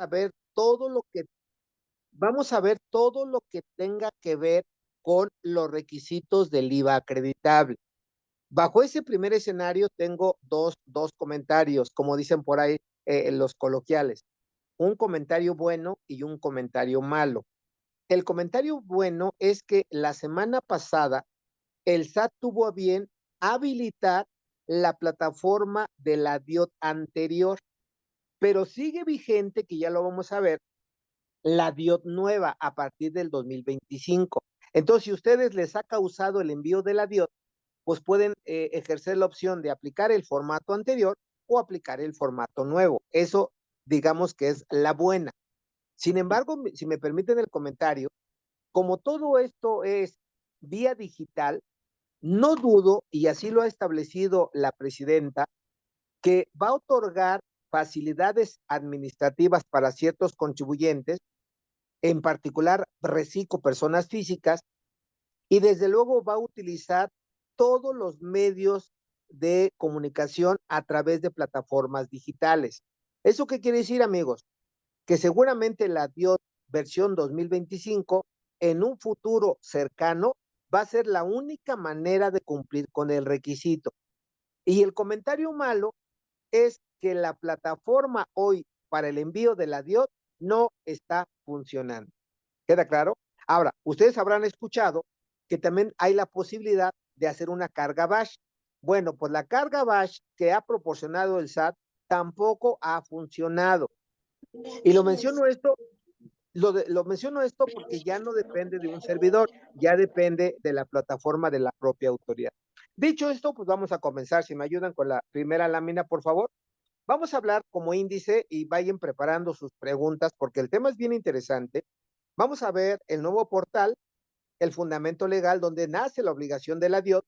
ver todo lo que, vamos a ver todo lo que tenga que ver con los requisitos del IVA acreditable. Bajo ese primer escenario tengo dos comentarios, como dicen por ahí los coloquiales, un comentario bueno y un comentario malo. El comentario bueno es que la semana pasada el SAT tuvo a bien habilitar la plataforma de la DIOT anterior, pero sigue vigente, que ya lo vamos a ver, la DIOT nueva a partir del 2025. Entonces, si ustedes les ha causado el envío de la DIOT, pues pueden ejercer la opción de aplicar el formato anterior o aplicar el formato nuevo. Eso, digamos que es la buena. Sin embargo, si me permiten el comentario, como todo esto es vía digital, no dudo, y así lo ha establecido la presidenta, que va a otorgar facilidades administrativas para ciertos contribuyentes, en particular reciclo personas físicas, y desde luego va a utilizar todos los medios de comunicación a través de plataformas digitales. ¿Eso qué quiere decir, amigos? Que seguramente la DIOT versión 2025 en un futuro cercano va a ser la única manera de cumplir con el requisito. Y el comentario malo es que la plataforma hoy para el envío de la DIOT no está funcionando. ¿Queda claro? Ahora, ustedes habrán escuchado que también hay la posibilidad de hacer una carga bash. Bueno, pues la carga bash que ha proporcionado el SAT tampoco ha funcionado. Y lo menciono esto porque ya no depende de un servidor, ya depende de la plataforma de la propia autoridad. Dicho esto, pues vamos a comenzar. Si me ayudan con la primera lámina, por favor. Vamos a hablar como índice y vayan preparando sus preguntas porque el tema es bien interesante. Vamos a ver el nuevo portal, el fundamento legal donde nace la obligación de la DIOT,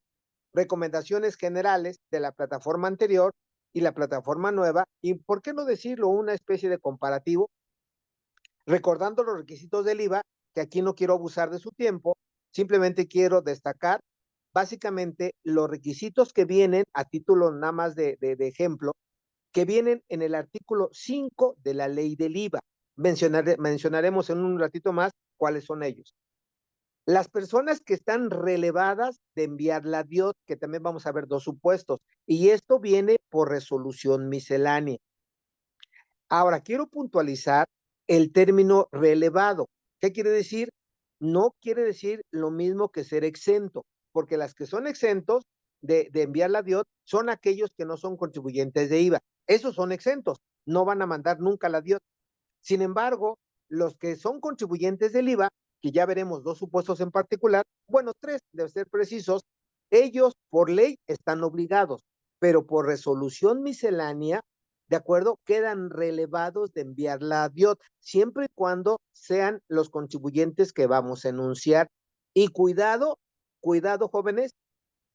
recomendaciones generales de la plataforma anterior y la plataforma nueva, y por qué no decirlo, una especie de comparativo, recordando los requisitos del IVA, que aquí no quiero abusar de su tiempo, simplemente quiero destacar básicamente los requisitos que vienen a título nada más de ejemplo, que vienen en el artículo 5 de la ley del IVA. Mencionaremos en un ratito más cuáles son ellos. Las personas que están relevadas de enviar la DIOT, que también vamos a ver dos supuestos, y esto viene por resolución miscelánea. Ahora, quiero puntualizar el término relevado. ¿Qué quiere decir? No quiere decir lo mismo que ser exento, porque las que son exentos de enviar la DIOT son aquellos que no son contribuyentes de IVA. Esos son exentos, no van a mandar nunca la DIOT. Sin embargo, los que son contribuyentes del IVA, que ya veremos dos supuestos en particular, bueno, tres, debe ser precisos, ellos por ley están obligados, pero por resolución miscelánea, ¿de acuerdo? Quedan relevados de enviar la DIOT, siempre y cuando sean los contribuyentes que vamos a enunciar. Y cuidado, cuidado jóvenes,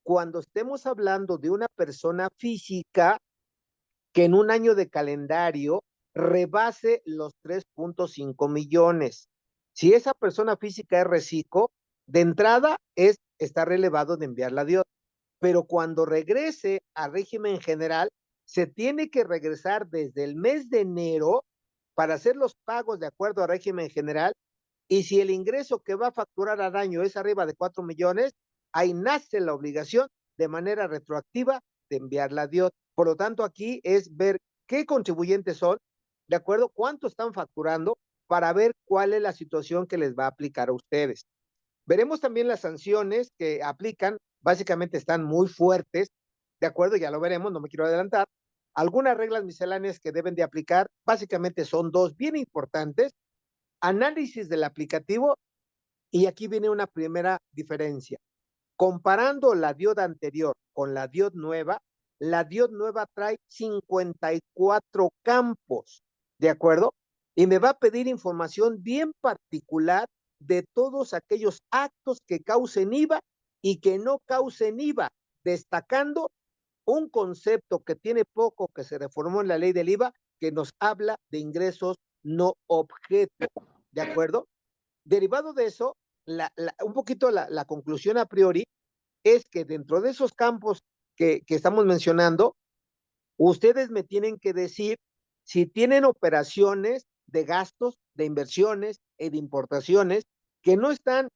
cuando estemos hablando de una persona física, que en un año de calendario rebase los 3.5 millones. Si esa persona física es reciclo, de entrada está relevado de enviar la DIOT, pero cuando regrese a régimen general, se tiene que regresar desde el mes de enero para hacer los pagos de acuerdo a régimen general, y si el ingreso que va a facturar al año es arriba de 4 millones, ahí nace la obligación de manera retroactiva de enviar la DIOT. Por lo tanto, aquí es ver qué contribuyentes son, de acuerdo, cuánto están facturando, para ver cuál es la situación que les va a aplicar a ustedes. Veremos también las sanciones que aplican, básicamente están muy fuertes, de acuerdo, ya lo veremos, no me quiero adelantar. Algunas reglas misceláneas que deben de aplicar, básicamente son dos bien importantes: análisis del aplicativo, y aquí viene una primera diferencia. Comparando la DIOT anterior con la DIOT nueva trae 54 campos, ¿de acuerdo? Y me va a pedir información bien particular de todos aquellos actos que causen IVA y que no causen IVA, destacando un concepto que tiene poco que se reformó en la ley del IVA, que nos habla de ingresos no objeto, ¿de acuerdo? Derivado de eso, un poquito la conclusión a priori es que dentro de esos campos que estamos mencionando, ustedes me tienen que decir si tienen operaciones de gastos, de inversiones y de importaciones que no están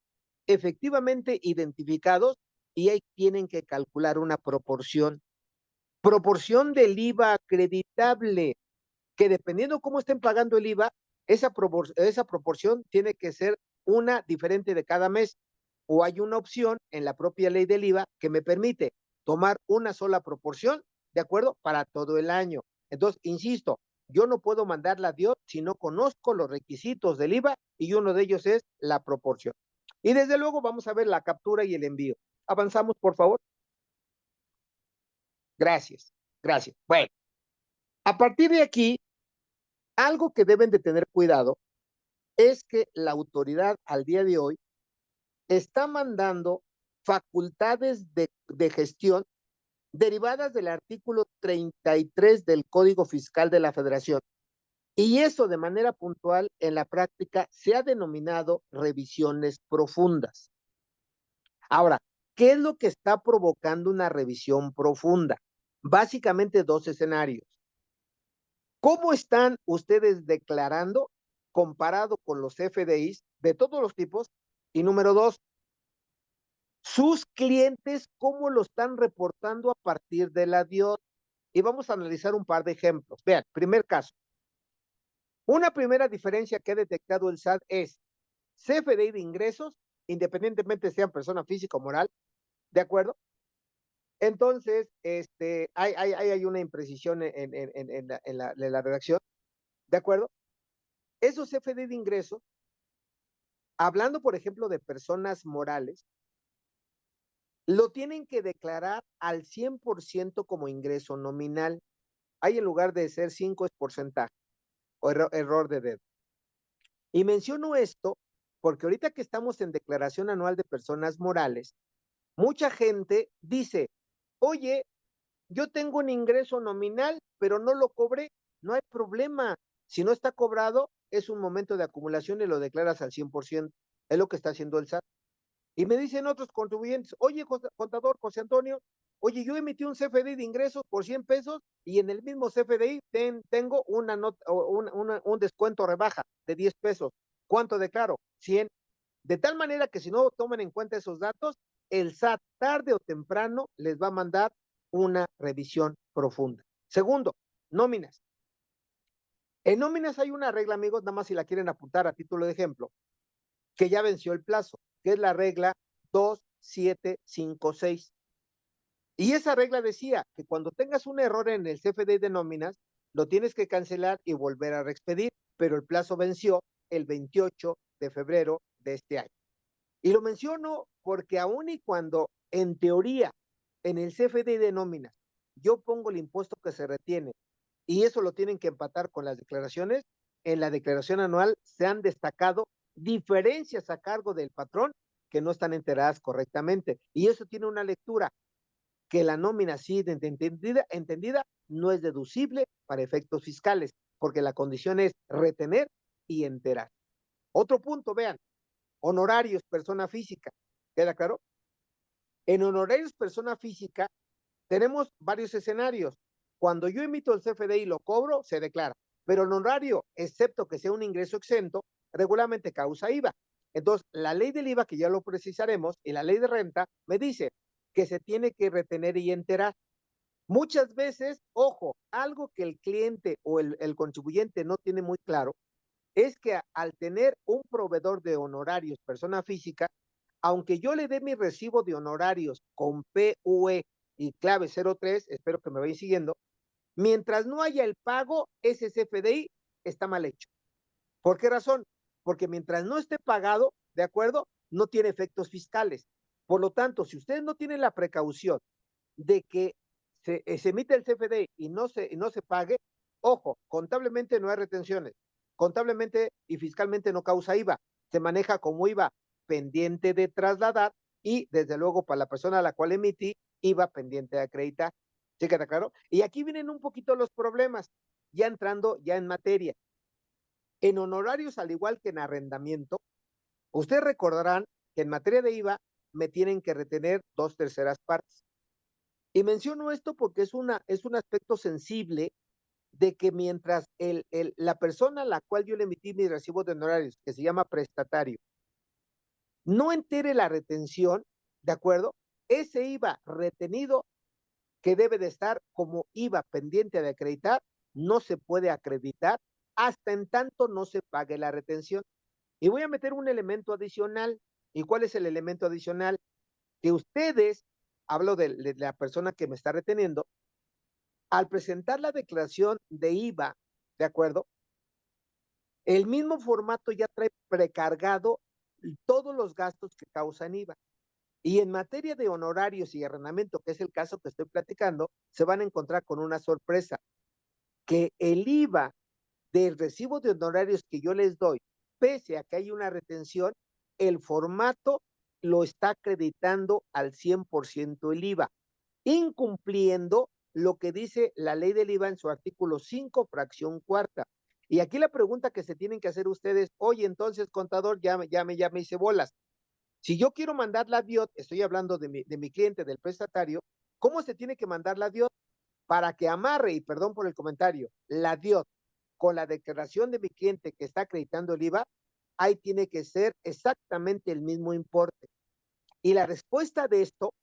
efectivamente identificados y ahí tienen que calcular una proporción del IVA acreditable, que dependiendo cómo estén pagando el IVA, esa proporción tiene que ser una diferente de cada mes. O hay una opción en la propia ley del IVA que me permite tomar una sola proporción, ¿de acuerdo? Para todo el año. Entonces, insisto, yo no puedo mandar la DIOT si no conozco los requisitos del IVA y uno de ellos es la proporción. Y desde luego vamos a ver la captura y el envío. Avanzamos, por favor. Gracias, gracias. Bueno, a partir de aquí, algo que deben de tener cuidado es que la autoridad al día de hoy está mandando facultades de gestión derivadas del artículo 33 del Código Fiscal de la Federación. Y eso de manera puntual en la práctica se ha denominado revisiones profundas. Ahora, ¿qué es lo que está provocando una revisión profunda? Básicamente dos escenarios. ¿Cómo están ustedes declarando comparado con los FDIs de todos los tipos? Y número dos, sus clientes, ¿cómo lo están reportando a partir de la DIOT? Y vamos a analizar un par de ejemplos. Vean, primer caso. Una primera diferencia que ha detectado el SAT es CFDI de ingresos, independientemente sean persona física o moral, ¿de acuerdo? Entonces, hay una imprecisión en la redacción, ¿de acuerdo? Esos CFDI de ingresos, hablando, por ejemplo, de personas morales, lo tienen que declarar al 100% como ingreso nominal. Ahí en lugar de ser 5 es porcentaje o error de dedo. Y menciono esto porque ahorita que estamos en declaración anual de personas morales, mucha gente dice, oye, yo tengo un ingreso nominal, pero no lo cobré, no hay problema. Si no está cobrado, es un momento de acumulación y lo declaras al 100%. Es lo que está haciendo el SAT. Y me dicen otros contribuyentes, oye, contador José Antonio, oye, yo emití un CFDI de ingresos por 100 pesos y en el mismo CFDI tengo un descuento rebaja de 10 pesos. ¿Cuánto declaro? 100. De tal manera que si no toman en cuenta esos datos, el SAT tarde o temprano les va a mandar una revisión profunda. Segundo, nóminas. En nóminas hay una regla, amigos, nada más si la quieren apuntar a título de ejemplo, que ya venció el plazo, que es la regla 2756. Y esa regla decía que cuando tengas un error en el CFDI de nóminas, lo tienes que cancelar y volver a reexpedir, pero el plazo venció el 28 de febrero de este año. Y lo menciono porque aun y cuando en teoría en el CFDI de nóminas yo pongo el impuesto que se retiene y eso lo tienen que empatar con las declaraciones, en la declaración anual se han destacado diferencias a cargo del patrón que no están enteradas correctamente. Y eso tiene una lectura, que la nómina así entendida no es deducible para efectos fiscales, porque la condición es retener y enterar. Otro punto, vean, honorarios persona física. ¿Queda claro? En honorarios persona física tenemos varios escenarios. Cuando yo emito el CFDI y lo cobro, se declara. Pero el honorario, excepto que sea un ingreso exento, regularmente causa IVA. Entonces, la ley del IVA, que ya lo precisaremos, y la ley de renta, me dice que se tiene que retener y enterar. Muchas veces, ojo, algo que el cliente o el contribuyente no tiene muy claro, es que al tener un proveedor de honorarios, persona física, aunque yo le dé mi recibo de honorarios con PUE y clave 03, espero que me vayan siguiendo, mientras no haya el pago, ese CFDI está mal hecho. ¿Por qué razón? Porque mientras no esté pagado, ¿de acuerdo? No tiene efectos fiscales. Por lo tanto, si ustedes no tienen la precaución de que se emite el CFDI y no se pague, ojo, contablemente no hay retenciones, contablemente y fiscalmente no causa IVA, se maneja como IVA pendiente de trasladar y desde luego para la persona a la cual emití, IVA pendiente de acreditar. ¿Sí queda claro? Y aquí vienen un poquito los problemas, ya entrando ya en materia. En honorarios, al igual que en arrendamiento, ustedes recordarán que en materia de IVA me tienen que retener 2/3 partes. Y menciono esto porque es un aspecto sensible de que mientras la persona a la cual yo le emití mi recibo de honorarios, que se llama prestatario, no entere la retención, ¿de acuerdo? Ese IVA retenido que debe de estar como IVA pendiente de acreditar, no se puede acreditar hasta en tanto no se pague la retención. Y voy a meter un elemento adicional. ¿Y cuál es el elemento adicional? Que ustedes, hablo de la persona que me está reteniendo, al presentar la declaración de IVA, ¿de acuerdo? El mismo formato ya trae precargado todos los gastos que causan IVA. Y en materia de honorarios y arrendamiento, que es el caso que estoy platicando, se van a encontrar con una sorpresa, que el IVA del recibo de honorarios que yo les doy, pese a que hay una retención, el formato lo está acreditando al 100% el IVA, incumpliendo lo que dice la ley del IVA en su artículo 5, fracción cuarta. Y aquí la pregunta que se tienen que hacer ustedes, oye, entonces, contador, ya me hice bolas. Si yo quiero mandar la DIOT, estoy hablando de mi cliente, del prestatario, ¿cómo se tiene que mandar la DIOT? Para que amarre, y perdón por el comentario, la DIOT con la declaración de mi cliente que está acreditando el IVA, ahí tiene que ser exactamente el mismo importe. Y la respuesta de esto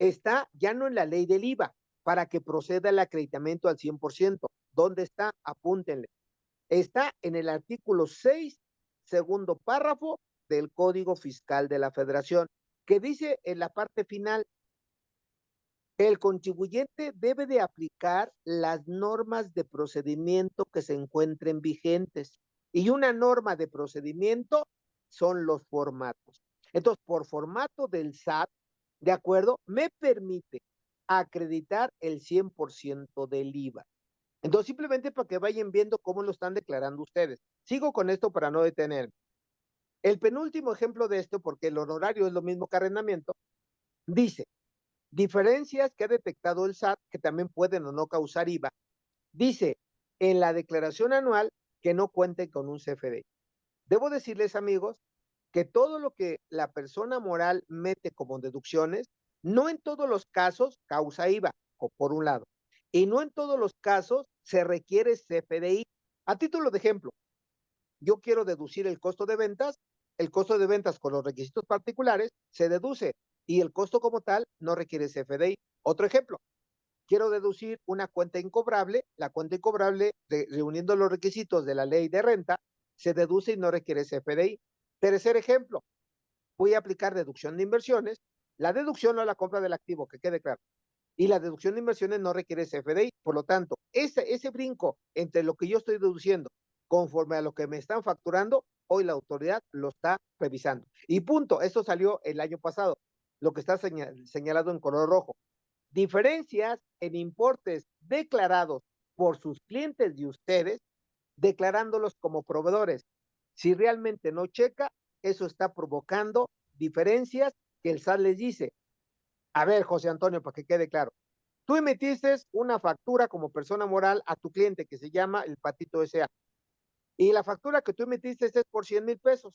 está ya no en la ley del IVA, para que proceda el acreditamiento al 100%. ¿Dónde está? Apúntenle. Está en el artículo 6, segundo párrafo del Código Fiscal de la Federación, que dice en la parte final, el contribuyente debe de aplicar las normas de procedimiento que se encuentren vigentes. Y una norma de procedimiento son los formatos. Entonces, por formato del SAT, ¿de acuerdo? Me permite acreditar el 100% del IVA. Entonces, simplemente para que vayan viendo cómo lo están declarando ustedes. Sigo con esto para no detenerme. El penúltimo ejemplo de esto, porque el honorario es lo mismo que arrendamiento, dice, diferencias que ha detectado el SAT, que también pueden o no causar IVA, dice en la declaración anual que no cuenten con un CFDI. Debo decirles, amigos, que todo lo que la persona moral mete como deducciones, no en todos los casos causa IVA, o por un lado, y no en todos los casos se requiere CFDI. A título de ejemplo, yo quiero deducir el costo de ventas con los requisitos particulares se deduce y el costo como tal no requiere CFDI. Otro ejemplo, quiero deducir una cuenta incobrable, la cuenta incobrable, reuniendo los requisitos de la ley de renta, se deduce y no requiere CFDI. Tercer ejemplo, voy a aplicar deducción de inversiones, la deducción no la compra del activo, que quede claro, y la deducción de inversiones no requiere CFDI, por lo tanto, ese brinco entre lo que yo estoy deduciendo conforme a lo que me están facturando, hoy la autoridad lo está revisando. Y punto, eso salió el año pasado, lo que está señalado en color rojo. Diferencias en importes declarados por sus clientes de ustedes, declarándolos como proveedores. Si realmente no checa, eso está provocando diferencias que el SAT les dice, a ver, José Antonio, para que quede claro, tú emitiste una factura como persona moral a tu cliente que se llama el Patito S.A. y la factura que tú emitiste es por 100,000 pesos.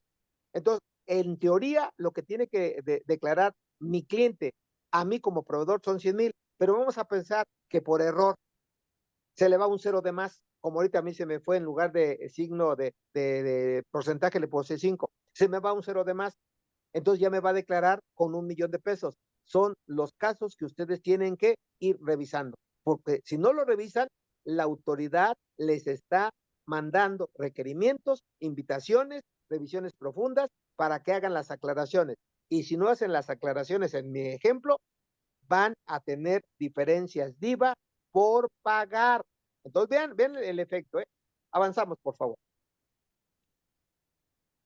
Entonces, en teoría, lo que tiene que declarar mi cliente a mí como proveedor son 100,000, pero vamos a pensar que por error se le va un cero de más, como ahorita a mí se me fue en lugar de signo de porcentaje, le puse 5, se me va un cero de más, entonces ya me va a declarar con 1,000,000 de pesos. Son los casos que ustedes tienen que ir revisando, porque si no lo revisan, la autoridad les está mandando requerimientos, invitaciones, revisiones profundas para que hagan las aclaraciones. Y si no hacen las aclaraciones en mi ejemplo, van a tener diferencias de IVA por pagar. Entonces vean el efecto, ¿eh? Avanzamos, por favor.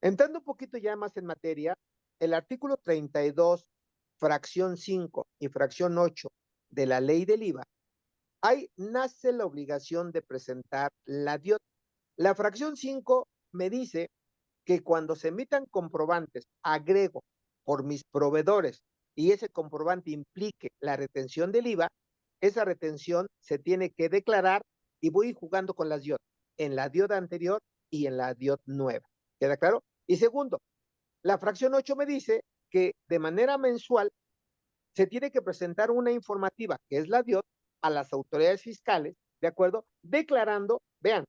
Entrando un poquito ya más en materia, el artículo 32, fracción 5 y fracción 8 de la ley del IVA, ahí nace la obligación de presentar la DIOT. La fracción 5 me dice que cuando se emitan comprobantes, agrego por mis proveedores y ese comprobante implique la retención del IVA, esa retención se tiene que declarar y voy jugando con las DIOT, en la DIOT anterior y en la DIOT nueva. ¿Queda claro? Y segundo, la fracción 8 me dice que de manera mensual se tiene que presentar una informativa, que es la DIOT, a las autoridades fiscales ¿de acuerdo? Declarando, vean,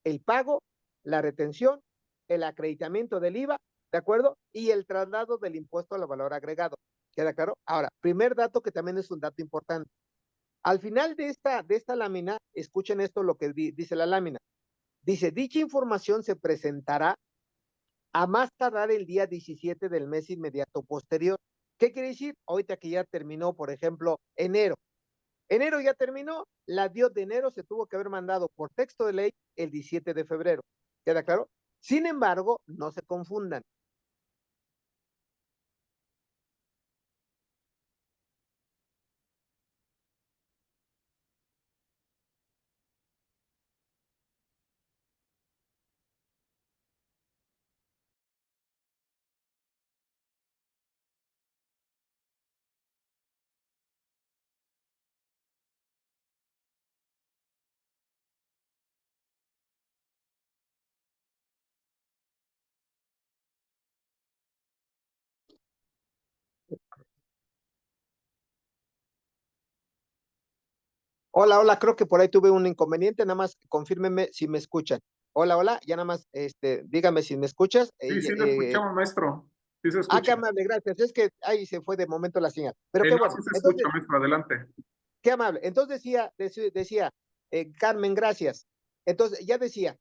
el pago, la retención, el acreditamiento del IVA, ¿de acuerdo? Y el traslado del impuesto al valor agregado. ¿Queda claro? Ahora, primer dato que también es un dato importante. Al final de esta lámina, escuchen esto lo que dice la lámina. Dice, dicha información se presentará a más tardar el día 17 del mes inmediato posterior. ¿Qué quiere decir? Ahorita que ya terminó, por ejemplo, enero. Enero ya terminó, la DIOT de enero se tuvo que haber mandado por texto de ley el 17 de febrero. ¿Queda claro? Sin embargo, no se confundan. Hola, hola, creo que por ahí tuve un inconveniente, nada más confírmeme si me escuchan. Hola, hola, ya nada más, dígame si me escuchas. Sí, sí, lo escuchamos, maestro. Sí se Qué escucha. amable, gracias. Es que ahí se fue de momento la señal. Pero qué No, bueno. sí se escucha, Entonces, maestro. Adelante. qué amable. Entonces decía Carmen, gracias. Entonces, ya decía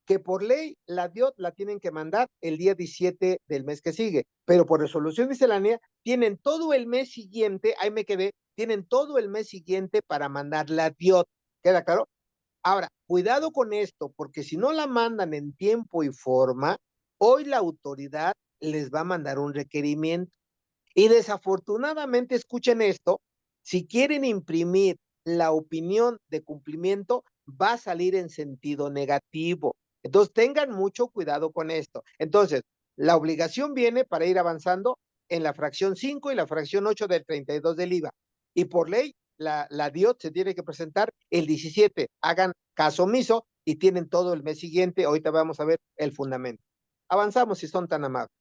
que por ley la DIOT la tienen que mandar el día 17 del mes que sigue, pero por resolución miscelánea tienen todo el mes siguiente, ahí me quedé, tienen todo el mes siguiente para mandar la DIOT. ¿Queda claro? Ahora, cuidado con esto, porque si no la mandan en tiempo y forma, hoy la autoridad les va a mandar un requerimiento. Y desafortunadamente, escuchen esto, si quieren imprimir la opinión de cumplimiento, va a salir en sentido negativo. Entonces, tengan mucho cuidado con esto. Entonces, la obligación viene para ir avanzando en la fracción 5 y la fracción 8 del 32 del IVA. Y por ley, la DIOT se tiene que presentar el 17. Hagan caso omiso y tienen todo el mes siguiente. Ahorita vamos a ver el fundamento. Avanzamos si son tan amables.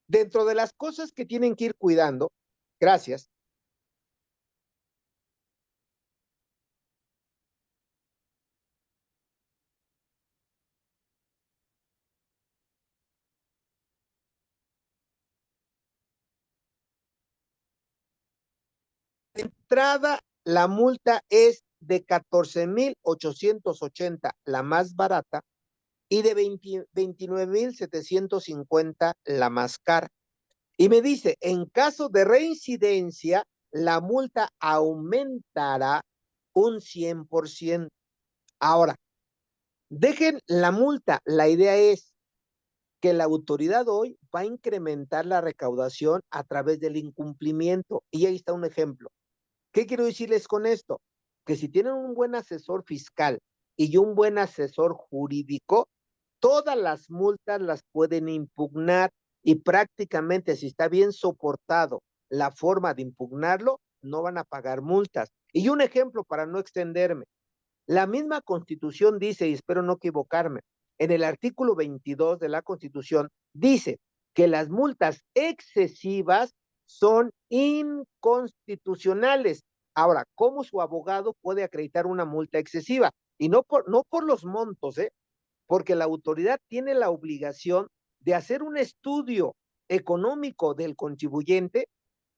Dentro de las cosas que tienen que ir cuidando, gracias, entrada la multa es de 14,880, la más barata, y de 29,750, la más cara. Y me dice, en caso de reincidencia, la multa aumentará un 100%. Ahora, dejen la multa, la idea es que la autoridad hoy va a incrementar la recaudación a través del incumplimiento. Y ahí está un ejemplo. ¿Qué quiero decirles con esto? Que si tienen un buen asesor fiscal y un buen asesor jurídico, todas las multas las pueden impugnar y prácticamente si está bien soportado la forma de impugnarlo, no van a pagar multas. Y un ejemplo para no extenderme, la misma Constitución dice, y espero no equivocarme, en el artículo 22 de la Constitución dice que las multas excesivas son inconstitucionales. Ahora, ¿cómo su abogado puede acreditar una multa excesiva? Y no por los montos, porque la autoridad tiene la obligación de hacer un estudio económico del contribuyente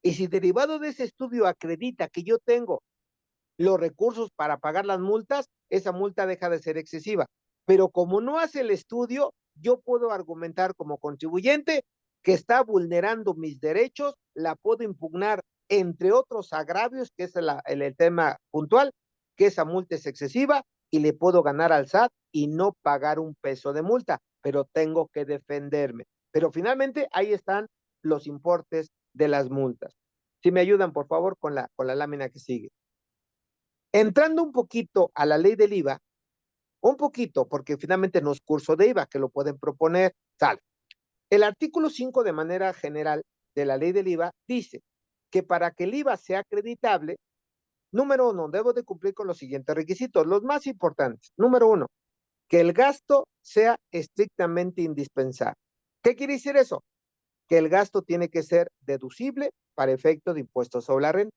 y si derivado de ese estudio acredita que yo tengo los recursos para pagar las multas, esa multa deja de ser excesiva. Pero como no hace el estudio, yo puedo argumentar como contribuyente que está vulnerando mis derechos, la puedo impugnar, entre otros agravios, que es el tema puntual, que esa multa es excesiva y le puedo ganar al SAT y no pagar un peso de multa, pero tengo que defenderme. Pero finalmente ahí están los importes de las multas. Si me ayudan, por favor, con la lámina que sigue. Entrando un poquito a la ley del IVA, un poquito, porque finalmente no es curso de IVA, que lo pueden proponer, sale. El artículo 5 de manera general de la ley del IVA dice que para que el IVA sea acreditable, número uno, debo de cumplir con los siguientes requisitos, los más importantes. Número uno, que el gasto sea estrictamente indispensable. ¿Qué quiere decir eso? Que el gasto tiene que ser deducible para efecto de impuestos sobre la renta.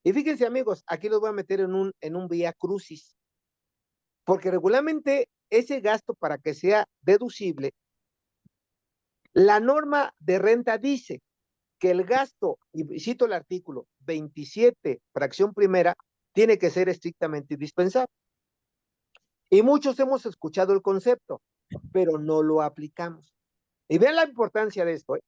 Y fíjense, amigos, aquí los voy a meter en un vía crucis, porque regularmente ese gasto, para que sea deducible, la norma de renta dice que el gasto, y cito el artículo 27, fracción primera, tiene que ser estrictamente indispensable. Y muchos hemos escuchado el concepto, pero no lo aplicamos. Y vean la importancia de esto, ¿eh?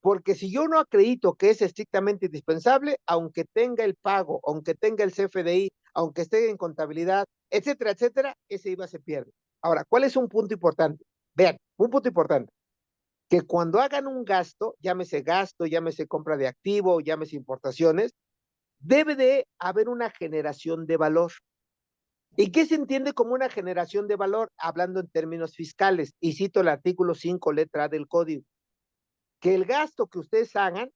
Porque si yo no acredito que es estrictamente indispensable, aunque tenga el pago, aunque tenga el CFDI, aunque esté en contabilidad, etcétera, etcétera, ese IVA se pierde. Ahora, ¿cuál es un punto importante? Vean, un punto importante, que cuando hagan un gasto, llámese compra de activo, llámese importaciones, debe de haber una generación de valor. ¿Y qué se entiende como una generación de valor? Hablando en términos fiscales, y cito el artículo 5, letra A del código, que el gasto que ustedes hagan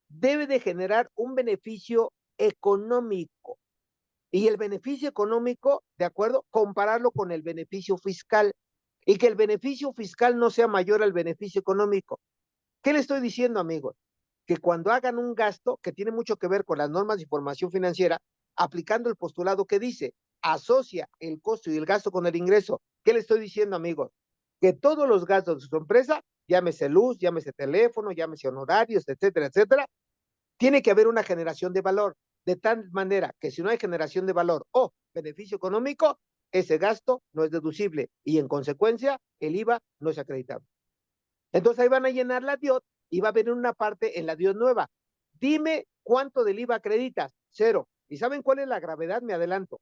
debe de generar un beneficio económico. Y el beneficio económico, ¿de acuerdo? Compararlo con el beneficio fiscal. Y que el beneficio fiscal no sea mayor al beneficio económico. ¿Qué le estoy diciendo, amigos? Que cuando hagan un gasto que tiene mucho que ver con las normas de información financiera, aplicando el postulado que dice, asocia el costo y el gasto con el ingreso. ¿Qué le estoy diciendo, amigos? Que todos los gastos de su empresa, llámese luz, llámese teléfono, llámese honorarios, etcétera, etcétera, tiene que haber una generación de valor, de tal manera que si no hay generación de valor o beneficio económico, ese gasto no es deducible y en consecuencia el IVA no es acreditable. Entonces ahí van a llenar la DIOT y va a venir una parte en la DIOT nueva. Dime cuánto del IVA acreditas. Cero. ¿Y saben cuál es la gravedad? Me adelanto.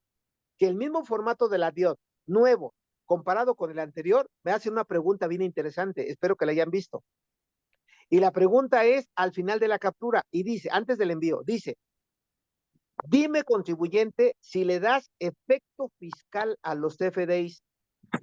Que el mismo formato de la DIOT nuevo comparado con el anterior me hace una pregunta bien interesante. Espero que la hayan visto. Y la pregunta es al final de la captura y dice, antes del envío, dice, dime contribuyente si le das efecto fiscal a los CFDIs,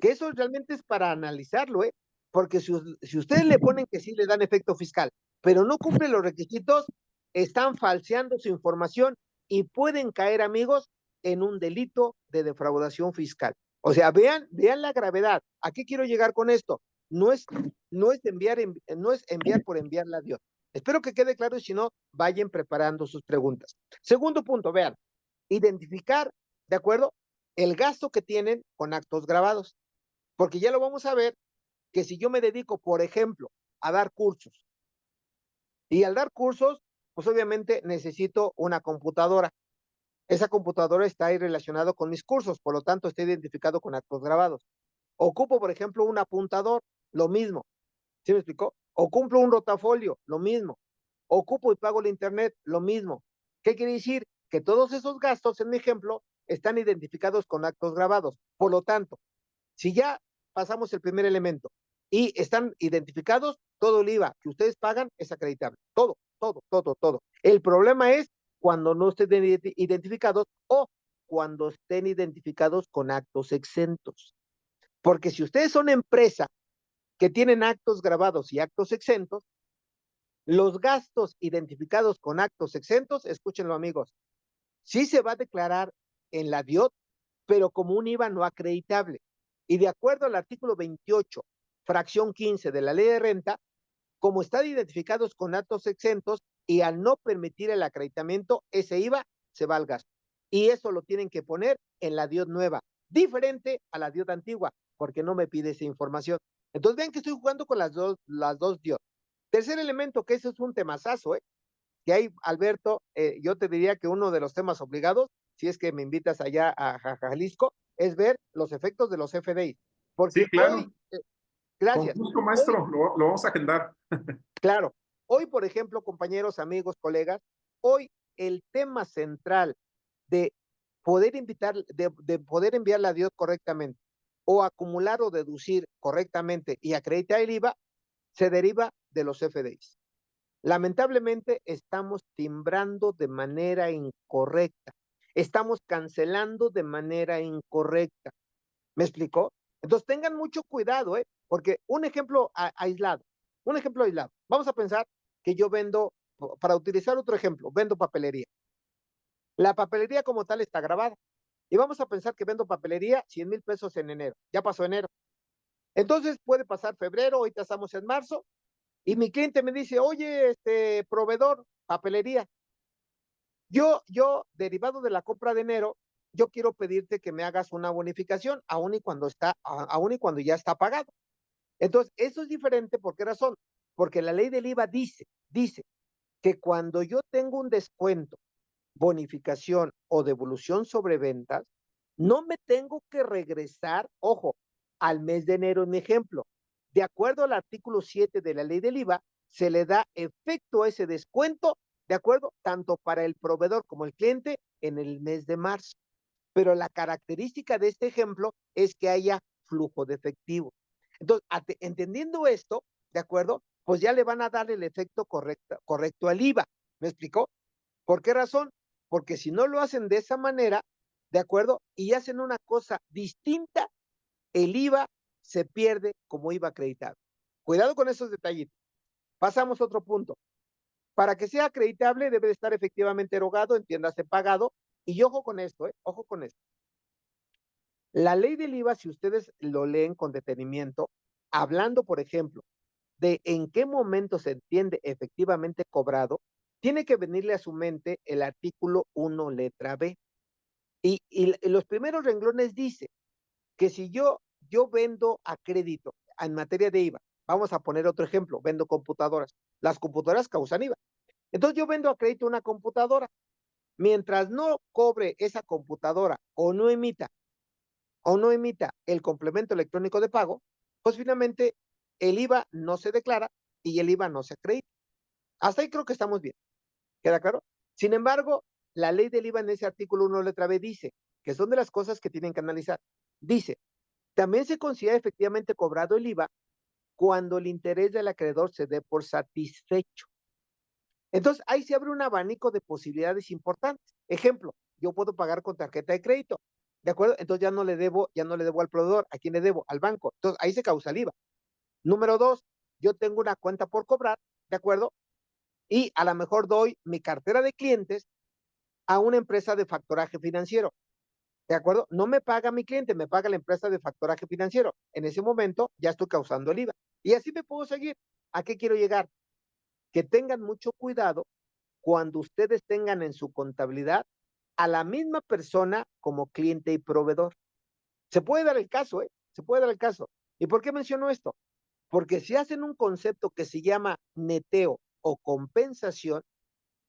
que eso realmente es para analizarlo, ¿eh? Porque si ustedes le ponen que sí le dan efecto fiscal, pero no cumplen los requisitos, están falseando su información y pueden caer, amigos, en un delito de defraudación fiscal. O sea, vean la gravedad. ¿A qué quiero llegar con esto? No es, no es enviar por enviarla a Dios. Espero que quede claro y si no, vayan preparando sus preguntas. Segundo punto, vean, identificar, ¿de acuerdo? El gasto que tienen con actos grabados. Porque ya lo vamos a ver que si yo me dedico, por ejemplo, a dar cursos, y al dar cursos, pues obviamente necesito una computadora. Esa computadora está ahí relacionado con mis cursos, por lo tanto está identificado con actos grabados. Ocupo, por ejemplo, un apuntador, lo mismo. ¿Sí me explicó? Ocupo un rotafolio, lo mismo. Ocupo y pago el internet, lo mismo. ¿Qué quiere decir? Que todos esos gastos, en mi ejemplo, están identificados con actos grabados. Por lo tanto, si ya pasamos el primer elemento y están identificados, todo el IVA que ustedes pagan es acreditable. Todo, todo, todo, todo. El problema es cuando no estén identificados o cuando estén identificados con actos exentos. Porque si ustedes son empresa que tienen actos grabados y actos exentos, los gastos identificados con actos exentos, escúchenlo, amigos, sí se va a declarar en la DIOT, pero como un IVA no acreditable. Y de acuerdo al artículo 28, fracción 15 de la ley de renta, como están identificados con actos exentos y al no permitir el acreditamiento, ese IVA se va al gasto. Y eso lo tienen que poner en la DIOT nueva, diferente a la DIOT antigua, porque no me pide esa información. Entonces vean que estoy jugando con las dos DIOT. Tercer elemento, que eso es un temazazo, ¿eh? Que hay, Alberto, yo te diría que uno de los temas obligados, si es que me invitas allá a Jalisco, es ver los efectos de los FDI. Sí, Porque hoy, claro. Con gracias, gusto, hoy, maestro. Lo vamos a agendar. claro, hoy, por ejemplo, compañeros, amigos, colegas, hoy el tema central de poder de poder enviar la DIOT correctamente o acumular o deducir correctamente y acreditar el IVA, se deriva de los FDIs. Lamentablemente estamos timbrando de manera incorrecta, estamos cancelando de manera incorrecta. ¿Me explicó? Entonces tengan mucho cuidado, ¿eh? Porque un ejemplo aislado. Vamos a pensar que yo vendo, para utilizar otro ejemplo, vendo papelería. La papelería como tal está grabada. Y vamos a pensar que vendo papelería 100,000 pesos en enero. Ya pasó enero. Entonces puede pasar febrero, ahorita estamos en marzo, y mi cliente me dice, oye, proveedor, papelería, derivado de la compra de enero, yo quiero pedirte que me hagas una bonificación, aun y cuando ya está pagado. Entonces, eso es diferente. ¿Por qué razón? Porque la ley del IVA dice que cuando yo tengo un descuento, bonificación o devolución sobre ventas, no me tengo que regresar, ojo, al mes de enero en mi ejemplo. De acuerdo al artículo 7 de la ley del IVA, se le da efecto a ese descuento, de acuerdo, tanto para el proveedor como el cliente en el mes de marzo. Pero la característica de este ejemplo es que haya flujo de efectivo. Entonces, entendiendo esto, ¿de acuerdo? Pues ya le van a dar el efecto correcto al IVA. ¿Me explicó? ¿Por qué razón? Porque si no lo hacen de esa manera, ¿de acuerdo? Y hacen una cosa distinta, el IVA se pierde como IVA acreditado. Cuidado con esos detallitos. Pasamos a otro punto. Para que sea acreditable debe de estar efectivamente erogado, entiéndase pagado, y ojo con esto, ojo con esto. La ley del IVA, si ustedes lo leen con detenimiento, hablando, por ejemplo, de en qué momento se entiende efectivamente cobrado, tiene que venirle a su mente el artículo 1, letra B. Y los primeros renglones dice que si yo vendo a crédito en materia de IVA, vamos a poner otro ejemplo, vendo computadoras. Las computadoras causan IVA. Entonces yo vendo a crédito una computadora. Mientras no cobre esa computadora o no emita el complemento electrónico de pago, pues finalmente el IVA no se declara y el IVA no se acredita. Hasta ahí creo que estamos bien. ¿Queda claro? Sin embargo, la ley del IVA en ese artículo 1, letra B dice que son de las cosas que tienen que analizar. Dice, también se considera efectivamente cobrado el IVA cuando el interés del acreedor se dé por satisfecho. Entonces, ahí se abre un abanico de posibilidades importantes. Ejemplo, yo puedo pagar con tarjeta de crédito, ¿de acuerdo? Entonces ya no le debo al proveedor. ¿A quién le debo? Al banco. Entonces, ahí se causa el IVA. Número 2, yo tengo una cuenta por cobrar, ¿de acuerdo? Y a lo mejor doy mi cartera de clientes a una empresa de factoraje financiero, ¿de acuerdo? No me paga mi cliente, me paga la empresa de factoraje financiero. En ese momento ya estoy causando el IVA. Y así me puedo seguir. ¿A qué quiero llegar? Que tengan mucho cuidado cuando ustedes tengan en su contabilidad a la misma persona como cliente y proveedor. Se puede dar el caso, ¿eh? Se puede dar el caso. ¿Y por qué menciono esto? Porque si hacen un concepto que se llama neteo o compensación,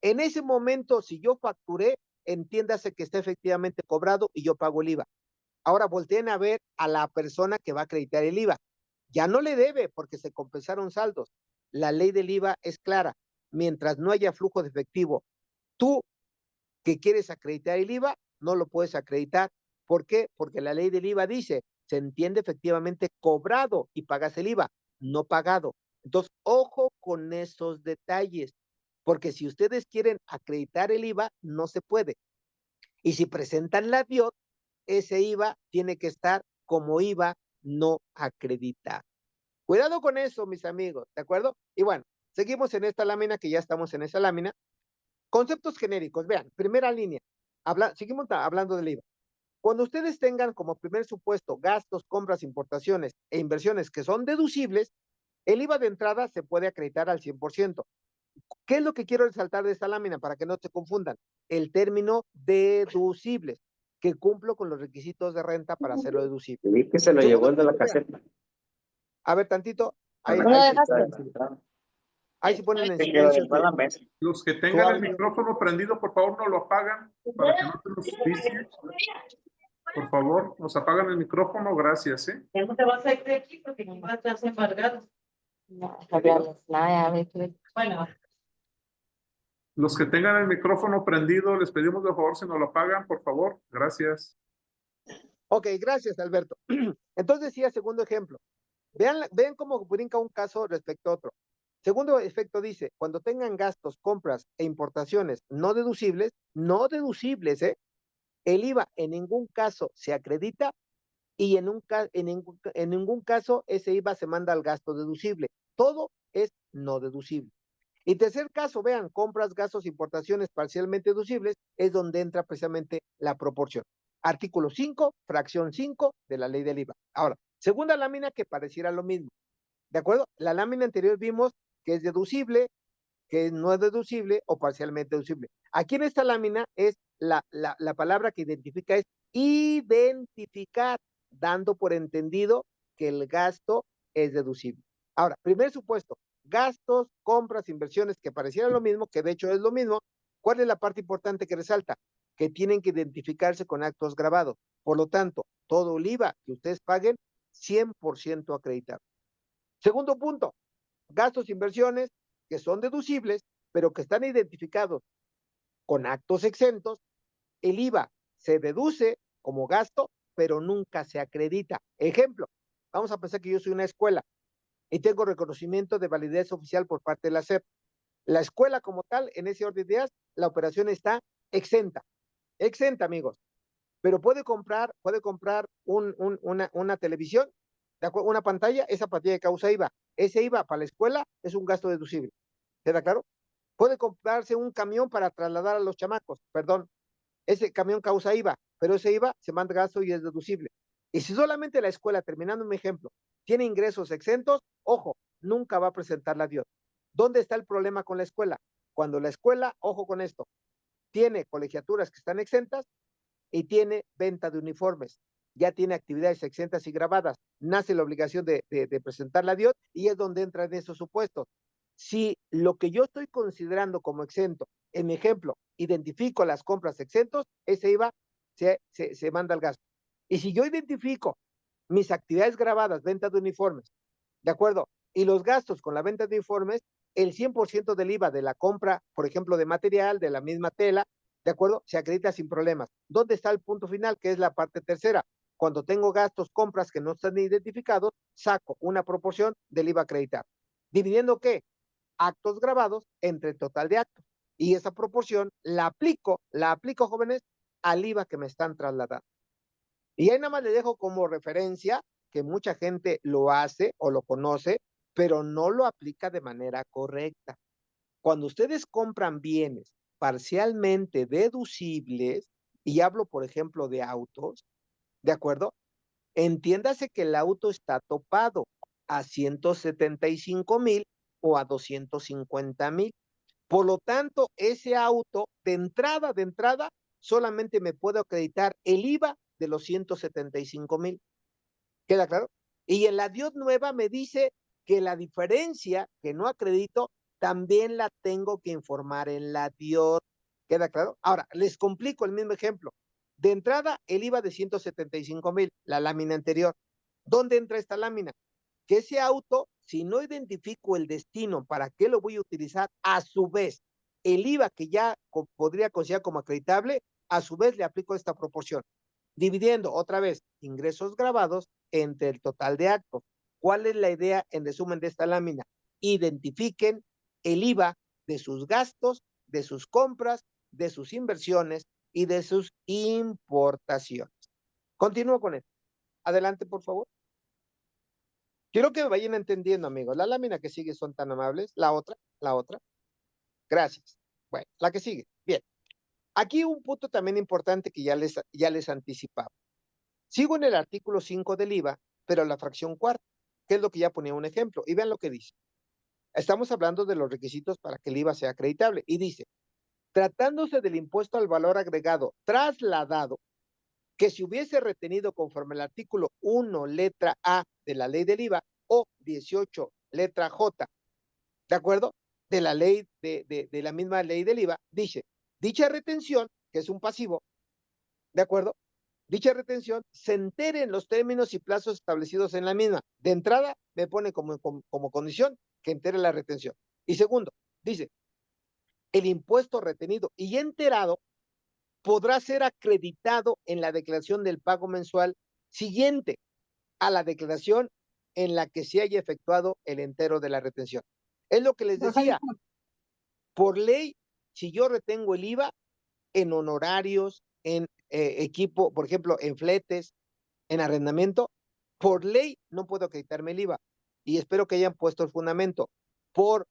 en ese momento, si yo facturé, entiéndase que está efectivamente cobrado y yo pago el IVA. Ahora volteen a ver a la persona que va a acreditar el IVA. Ya no le debe porque se compensaron saldos. La ley del IVA es clara. Mientras no haya flujo de efectivo, tú que quieres acreditar el IVA, no lo puedes acreditar. ¿Por qué? Porque la ley del IVA dice, se entiende efectivamente cobrado y pagas el IVA, no pagado. Entonces, ojo con esos detalles, porque si ustedes quieren acreditar el IVA, no se puede. Y si presentan la DIOT, ese IVA tiene que estar como IVA no acreditado. Cuidado con eso, mis amigos, ¿de acuerdo? Y bueno, seguimos en esta lámina, que ya estamos en esa lámina. Conceptos genéricos, vean, primera línea, seguimos hablando del IVA. Cuando ustedes tengan como primer supuesto gastos, compras, importaciones e inversiones que son deducibles, el IVA de entrada se puede acreditar al 100%. ¿Qué es lo que quiero resaltar de esta lámina para que no se confundan? El término deducibles, que cumplo con los requisitos de renta para hacerlo deducible. Vi que se lo Segundo llevó el de la punto, vean. caseta. A ver, tantito, ahí, No ahí, dejaste. sí ponen en Se silencio quedó en la mesa. Los que su tengan el audio. micrófono prendido, por favor, no lo apagan para que no se nos vicie. Por favor, nos apagan el micrófono, gracias, ¿eh? Ya no te vas a ir de aquí porque no vas a estar embargado. No, hablamos nada, a ver, Bueno, Los que tengan el micrófono prendido, les pedimos de favor si nos lo apagan, por favor, gracias. Ok, gracias, Alberto. Entonces decía, segundo ejemplo. Vean cómo brinca un caso respecto a otro. Segundo efecto dice, cuando tengan gastos, compras e importaciones no deducibles, el IVA en ningún caso se acredita y en ningún caso ese IVA se manda al gasto deducible. Todo es no deducible. Y tercer caso, vean, compras, gastos, importaciones parcialmente deducibles, es donde entra precisamente la proporción. Artículo 5, fracción 5 de la ley del IVA. Ahora, segunda lámina que pareciera lo mismo. ¿De acuerdo? La lámina anterior vimos que es deducible, que no es deducible o parcialmente deducible. Aquí en esta lámina es la palabra que identifica es identificar, dando por entendido que el gasto es deducible. Ahora, primer supuesto, gastos, compras, inversiones, que parecieran lo mismo, que de hecho es lo mismo. ¿Cuál es la parte importante que resalta? Que tienen que identificarse con actos grabados. Por lo tanto, todo el IVA que ustedes paguen, 100% acreditado. Segundo punto, gastos, inversiones que son deducibles, pero que están identificados con actos exentos. El IVA se deduce como gasto, pero nunca se acredita. Ejemplo, vamos a pensar que yo soy una escuela y tengo reconocimiento de validez oficial por parte de la SEP. La escuela como tal, en ese orden de ideas, la operación está exenta. Exenta, amigos. Pero puede comprar una televisión, una pantalla, esa pantalla causa IVA. Ese IVA para la escuela es un gasto deducible. ¿Queda claro? Puede comprarse un camión para trasladar a los chamacos, perdón. Ese camión causa IVA, pero ese IVA se manda gasto y es deducible. Y si solamente la escuela, terminando mi ejemplo, tiene ingresos exentos, ojo, nunca va a presentar la DIOT. ¿Dónde está el problema con la escuela? Cuando la escuela, ojo con esto, tiene colegiaturas que están exentas y tiene venta de uniformes, ya tiene actividades exentas y grabadas, nace la obligación de presentar la DIOT y es donde entran esos supuestos. Si lo que yo estoy considerando como exento, en mi ejemplo, identifico las compras exentos, ese IVA se manda al gasto. Y si yo identifico mis actividades grabadas, venta de uniformes, ¿de acuerdo? Y los gastos con la venta de uniformes, el 100% del IVA de la compra, por ejemplo, de material, de la misma tela, ¿de acuerdo? Se acredita sin problemas. ¿Dónde está el punto final? Que es la parte tercera. Cuando tengo gastos, compras que no están identificados, saco una proporción del IVA acreditado. ¿Dividiendo qué? Actos grabados entre el total de actos. Y esa proporción la aplico, jóvenes, al IVA que me están trasladando. Y ahí nada más le dejo como referencia que mucha gente lo hace o lo conoce, pero no lo aplica de manera correcta. Cuando ustedes compran bienes parcialmente deducibles, y hablo, por ejemplo, de autos, ¿de acuerdo? Entiéndase que el auto está topado a 175,000 o a 250,000. Por lo tanto, ese auto de entrada, solamente me puedo acreditar el IVA de los 175,000. ¿Queda claro? Y en la DIOT nueva me dice que la diferencia que no acredito también la tengo que informar en la DIOT. ¿Queda claro? Ahora, les complico el mismo ejemplo. De entrada, el IVA de 175,000, la lámina anterior. ¿Dónde entra esta lámina? Que ese auto, si no identifico el destino, para qué lo voy a utilizar, a su vez, el IVA que ya podría considerar como acreditable, a su vez le aplico esta proporción, dividiendo otra vez ingresos grabados entre el total de actos. ¿Cuál es la idea en resumen de esta lámina? Identifiquen el IVA de sus gastos, de sus compras, de sus inversiones y de sus importaciones. Continúo con esto. Adelante, por favor. Quiero que me vayan entendiendo, amigos. La lámina que sigue son tan amables. La otra. Gracias. Bueno, la que sigue. Bien. Aquí un punto también importante que ya les anticipaba. Sigo en el artículo 5 del IVA, pero la fracción cuarta, que es lo que ya ponía un ejemplo. Y vean lo que dice. Estamos hablando de los requisitos para que el IVA sea acreditable. Y dice, tratándose del impuesto al valor agregado trasladado, que se hubiese retenido conforme al artículo 1, letra A de la ley del IVA o 18, letra J, ¿de acuerdo? De la ley, de la misma ley del IVA, dice, dicha retención, que es un pasivo, ¿de acuerdo? Dicha retención se entere en los términos y plazos establecidos en la misma. De entrada, me pone como condición que entere la retención. Y segundo, dice, el impuesto retenido y enterado podrá ser acreditado en la declaración del pago mensual siguiente a la declaración en la que se haya efectuado el entero de la retención. Es lo que les decía. Por ley, si yo retengo el IVA en honorarios, en equipo, por ejemplo, en fletes, en arrendamiento, por ley no puedo acreditarme el IVA. Y espero que hayan puesto el fundamento. Por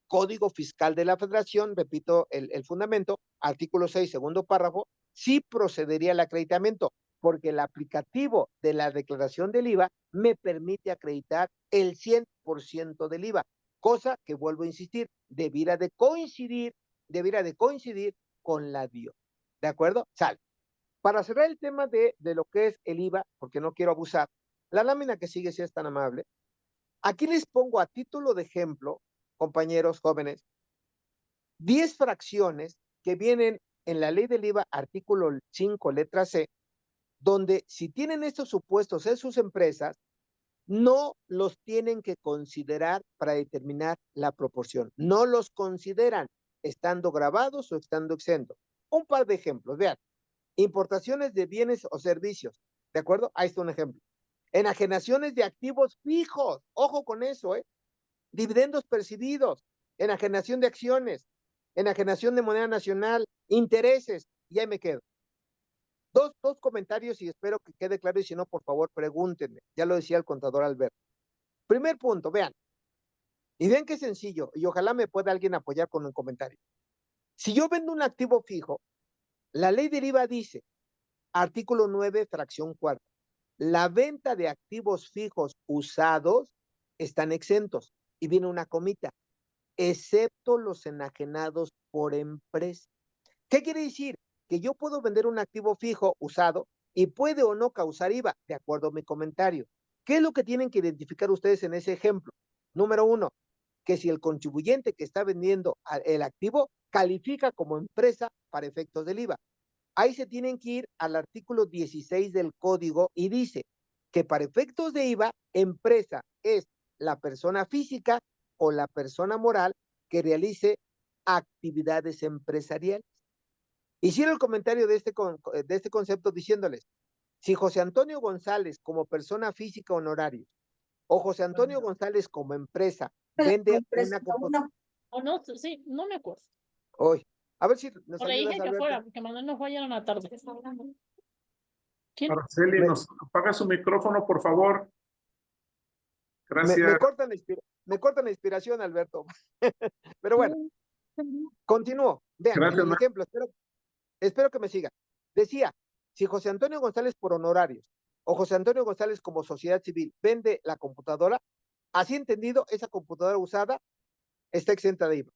Código Fiscal de la Federación, repito el fundamento, artículo 6, segundo párrafo, sí procedería el acreditamiento, porque el aplicativo de la declaración del IVA me permite acreditar el 100% del IVA. cosa que vuelvo a insistir, debiera de coincidir con la DIO. ¿De acuerdo? Sale. Para cerrar el tema de lo que es el IVA, porque no quiero abusar, la lámina que sigue, si es tan amable, aquí les pongo a título de ejemplo, compañeros jóvenes, 10 fracciones que vienen en la ley del IVA, artículo 5, letra C, donde si tienen estos supuestos en sus empresas, no los tienen que considerar para determinar la proporción. No los consideran estando grabados o estando exentos. Un par de ejemplos, vean. Importaciones de bienes o servicios, ¿de acuerdo? Ahí está un ejemplo. Enajenaciones de activos fijos, ojo con eso, dividendos percibidos, enajenación de acciones, enajenación de moneda nacional, intereses, y ahí me quedo. Dos comentarios y espero que quede claro, y si no, por favor, pregúntenme. Ya lo decía el contador Alberto. Primer punto, vean, y vean qué sencillo, y ojalá me pueda alguien apoyar con un comentario. Si yo vendo un activo fijo, la ley del IVA dice, artículo 9, fracción cuarta, la venta de activos fijos usados están exentos, y viene una comita, excepto los enajenados por empresa. ¿Qué quiere decir? Que yo puedo vender un activo fijo usado y puede o no causar IVA, de acuerdo a mi comentario. ¿Qué es lo que tienen que identificar ustedes en ese ejemplo? Número 1, que si el contribuyente que está vendiendo el activo califica como empresa para efectos del IVA. Ahí se tienen que ir al artículo 16 del código y dice que para efectos de IVA, empresa es la persona física o la persona moral que realice actividades empresariales. Hicieron el comentario de este concepto diciéndoles, si José Antonio González como persona física honorario o José Antonio González como empresa vende una computadora. O no, sí, no me acuerdo. Hoy, a ver si nos O le ayudas dije a que ver. fuera, porque Manuel nos vaya a la tarde. ¿Quién? Araceli, nos apaga su micrófono, por favor. Gracias. Me cortan la inspiración, Alberto. Pero bueno, continúo. Vean, Gracias, en el ejemplo, espero que me siga. Decía, si José Antonio González por honorarios o José Antonio González como sociedad civil vende la computadora, así entendido, esa computadora usada está exenta de IVA.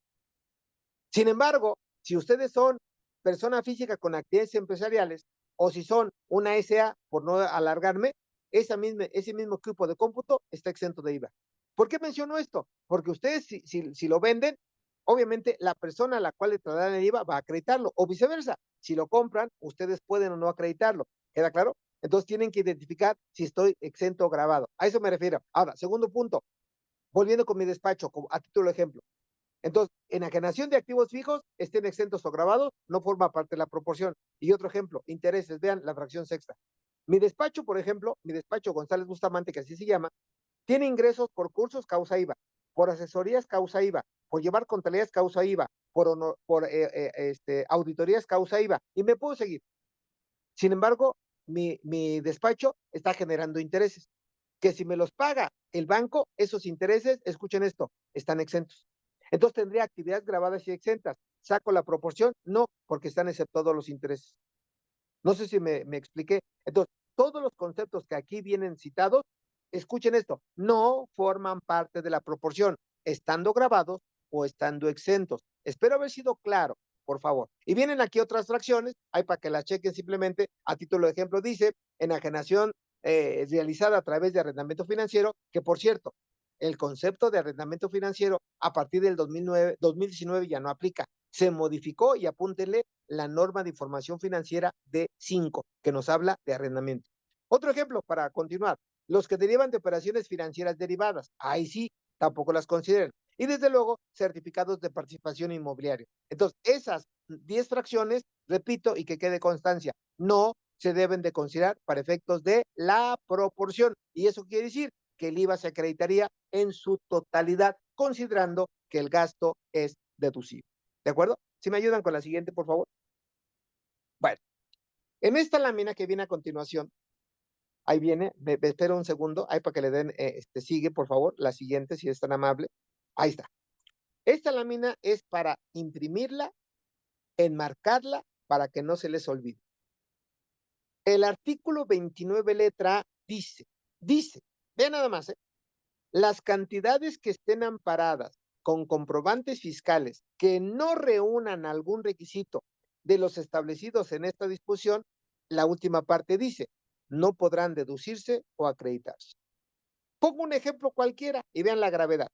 Sin embargo, si ustedes son persona física con actividades empresariales o si son una SA, por no alargarme, ese mismo equipo de cómputo está exento de IVA. ¿Por qué menciono esto? Porque ustedes, si lo venden, obviamente la persona a la cual le trasladan el IVA va a acreditarlo, o viceversa. Si lo compran, ustedes pueden o no acreditarlo. ¿Queda claro? Entonces tienen que identificar si estoy exento o grabado. A eso me refiero. Ahora, segundo punto, volviendo con mi despacho, a título de ejemplo. Entonces, enajenación de activos fijos, estén exentos o grabados, no forma parte de la proporción. Y otro ejemplo, intereses, vean la fracción sexta. Mi despacho, por ejemplo, mi despacho González Bustamante, que así se llama, tiene ingresos por cursos causa IVA, por asesorías causa IVA, por llevar contabilidades causa IVA, por auditorías causa IVA, y me puedo seguir. Sin embargo, mi despacho está generando intereses, que si me los paga el banco, esos intereses, escuchen esto, están exentos. Entonces tendría actividades grabadas y exentas. ¿Saco la proporción? No, porque están exceptados los intereses. No sé si me expliqué. Entonces, todos los conceptos que aquí vienen citados, escuchen esto, no forman parte de la proporción, estando grabados o estando exentos. Espero haber sido claro, por favor. Y vienen aquí otras fracciones, hay para que las chequen simplemente, a título de ejemplo dice, enajenación realizada a través de arrendamiento financiero, que por cierto, el concepto de arrendamiento financiero a partir del 2019 ya no aplica. Se modificó y apúntenle la norma de información financiera de 5, que nos habla de arrendamiento. Otro ejemplo para continuar, los que derivan de operaciones financieras derivadas, ahí sí, tampoco las consideran. Y desde luego, certificados de participación inmobiliaria. Entonces, esas 10 fracciones, repito, y que quede constancia, no se deben de considerar para efectos de la proporción. Y eso quiere decir que el IVA se acreditaría en su totalidad, considerando que el gasto es deducible. ¿De acuerdo? ¿Sí me ayudan con la siguiente, por favor? Bueno, en esta lámina que viene a continuación, ahí viene, me espero un segundo, ahí para que le den, sigue, por favor, la siguiente, si es tan amable. Ahí está. Esta lámina es para imprimirla, enmarcarla, para que no se les olvide. El artículo 29, letra A, dice, vean nada más, las cantidades que estén amparadas con comprobantes fiscales que no reúnan algún requisito de los establecidos en esta disposición, la última parte dice, no podrán deducirse o acreditarse. Pongo un ejemplo cualquiera y vean la gravedad.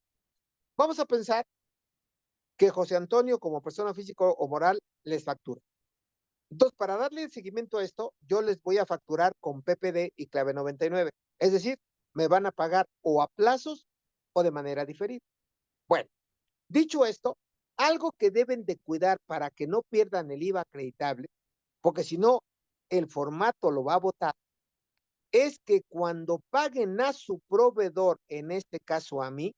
Vamos a pensar que José Antonio, como persona física o moral, les factura. Entonces, para darle seguimiento a esto, yo les voy a facturar con PPD y clave 99. Es decir, me van a pagar o a plazos o de manera diferida. Bueno, dicho esto, algo que deben de cuidar para que no pierdan el IVA acreditable, porque si no, el formato lo va a botar, es que cuando paguen a su proveedor, en este caso a mí,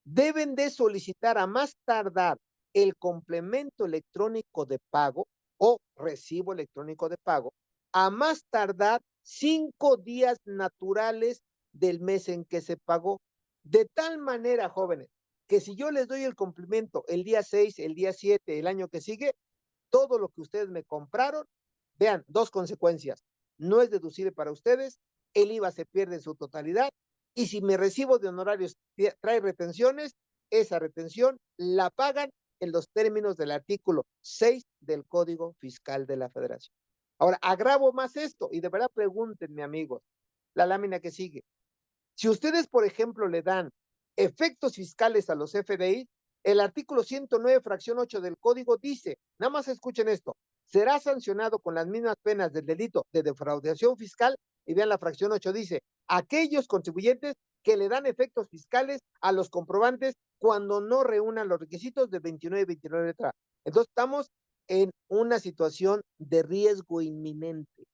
deben de solicitar a más tardar el complemento electrónico de pago o recibo electrónico de pago, a más tardar 5 días naturales del mes en que se pagó. De tal manera, jóvenes, que si yo les doy el complemento el día 6, el día 7, el año que sigue, todo lo que ustedes me compraron, vean, 2 consecuencias. No es deducible para ustedes, el IVA se pierde en su totalidad, y si mi recibo de honorarios trae retenciones, esa retención la pagan en los términos del artículo 6 del Código Fiscal de la Federación. Ahora, agravo más esto, y de verdad pregúntenme, amigos, la lámina que sigue. Si ustedes, por ejemplo, le dan efectos fiscales a los FDI, el artículo 109, fracción 8 del Código dice, nada más escuchen esto, será sancionado con las mismas penas del delito de defraudación fiscal, y vean la fracción 8 dice, aquellos contribuyentes que le dan efectos fiscales a los comprobantes cuando no reúnan los requisitos de 29 y 29 letra. Entonces estamos en una situación de riesgo inminente,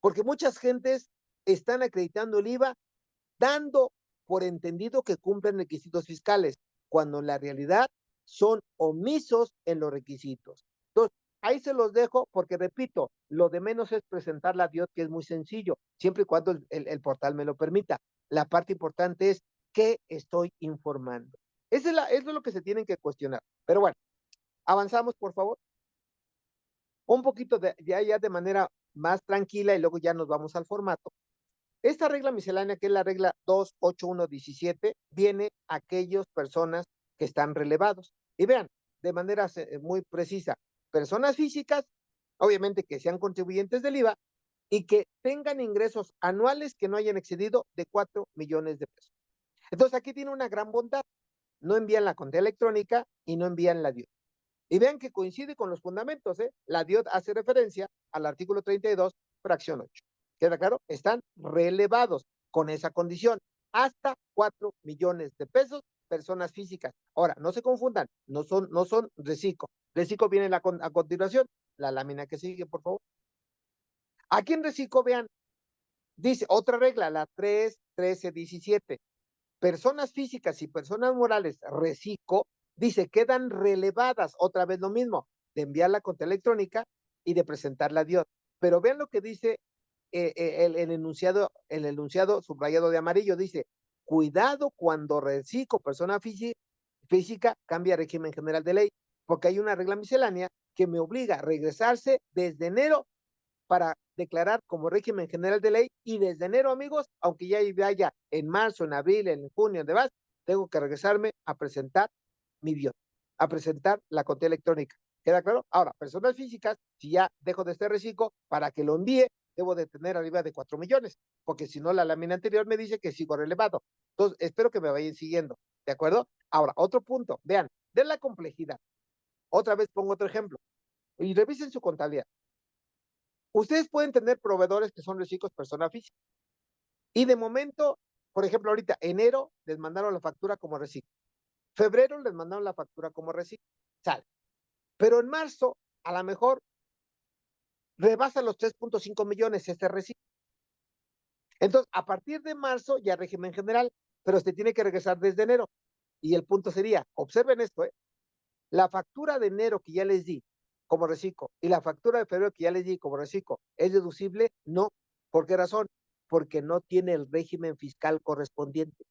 porque muchas gentes están acreditando el IVA dando por entendido que cumplen requisitos fiscales, cuando en la realidad son omisos en los requisitos. Entonces, ahí se los dejo porque, repito, lo de menos es presentar la DIOT, que es muy sencillo, siempre y cuando el portal me lo permita. La parte importante es qué estoy informando. Eso es lo que se tienen que cuestionar. Pero bueno, avanzamos, por favor. Un poquito ya de manera más tranquila y luego ya nos vamos al formato. Esta regla miscelánea, que es la regla 28117, viene a aquellas personas que están relevados. Y vean, de manera muy precisa, personas físicas, obviamente que sean contribuyentes del IVA y que tengan ingresos anuales que no hayan excedido de 4 millones de pesos. Entonces aquí tiene una gran bondad. No envían la cuenta electrónica y no envían la DIOT. Y vean que coincide con los fundamentos, ¿eh? La DIOT hace referencia al artículo 32, fracción 8. ¿Queda claro? Están relevados con esa condición. Hasta 4 millones de pesos, personas físicas. Ahora, no se confundan, no son reciclo. Reciclo viene a continuación. La lámina que sigue, por favor. Aquí en reciclo, vean, dice otra regla, la 3.13.17. Personas físicas y personas morales, reciclo, dice, quedan relevadas, otra vez lo mismo, de enviar la cuenta electrónica y de presentar la DIOT. Pero vean lo que dice el enunciado subrayado de amarillo, dice, cuidado cuando reciclo persona física cambia régimen general de ley, porque hay una regla miscelánea que me obliga a regresarse desde enero para declarar como régimen general de ley, y desde enero, amigos, aunque ya vaya en marzo, en abril, en junio, en demás, tengo que regresarme a presentar mi DIOT, a presentar la cuenta electrónica. ¿Queda claro? Ahora, personas físicas, si ya dejo de este reciclo, para que lo envíe, debo de tener arriba de 4 millones, porque si no, la lámina anterior me dice que sigo relevado. Entonces, espero que me vayan siguiendo, ¿de acuerdo? Ahora, otro punto, vean, de la complejidad. Otra vez pongo otro ejemplo, y revisen su contabilidad. Ustedes pueden tener proveedores que son reciclos persona física. Y de momento, por ejemplo, ahorita, enero, les mandaron la factura como reciclo. Febrero les mandaron la factura como reciclo. Sale. Pero en marzo, a lo mejor, rebasa los 3.5 millones este reciclo. Entonces, a partir de marzo, ya régimen general, pero se tiene que regresar desde enero. Y el punto sería, observen esto, la factura de enero que ya les di como reciclo y la factura de febrero que ya les di como reciclo, ¿es deducible? No. ¿Por qué razón? Porque no tiene el régimen fiscal correspondiente,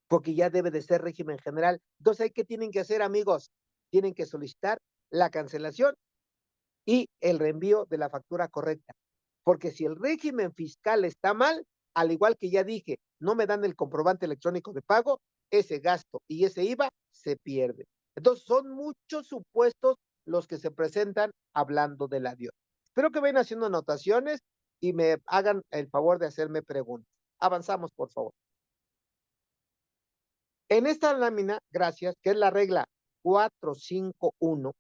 porque ya debe de ser régimen general. Entonces, ¿qué tienen que hacer, amigos? Tienen que solicitar la cancelación y el reenvío de la factura correcta, porque si el régimen fiscal está mal, al igual que ya dije, no me dan el comprobante electrónico de pago, ese gasto y ese IVA se pierde. Entonces, son muchos supuestos los que se presentan hablando de la DIOT. Espero que vayan haciendo anotaciones y me hagan el favor de hacerme preguntas. Avanzamos, por favor. En esta lámina, gracias, que es la regla 451,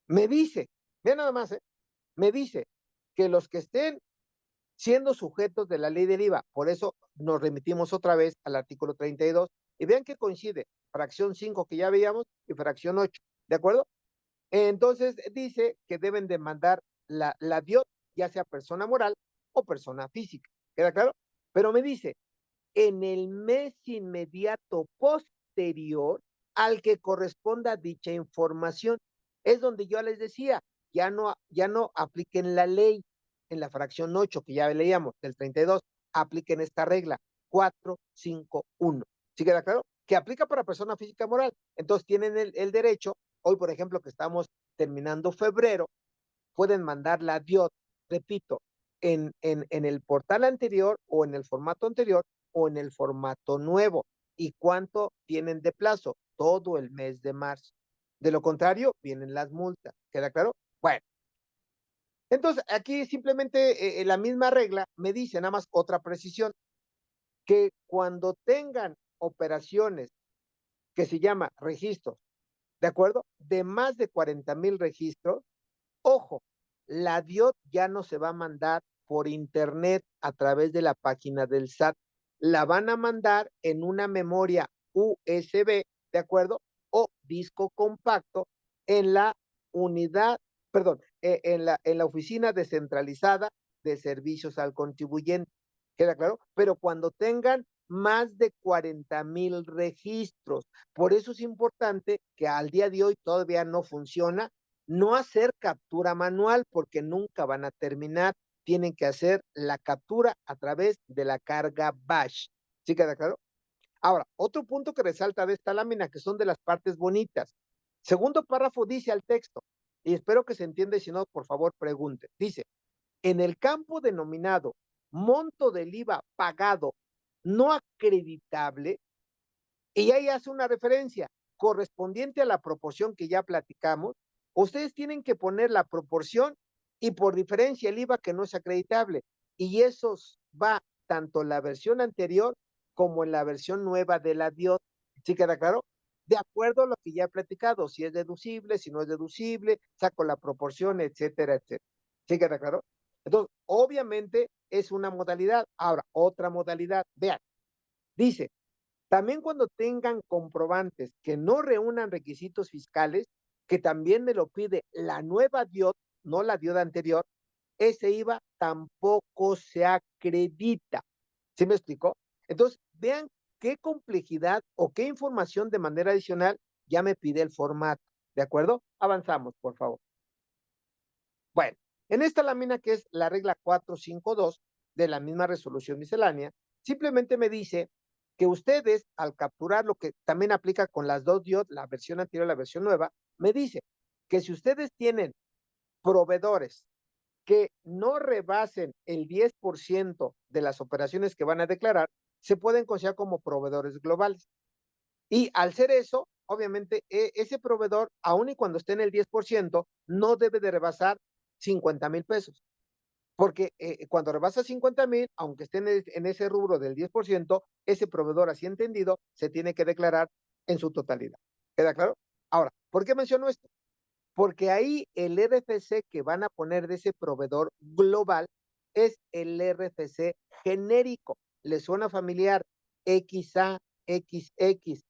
me dice, vean nada más, me dice que los que estén siendo sujetos de la ley del IVA, por eso nos remitimos otra vez al artículo 32, y vean que coincide fracción 5 que ya veíamos y fracción 8, ¿de acuerdo? Entonces dice que deben de mandar la DIOT, ya sea persona moral o persona física, ¿queda claro? Pero me dice, en el mes inmediato posterior al que corresponda dicha información. Es donde yo les decía, ya no apliquen la ley en la fracción 8 que ya leíamos del 32, apliquen esta regla 451. ¿Sí queda claro? Que aplica para persona física moral. Entonces tienen el derecho, hoy por ejemplo que estamos terminando febrero, pueden mandar la DIOT, repito, en el portal anterior o en el formato anterior o en el formato nuevo. ¿Y cuánto tienen de plazo? Todo el mes de marzo. De lo contrario, vienen las multas. ¿Queda claro? Bueno. Entonces, aquí simplemente la misma regla me dice, nada más otra precisión, que cuando tengan operaciones que se llama registros, ¿de acuerdo? De más de 40,000 registros, ojo, la DIOT ya no se va a mandar por internet a través de la página del SAT. La van a mandar en una memoria USB, ¿de acuerdo? O disco compacto en la unidad, perdón, en la oficina descentralizada de servicios al contribuyente. ¿Queda claro? Pero cuando tengan más de 40,000 registros. Por eso es importante que al día de hoy todavía no funciona, no hacer captura manual porque nunca van a terminar. Tienen que hacer la captura a través de la carga bash. ¿Sí queda claro? Ahora, otro punto que resalta de esta lámina, que son de las partes bonitas. Segundo párrafo dice al texto, y espero que se entienda y si no, por favor, pregunte. Dice, en el campo denominado monto del IVA pagado no acreditable, y ahí hace una referencia correspondiente a la proporción que ya platicamos. Ustedes tienen que poner la proporción y por diferencia el IVA que no es acreditable. Y eso va tanto en la versión anterior como en la versión nueva de la DIOT. ¿Sí queda claro? De acuerdo a lo que ya he platicado, si es deducible, si no es deducible, saco la proporción, etcétera, etcétera. ¿Sí queda claro? Entonces, obviamente es una modalidad. Ahora, otra modalidad. Vean, dice, también cuando tengan comprobantes que no reúnan requisitos fiscales, que también me lo pide la nueva DIOT, no la DIOT anterior, ese IVA tampoco se acredita. ¿Sí me explicó? Entonces, vean qué complejidad o qué información de manera adicional ya me pide el formato. ¿De acuerdo? Avanzamos, por favor. Bueno, en esta lámina que es la regla 452 de la misma resolución miscelánea, simplemente me dice que ustedes, al capturar lo que también aplica con las dos DIOT, la versión anterior y la versión nueva, me dice que si ustedes tienen proveedores que no rebasen el 10% de las operaciones que van a declarar, se pueden considerar como proveedores globales. Y al ser eso, obviamente, ese proveedor, aun y cuando esté en el 10%, no debe de rebasar 50,000 pesos. Porque cuando rebasa 50,000, aunque esté en ese rubro del 10%, ese proveedor, así entendido, se tiene que declarar en su totalidad. ¿Queda claro? Ahora, ¿por qué menciono esto? Porque ahí el RFC que van a poner de ese proveedor global es el RFC genérico. ¿Le suena familiar? XA, XX,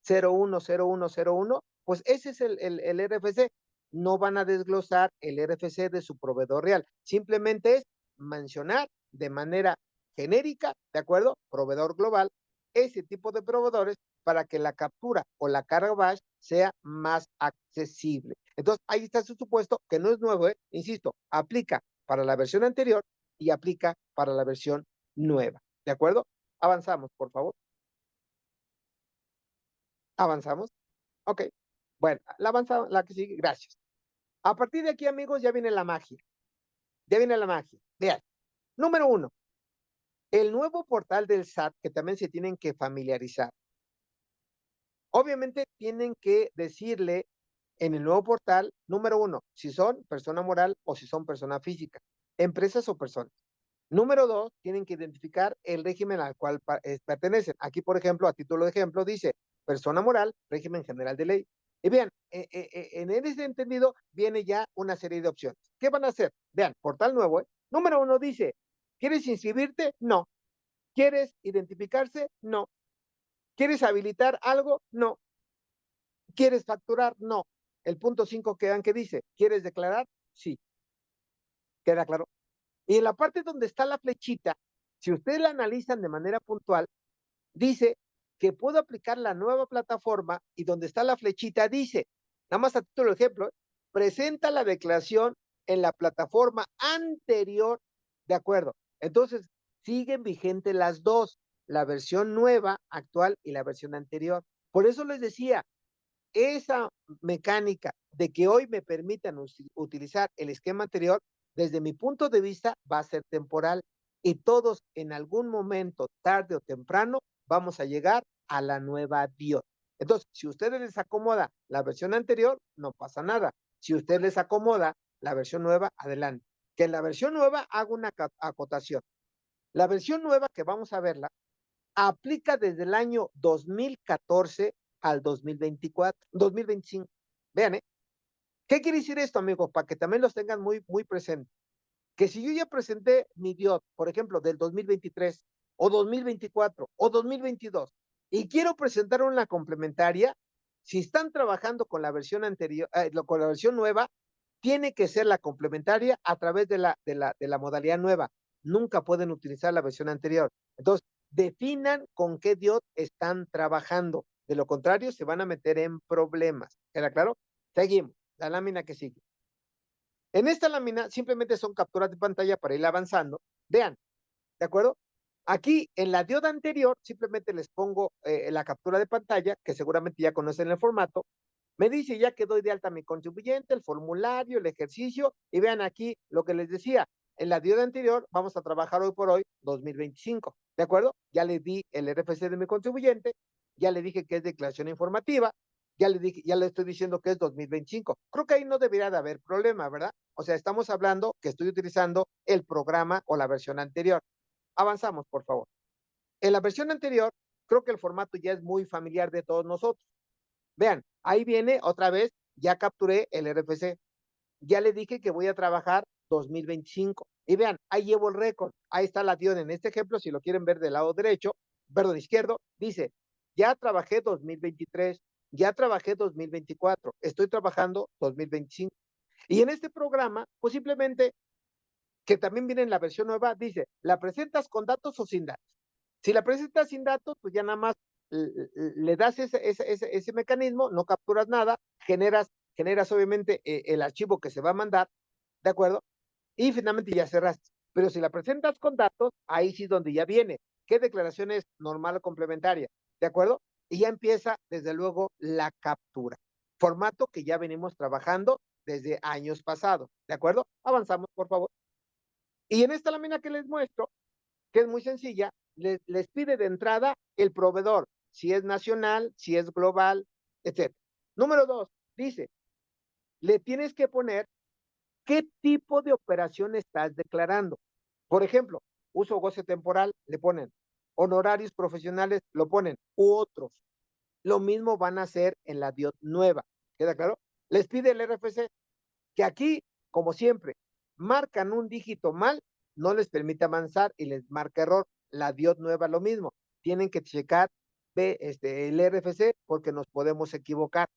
010101, pues ese es el RFC. No van a desglosar el RFC de su proveedor real. Simplemente es mencionar de manera genérica, ¿de acuerdo? Proveedor global, ese tipo de proveedores para que la captura o la carga bash sea más accesible. Entonces, ahí está su supuesto, que no es nuevo, insisto, aplica para la versión anterior y aplica para la versión nueva. ¿De acuerdo? Avanzamos, por favor. ¿Avanzamos? Ok. Bueno, la que sigue, gracias. A partir de aquí, amigos, ya viene la magia. Ya viene la magia. Vean. Número 1. El nuevo portal del SAT, que también se tienen que familiarizar. Obviamente tienen que decirle en el nuevo portal, número 1, si son persona moral o si son persona física, empresas o personas. Número 2, tienen que identificar el régimen al cual pertenecen. Aquí, por ejemplo, a título de ejemplo, dice persona moral, régimen general de ley. Y vean, en ese entendido viene ya una serie de opciones. ¿Qué van a hacer? Vean, portal nuevo. Número 1 dice, ¿quieres inscribirte? No. ¿Quieres identificarse? No. ¿Quieres habilitar algo? No. ¿Quieres facturar? No. El punto 5 que dice, ¿quieres declarar? Sí. ¿Queda claro? Y en la parte donde está la flechita, si ustedes la analizan de manera puntual, dice que puedo aplicar la nueva plataforma y donde está la flechita dice, nada más a título de ejemplo, presenta la declaración en la plataforma anterior, ¿de acuerdo? Entonces, siguen vigentes las dos, la versión nueva, actual y la versión anterior. Por eso les decía, esa mecánica de que hoy me permitan utilizar el esquema anterior, desde mi punto de vista, va a ser temporal y todos en algún momento, tarde o temprano, vamos a llegar a la nueva DIOT. Entonces, si a ustedes les acomoda la versión anterior, no pasa nada. Si a ustedes les acomoda la versión nueva, adelante. Que en la versión nueva hago una acotación. La versión nueva que vamos a verla aplica desde el año 2014 al 2025. Vean, ¿qué quiere decir esto, amigos? Para que también los tengan muy, muy presentes. Que si yo ya presenté mi DIOT, por ejemplo, del 2023, o 2024, o 2022, y quiero presentar una complementaria, si están trabajando con la versión anterior, con la versión nueva, tiene que ser la complementaria a través de la modalidad nueva. Nunca pueden utilizar la versión anterior. Entonces, definan con qué DIOT están trabajando. De lo contrario, se van a meter en problemas. ¿Queda claro? Seguimos. La lámina que sigue. En esta lámina simplemente son capturas de pantalla para ir avanzando. Vean, ¿de acuerdo? Aquí en la DIOT anterior simplemente les pongo la captura de pantalla, que seguramente ya conocen el formato. Me dice ya que doy de alta a mi contribuyente, el formulario, el ejercicio, y vean aquí lo que les decía. En la DIOT anterior vamos a trabajar hoy por hoy 2025, ¿de acuerdo? Ya le di el RFC de mi contribuyente, ya le dije que es declaración informativa, ya le estoy diciendo que es 2025. Creo que ahí no debería de haber problema, ¿verdad? O sea, estamos hablando que estoy utilizando el programa o la versión anterior. Avanzamos, por favor. En la versión anterior, creo que el formato ya es muy familiar de todos nosotros. Vean, ahí viene otra vez, ya capturé el RFC. Ya le dije que voy a trabajar 2025. Y vean, ahí llevo el récord. Ahí está la DIOT en este ejemplo, si lo quieren ver del lado derecho, perdón, izquierdo, dice, ya trabajé 2023, ya trabajé 2024, estoy trabajando 2025. Y en este programa, pues simplemente, que también viene en la versión nueva, dice, ¿la presentas con datos o sin datos? Si la presentas sin datos, pues ya nada más le das ese mecanismo, no capturas nada, generas obviamente el archivo que se va a mandar, ¿de acuerdo? Y finalmente ya cerraste. Pero si la presentas con datos, ahí sí donde ya viene. ¿Qué declaración es normal o complementaria? ¿De acuerdo? Y ya empieza, desde luego, la captura. Formato que ya venimos trabajando desde años pasados. ¿De acuerdo? Avanzamos, por favor. Y en esta lámina que les muestro, que es muy sencilla, les pide de entrada el proveedor, si es nacional, si es global, etc. Número 2, dice, le tienes que poner qué tipo de operación estás declarando. Por ejemplo, uso goce temporal, le ponen honorarios profesionales, lo ponen, u otros. Lo mismo van a hacer en la DIOT nueva. ¿Queda claro? Les pide el RFC, que aquí, como siempre, marcan un dígito mal, no les permite avanzar y les marca error. La DIOT nueva lo mismo. Tienen que checar el RFC porque nos podemos equivocar.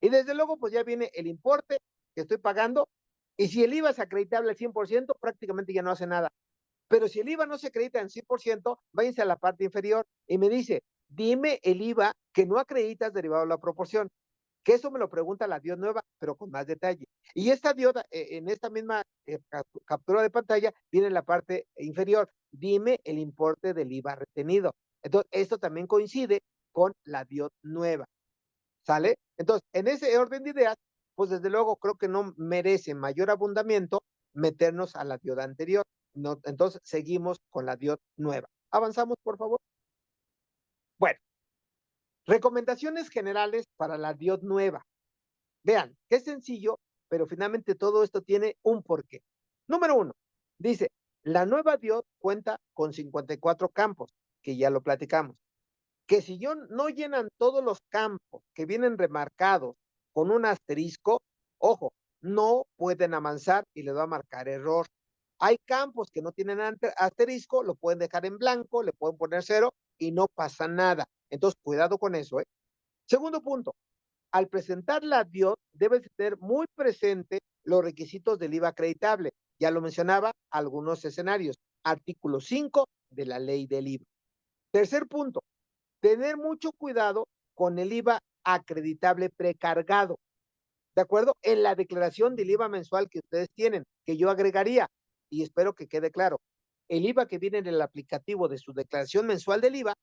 Y desde luego, pues ya viene el importe que estoy pagando. Y si el IVA es acreditable al 100%, prácticamente ya no hace nada. Pero si el IVA no se acredita en 100%, váyanse a la parte inferior y me dice, dime el IVA que no acreditas derivado de la proporción. Que eso me lo pregunta la DIOT nueva, pero con más detalle. Y esta DIOT, en esta misma captura de pantalla, viene en la parte inferior. Dime el importe del IVA retenido. Entonces, esto también coincide con la DIOT nueva. ¿Sale? Entonces, en ese orden de ideas, pues desde luego creo que no merece mayor abundamiento meternos a la DIOT anterior. No, entonces, seguimos con la DIOT nueva. Avanzamos, por favor. Bueno, recomendaciones generales para la DIOT nueva. Vean, qué sencillo, pero finalmente todo esto tiene un porqué. Número 1, dice, la nueva DIOT cuenta con 54 campos, que ya lo platicamos. Que si no llenan todos los campos que vienen remarcados con un asterisco, ojo, no pueden avanzar y les va a marcar error. Hay campos que no tienen asterisco, lo pueden dejar en blanco, le pueden poner 0 y no pasa nada. Entonces, cuidado con eso, ¿eh? Segundo punto, al presentar la DIOT, debes tener muy presente los requisitos del IVA acreditable. Ya lo mencionaba, algunos escenarios. Artículo 5 de la ley del IVA. Tercer punto, tener mucho cuidado con el IVA acreditable precargado. ¿De acuerdo? En la declaración del IVA mensual que ustedes tienen, que yo agregaría, y espero que quede claro, el IVA que viene en el aplicativo de su declaración mensual del IVA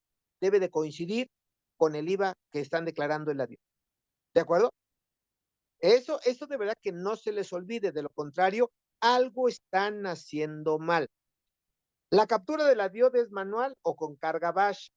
debe de coincidir con el IVA que están declarando en la DIOT. ¿De acuerdo? Eso de verdad que no se les olvide, de lo contrario, algo están haciendo mal. La captura de la DIOT es manual o con carga bash.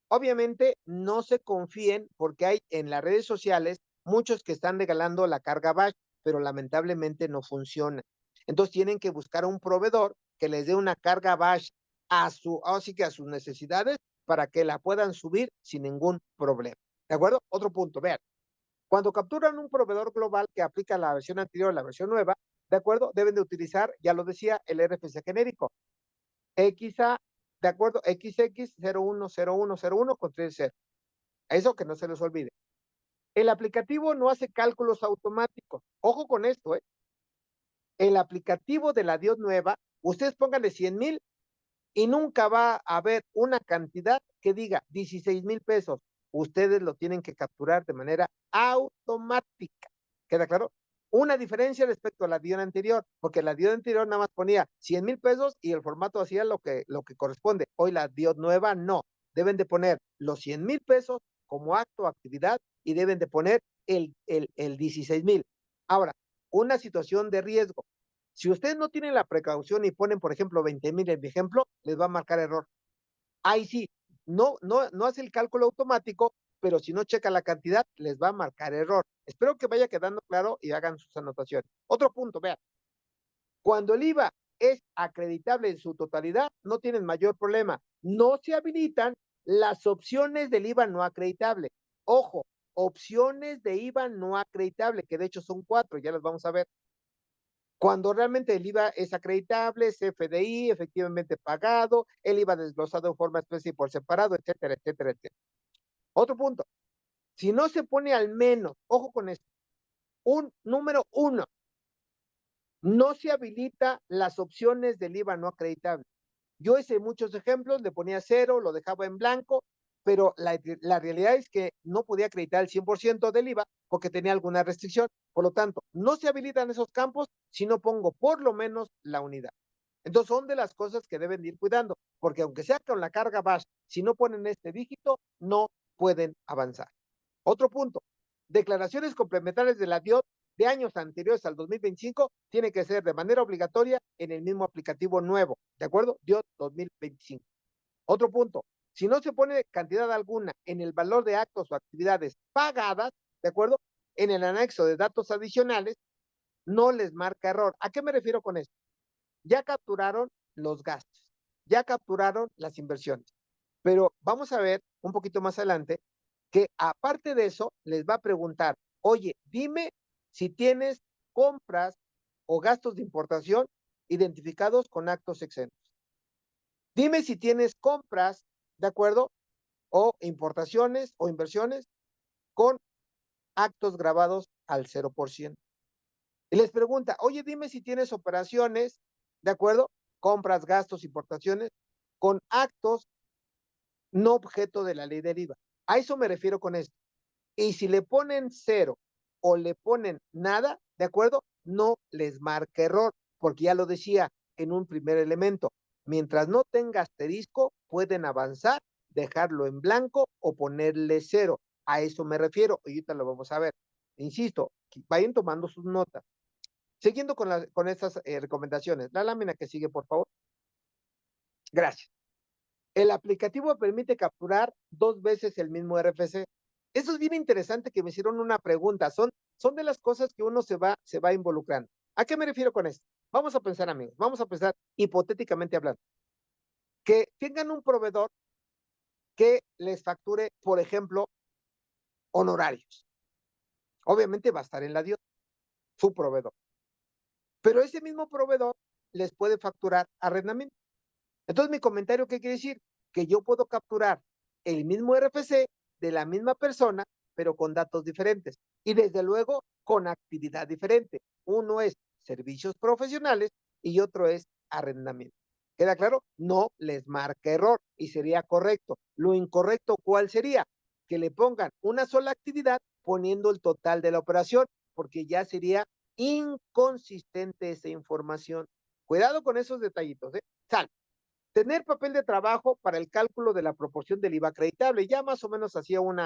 Obviamente no se confíen porque hay en las redes sociales muchos que están regalando la carga bash, pero lamentablemente no funciona. Entonces tienen que buscar a un proveedor que les dé una carga bash así que a sus necesidades para que la puedan subir sin ningún problema. ¿De acuerdo? Otro punto, vean. Cuando capturan un proveedor global que aplica la versión anterior a la versión nueva, ¿de acuerdo? Deben de utilizar, ya lo decía, el RFC genérico. XA, ¿de acuerdo? XX010101 con 30. Eso que no se les olvide. El aplicativo no hace cálculos automáticos. Ojo con esto, ¿eh? El aplicativo de la DIOT nueva, ustedes pónganle 100,000 y nunca va a haber una cantidad que diga 16,000 pesos. Ustedes lo tienen que capturar de manera automática. ¿Queda claro? Una diferencia respecto a la DIOT anterior, porque la DIOT anterior nada más ponía 100,000 pesos y el formato hacía lo que corresponde. Hoy la DIOT nueva no. Deben de poner los 100,000 pesos como acto o actividad y deben de poner el 16,000. Ahora, una situación de riesgo. Si ustedes no tienen la precaución y ponen, por ejemplo, 20,000 en mi ejemplo, les va a marcar error. Ahí sí, no hace el cálculo automático, pero si no checa la cantidad, les va a marcar error. Espero que vaya quedando claro y hagan sus anotaciones. Otro punto, vean. Cuando el IVA es acreditable en su totalidad, no tienen mayor problema. No se habilitan las opciones del IVA no acreditable. Ojo, opciones de IVA no acreditable, que de hecho son 4, ya las vamos a ver. Cuando realmente el IVA es acreditable, CFDI, efectivamente pagado, el IVA desglosado en forma especie y por separado, etcétera, etcétera, etcétera. Otro punto, si no se pone al menos, ojo con esto, un número 1, no se habilita las opciones del IVA no acreditable. Yo hice muchos ejemplos, le ponía 0, lo dejaba en blanco, pero la realidad es que no podía acreditar el 100% del IVA porque tenía alguna restricción. Por lo tanto, no se habilitan esos campos si no pongo por lo menos la unidad. Entonces, son de las cosas que deben ir cuidando, porque aunque sea con la carga bash, si no ponen este dígito, no pueden avanzar. Otro punto, declaraciones complementarias de la DIOT de años anteriores al 2025 tiene que ser de manera obligatoria en el mismo aplicativo nuevo, ¿de acuerdo? DIOT 2025. Otro punto, si no se pone cantidad alguna en el valor de actos o actividades pagadas, ¿de acuerdo? En el anexo de datos adicionales, no les marca error. ¿A qué me refiero con esto? Ya capturaron los gastos, ya capturaron las inversiones, pero vamos a ver un poquito más adelante que aparte de eso les va a preguntar, oye, dime si tienes compras o gastos de importación identificados con actos exentos. Dime si tienes compras, ¿de acuerdo? O importaciones o inversiones con actos grabados al 0%. Y les pregunta, oye, dime si tienes operaciones, ¿de acuerdo? Compras, gastos, importaciones con actos no objeto de la ley del IVA. A eso me refiero con esto. Y si le ponen 0 o le ponen nada, ¿de acuerdo? No les marca error, porque ya lo decía en un primer elemento. Mientras no tenga asterisco, pueden avanzar, dejarlo en blanco o ponerle 0. A eso me refiero. Ahorita lo vamos a ver. Insisto, vayan tomando sus notas. Siguiendo con estas recomendaciones. La lámina que sigue, por favor. Gracias. El aplicativo permite capturar 2 veces el mismo RFC. Eso es bien interesante que me hicieron una pregunta. Son de las cosas que uno se va involucrando. ¿A qué me refiero con esto? Vamos a pensar, amigos, vamos a pensar hipotéticamente hablando. Que tengan un proveedor que les facture, por ejemplo, honorarios. Obviamente va a estar en la DIOT, su proveedor. Pero ese mismo proveedor les puede facturar arrendamiento. Entonces, mi comentario, ¿qué quiere decir? Que yo puedo capturar el mismo RFC de la misma persona, pero con datos diferentes. Y desde luego, con actividad diferente. Uno es servicios profesionales y otro es arrendamiento. ¿Queda claro? No les marca error y sería correcto. Lo incorrecto, ¿cuál sería? Que le pongan una sola actividad poniendo el total de la operación, porque ya sería inconsistente esa información. Cuidado con esos detallitos, ¿eh? Sal. Tener papel de trabajo para el cálculo de la proporción del IVA acreditable. Ya más o menos hacía un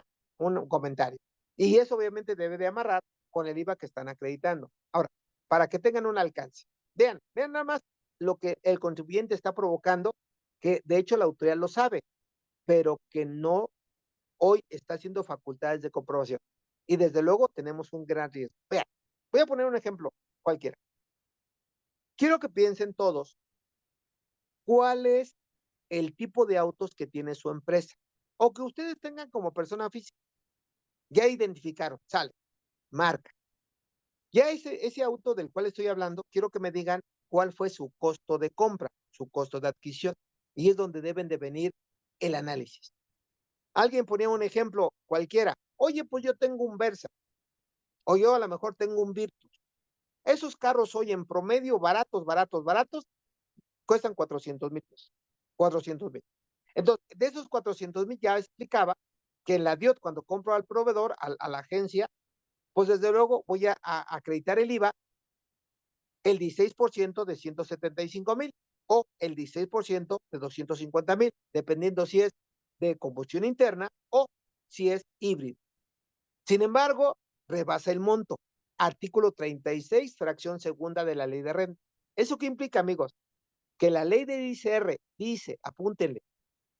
comentario. Y eso obviamente debe de amarrar con el IVA que están acreditando. Ahora, para que tengan un alcance. Vean nada más lo que el contribuyente está provocando, que de hecho la autoridad lo sabe, pero que no hoy está haciendo facultades de comprobación. Y desde luego tenemos un gran riesgo. Vean, voy a poner un ejemplo cualquiera. Quiero que piensen todos cuál es el tipo de autos que tiene su empresa o que ustedes tengan como persona física. Ya identificaron, sale, marca. Ya ese auto del cual estoy hablando, quiero que me digan cuál fue su costo de compra, su costo de adquisición. Y es donde deben de venir el análisis. Alguien ponía un ejemplo cualquiera. Oye, pues yo tengo un Versa. O yo a lo mejor tengo un Virtus. Esos carros hoy en promedio, baratos, cuestan 400,000 pesos. 400,000. Entonces, de esos 400,000 ya explicaba que en la DIOT, cuando compro al proveedor, a la agencia, pues desde luego voy a acreditar el IVA, el 16% de 175,000 o el 16% de 250,000, dependiendo si es de combustión interna o si es híbrido. Sin embargo, rebasa el monto. Artículo 36, fracción segunda de la ley de renta. ¿Eso qué implica, amigos? Que la ley de ICR dice, apúntenle,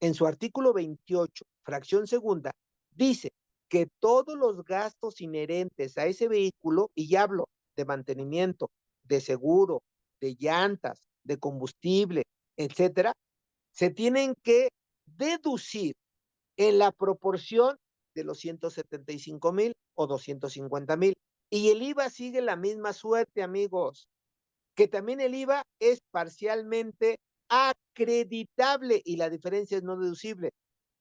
en su artículo 28, fracción segunda, dice que todos los gastos inherentes a ese vehículo, y ya hablo de mantenimiento, de seguro, de llantas, de combustible, etcétera, se tienen que deducir en la proporción de los 175,000 o 250,000. Y el IVA sigue la misma suerte, amigos, que también el IVA es parcialmente acreditable y la diferencia es no deducible.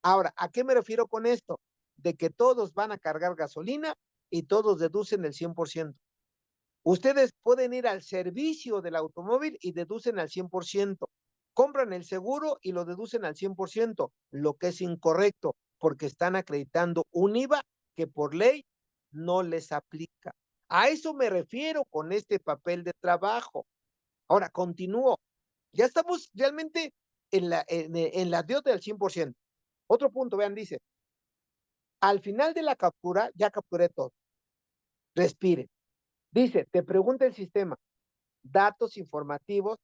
Ahora, ¿a qué me refiero con esto? De que todos van a cargar gasolina y todos deducen el 100%. Ustedes pueden ir al servicio del automóvil y deducen al 100%. Compran el seguro y lo deducen al 100%, lo que es incorrecto, porque están acreditando un IVA que por ley no les aplica. A eso me refiero con este papel de trabajo. Ahora, continúo. Ya estamos realmente en la DIOT del 100%. Otro punto, vean, dice, al final de la captura, ya capturé todo. Respiren. Dice, te pregunta el sistema, datos informativos,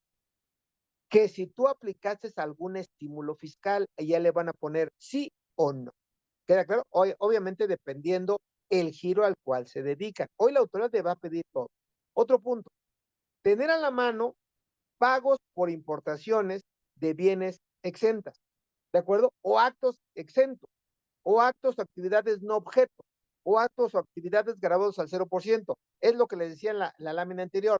que si tú aplicaste algún estímulo fiscal, ya le van a poner sí o no. ¿Queda claro? Obviamente dependiendo el giro al cual se dedican. Hoy la autoridad te va a pedir todo. Otro punto, tener a la mano pagos por importaciones de bienes exentas, ¿de acuerdo? O actos exentos, o actos o actividades no objeto, o actos o actividades grabados al 0%. Es lo que les decía en la lámina anterior.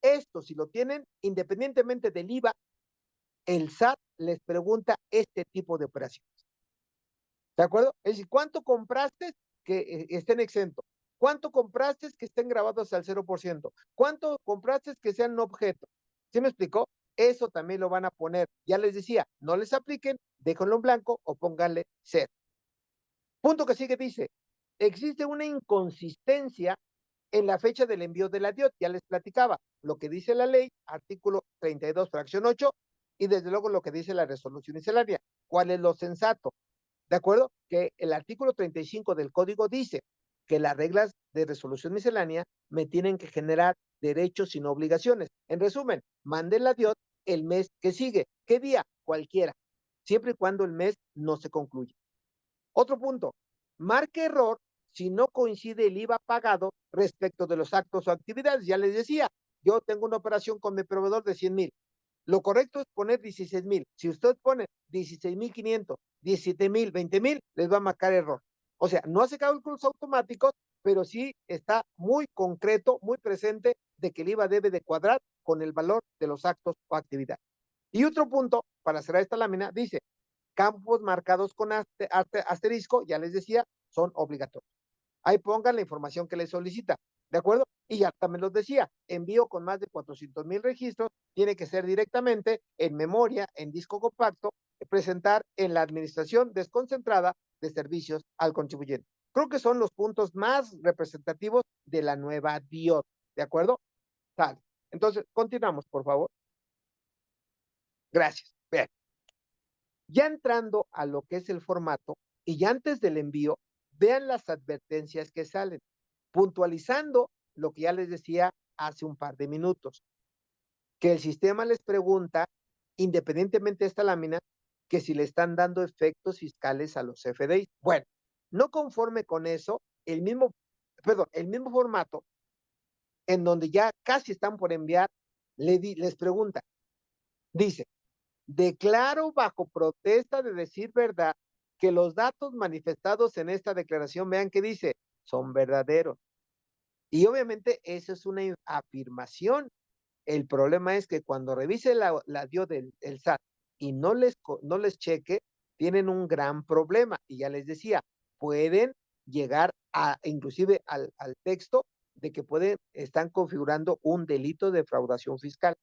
Esto, si lo tienen, independientemente del IVA, el SAT les pregunta este tipo de operaciones. ¿De acuerdo? Es decir, ¿cuánto compraste que estén exentos? ¿Cuánto compraste que estén grabados al 0%? ¿Cuánto compraste que sean no objeto? ¿Sí me explicó? Eso también lo van a poner. Ya les decía, no les apliquen, déjenlo en blanco o pónganle 0. Punto que sigue dice, existe una inconsistencia en la fecha del envío de la DIOT. Ya les platicaba lo que dice la ley, artículo 32, fracción 8, y desde luego lo que dice la resolución miscelánea. ¿Cuál es lo sensato? ¿De acuerdo? Que el artículo 35 del código dice que las reglas de resolución miscelánea me tienen que generar derechos y no obligaciones. En resumen, manden la DIOT el mes que sigue. ¿Qué día? Cualquiera. siempre y cuando el mes no se concluya. Otro punto, marque error si no coincide el IVA pagado respecto de los actos o actividades. Ya les decía, yo tengo una operación con mi proveedor de 100,000. Lo correcto es poner 16,000. Si usted pone 16,500, 17,000, 20,000, les va a marcar error. O sea, no hace cálculos automáticos, pero sí está muy concreto, muy presente de que el IVA debe de cuadrar con el valor de los actos o actividades. Y otro punto, para cerrar esta lámina, dice, campos marcados con asterisco, ya les decía, son obligatorios. Ahí pongan la información que les solicita, ¿de acuerdo? Y ya también los decía, envío con más de 400,000 registros, tiene que ser directamente en memoria, en disco compacto, presentar en la administración desconcentrada de servicios al contribuyente. Creo que son los puntos más representativos de la nueva DIOT, ¿de acuerdo? Tal. Entonces, continuamos, por favor. Gracias. Bien. Ya entrando a lo que es el formato y ya antes del envío, vean las advertencias que salen, puntualizando lo que ya les decía hace un par de minutos, que el sistema les pregunta, independientemente de esta lámina, que si le están dando efectos fiscales a los FDIs. Bueno, no conforme con eso, el mismo formato, en donde ya casi están por enviar, les pregunta, dice, declaro bajo protesta de decir verdad que los datos manifestados en esta declaración, vean que dice, son verdaderos. Y obviamente eso es una afirmación. El problema es que cuando revise la DIO del SAT y no les cheque, tienen un gran problema. Y ya les decía, pueden llegar inclusive al texto de que están configurando un delito de defraudación fiscal.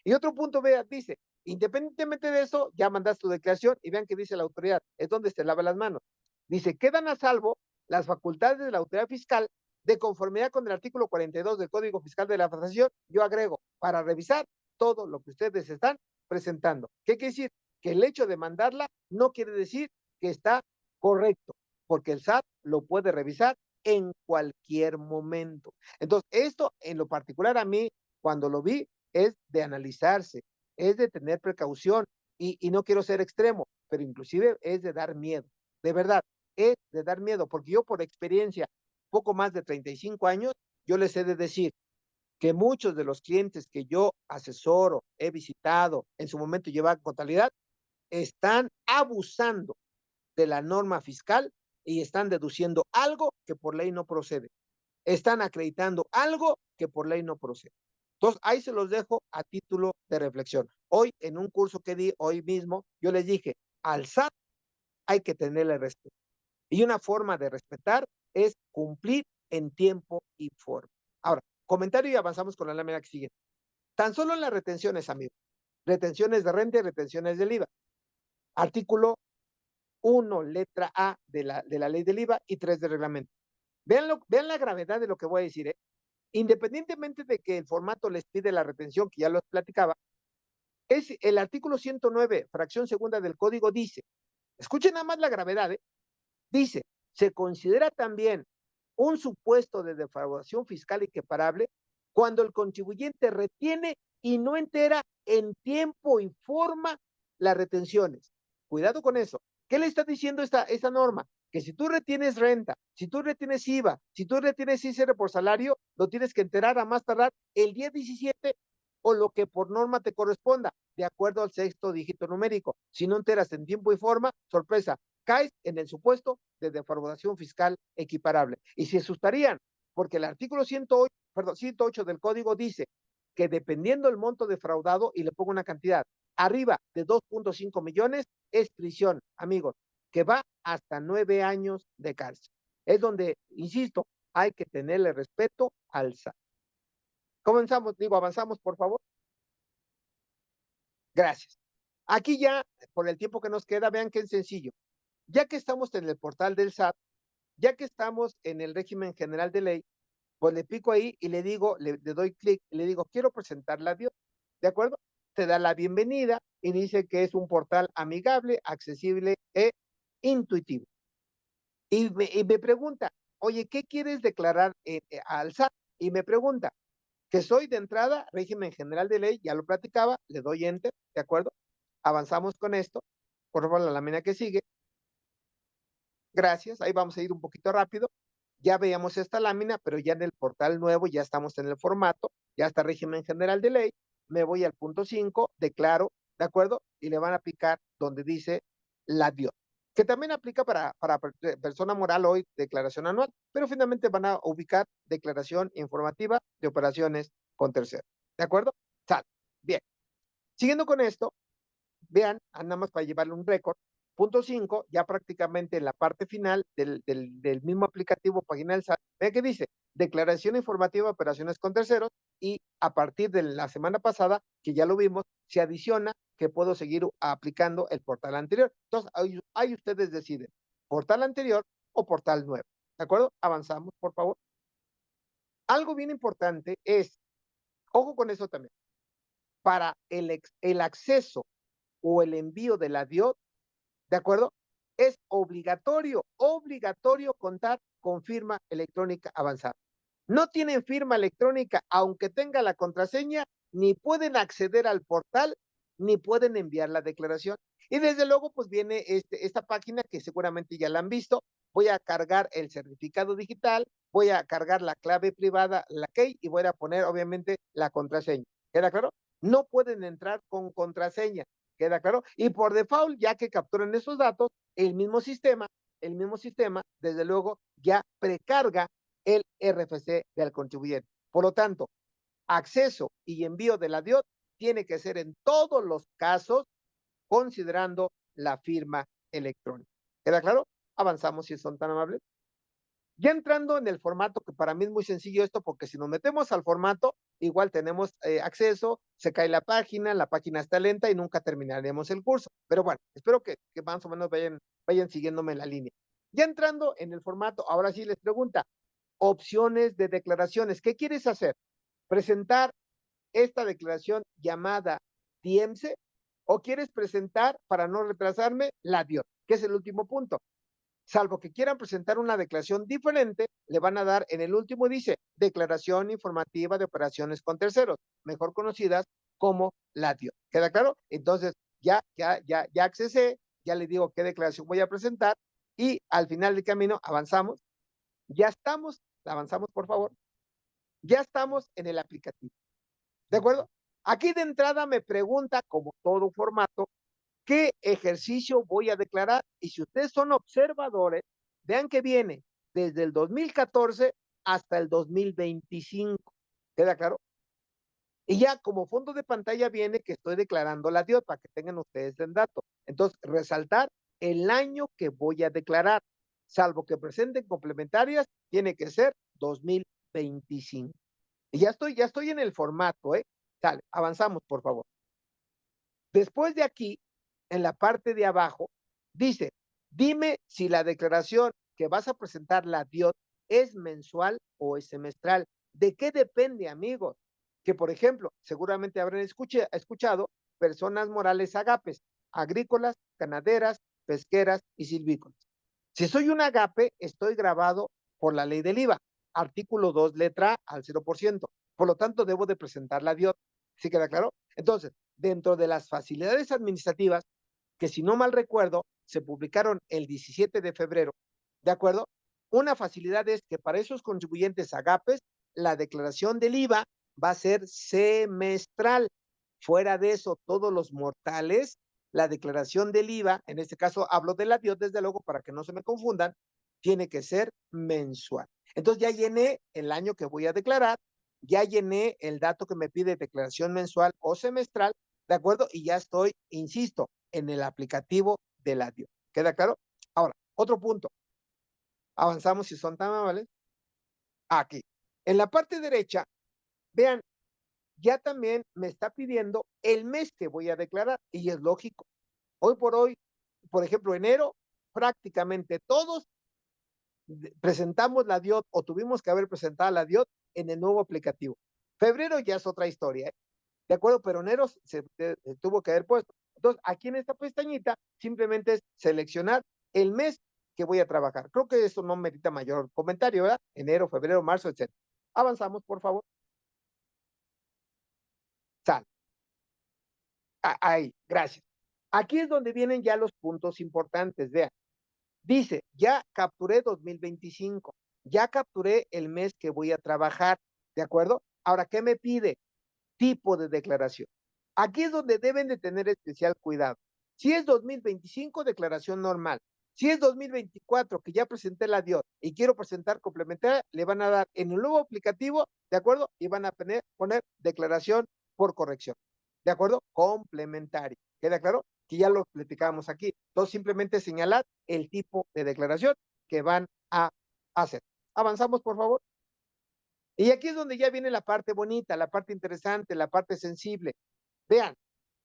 Y otro punto, vean, dice, independientemente de eso, ya mandas tu declaración y vean que dice la autoridad, es donde se lava las manos. Dice, quedan a salvo las facultades de la autoridad fiscal de conformidad con el artículo 42 del Código Fiscal de la Federación. Yo agrego, para revisar todo lo que ustedes están presentando. ¿Qué quiere decir? Que el hecho de mandarla no quiere decir que está correcto, porque el SAT lo puede revisar en cualquier momento. Entonces, esto en lo particular a mí, cuando lo vi, es de analizarse, es de tener precaución, y no quiero ser extremo, pero inclusive es de dar miedo, de verdad, es de dar miedo, porque yo por experiencia, poco más de 35 años, yo les he de decir que muchos de los clientes que yo asesoro, he visitado, en su momento llevaba contabilidad, están abusando de la norma fiscal y están deduciendo algo que por ley no procede. Están acreditando algo que por ley no procede. Entonces, ahí se los dejo a título de reflexión. Hoy, en un curso que di hoy mismo, yo les dije, al SAT hay que tenerle respeto. Y una forma de respetar es cumplir en tiempo y forma. Ahora, comentario y avanzamos con la lámina que sigue. Tan solo en las retenciones, amigos. Retenciones de renta y retenciones del IVA. Artículo 1, letra A de la ley del IVA y 3 del reglamento. Vean la gravedad de lo que voy a decir, ¿eh? Independientemente de que el formato les pide la retención, que ya los platicaba, es el artículo 109, fracción segunda del código, dice, escuchen nada más la gravedad, dice, se considera también un supuesto de defraudación fiscal equiparable cuando el contribuyente retiene y no entera en tiempo y forma las retenciones. Cuidado con eso. ¿Qué le está diciendo esta norma? Que si tú retienes renta, si tú retienes IVA, si tú retienes ISR por salario, lo tienes que enterar a más tardar el día 17 o lo que por norma te corresponda, de acuerdo al sexto dígito numérico. Si no enteras en tiempo y forma, sorpresa, caes en el supuesto de defraudación fiscal equiparable. Y se asustarían, porque el artículo 108 del código dice que dependiendo del monto defraudado, y le pongo una cantidad, arriba de 2.5 millones, es prisión, amigos, que va hasta 9 años de cárcel. Es donde, insisto, hay que tenerle respeto al SAT. Avanzamos, por favor. Gracias. Aquí ya, por el tiempo que nos queda, vean qué sencillo. Ya que estamos en el portal del SAT, ya que estamos en el régimen general de ley, pues le pico ahí y le digo, le doy clic y le digo, quiero presentar la DIOT, ¿de acuerdo? Te da la bienvenida y dice que es un portal amigable, accesible e intuitivo. Y me pregunta, oye, ¿qué quieres declarar al SAT? Y me pregunta, que soy de entrada, régimen general de ley, ya lo platicaba, le doy enter, ¿de acuerdo? Avanzamos con esto. Por favor, la lámina que sigue. Gracias, ahí vamos a ir un poquito rápido. Ya veíamos esta lámina, pero ya en el portal nuevo ya estamos en el formato, ya está régimen general de ley. Me voy al punto 5, declaro, ¿de acuerdo? Y le van a aplicar donde dice la DIOT, que también aplica para persona moral hoy, declaración anual, pero finalmente van a ubicar declaración informativa de operaciones con terceros. ¿De acuerdo? Sale. Bien. Siguiendo con esto, vean, nada más para llevarle un récord. Punto 5, ya prácticamente en la parte final del mismo aplicativo, página del SAT, vean que dice, declaración informativa de operaciones con terceros, y a partir de la semana pasada, que ya lo vimos, se adiciona que puedo seguir aplicando el portal anterior. Entonces, ahí ustedes deciden, portal anterior o portal nuevo. ¿De acuerdo? Avanzamos, por favor. Algo bien importante es, ojo con eso también, para el acceso o el envío de la DIOT, ¿de acuerdo? Es obligatorio contar con firma electrónica avanzada. No tienen firma electrónica, aunque tenga la contraseña, ni pueden acceder al portal, ni pueden enviar la declaración. Y desde luego, pues viene esta página que seguramente ya la han visto. Voy a cargar el certificado digital, voy a cargar la clave privada, la key, y voy a poner, obviamente, la contraseña. ¿Queda claro? No pueden entrar con contraseña. ¿Queda claro? Y por default, ya que capturan esos datos, el mismo sistema, desde luego, ya precarga el RFC del contribuyente. Por lo tanto, acceso y envío de la DIOT tiene que ser en todos los casos considerando la firma electrónica. ¿Queda claro? Avanzamos si son tan amables. Ya entrando en el formato, que para mí es muy sencillo esto, porque si nos metemos al formato, igual tenemos acceso, se cae la página está lenta y nunca terminaremos el curso. Pero bueno, espero que más o menos vayan siguiéndome la línea. Ya entrando en el formato, ahora sí les pregunta, opciones de declaraciones. ¿Qué quieres hacer? ¿Presentar esta declaración llamada DIEMSE o quieres presentar, para no retrasarme, la DIOT, que es el último punto? Salvo que quieran presentar una declaración diferente, le van a dar en el último, dice, declaración informativa de operaciones con terceros, mejor conocidas como la DIOT. ¿Queda claro? Entonces, ya accesé, ya le digo qué declaración voy a presentar, y al final del camino avanzamos. Ya estamos, avanzamos por favor, ya estamos en el aplicativo. ¿De acuerdo? Aquí de entrada me pregunta, como todo formato, ¿qué ejercicio voy a declarar? Y si ustedes son observadores, vean que viene desde el 2014 hasta el 2025. ¿Queda claro? Y ya como fondo de pantalla viene que estoy declarando la DIOT, para que tengan ustedes el dato. Entonces, resaltar el año que voy a declarar, salvo que presenten complementarias, tiene que ser 2025. Y ya estoy en el formato, ¿eh? Dale, avanzamos, por favor. Después de aquí, en la parte de abajo, dice, dime si la declaración que vas a presentar, la DIOT, es mensual o es semestral. ¿De qué depende, amigos? Que, por ejemplo, seguramente habrán escuchado personas morales agapes, agrícolas, ganaderas, pesqueras y silvícolas. Si soy un agape, estoy grabado por la ley del IVA, artículo 2, letra A, al 0%. Por lo tanto, debo de presentar la DIOT. ¿Sí queda claro? Entonces, dentro de las facilidades administrativas, que si no mal recuerdo, se publicaron el 17 de febrero, ¿de acuerdo? Una facilidad es que para esos contribuyentes agapes, la declaración del IVA va a ser semestral. Fuera de eso, todos los mortales, la declaración del IVA, en este caso hablo de la DIOT, desde luego, para que no se me confundan, tiene que ser mensual. Entonces ya llené el año que voy a declarar, ya llené el dato que me pide declaración mensual o semestral, ¿de acuerdo? Y ya estoy, insisto, en el aplicativo de la DIOT. ¿Queda claro? Ahora, otro punto. Avanzamos si son tan amables. Aquí. En la parte derecha, vean, ya también me está pidiendo el mes que voy a declarar, y es lógico. Hoy por hoy, por ejemplo, enero, prácticamente todos presentamos la DIOT o tuvimos que haber presentado la DIOT en el nuevo aplicativo. Febrero ya es otra historia, ¿eh? ¿De acuerdo? Pero enero se tuvo que haber puesto. Entonces, aquí en esta pestañita, simplemente es seleccionar el mes que voy a trabajar. Creo que eso no merita mayor comentario, ¿verdad? Enero, febrero, marzo, etc. Avanzamos, por favor. Sal. Ahí, gracias. Aquí es donde vienen ya los puntos importantes, vean. Dice, ya capturé 2025, ya capturé el mes que voy a trabajar, ¿de acuerdo? Ahora, ¿qué me pide? Tipo de declaración. Aquí es donde deben de tener especial cuidado. Si es 2025, declaración normal. Si es 2024, que ya presenté la DIOT y quiero presentar complementaria, le van a dar en el nuevo aplicativo, ¿de acuerdo? Y van a poner declaración por corrección, ¿de acuerdo? Complementaria. ¿Queda claro? Que ya lo platicábamos aquí. Entonces, simplemente señalar el tipo de declaración que van a hacer. Avanzamos, por favor. Y aquí es donde ya viene la parte bonita, la parte interesante, la parte sensible. Vean,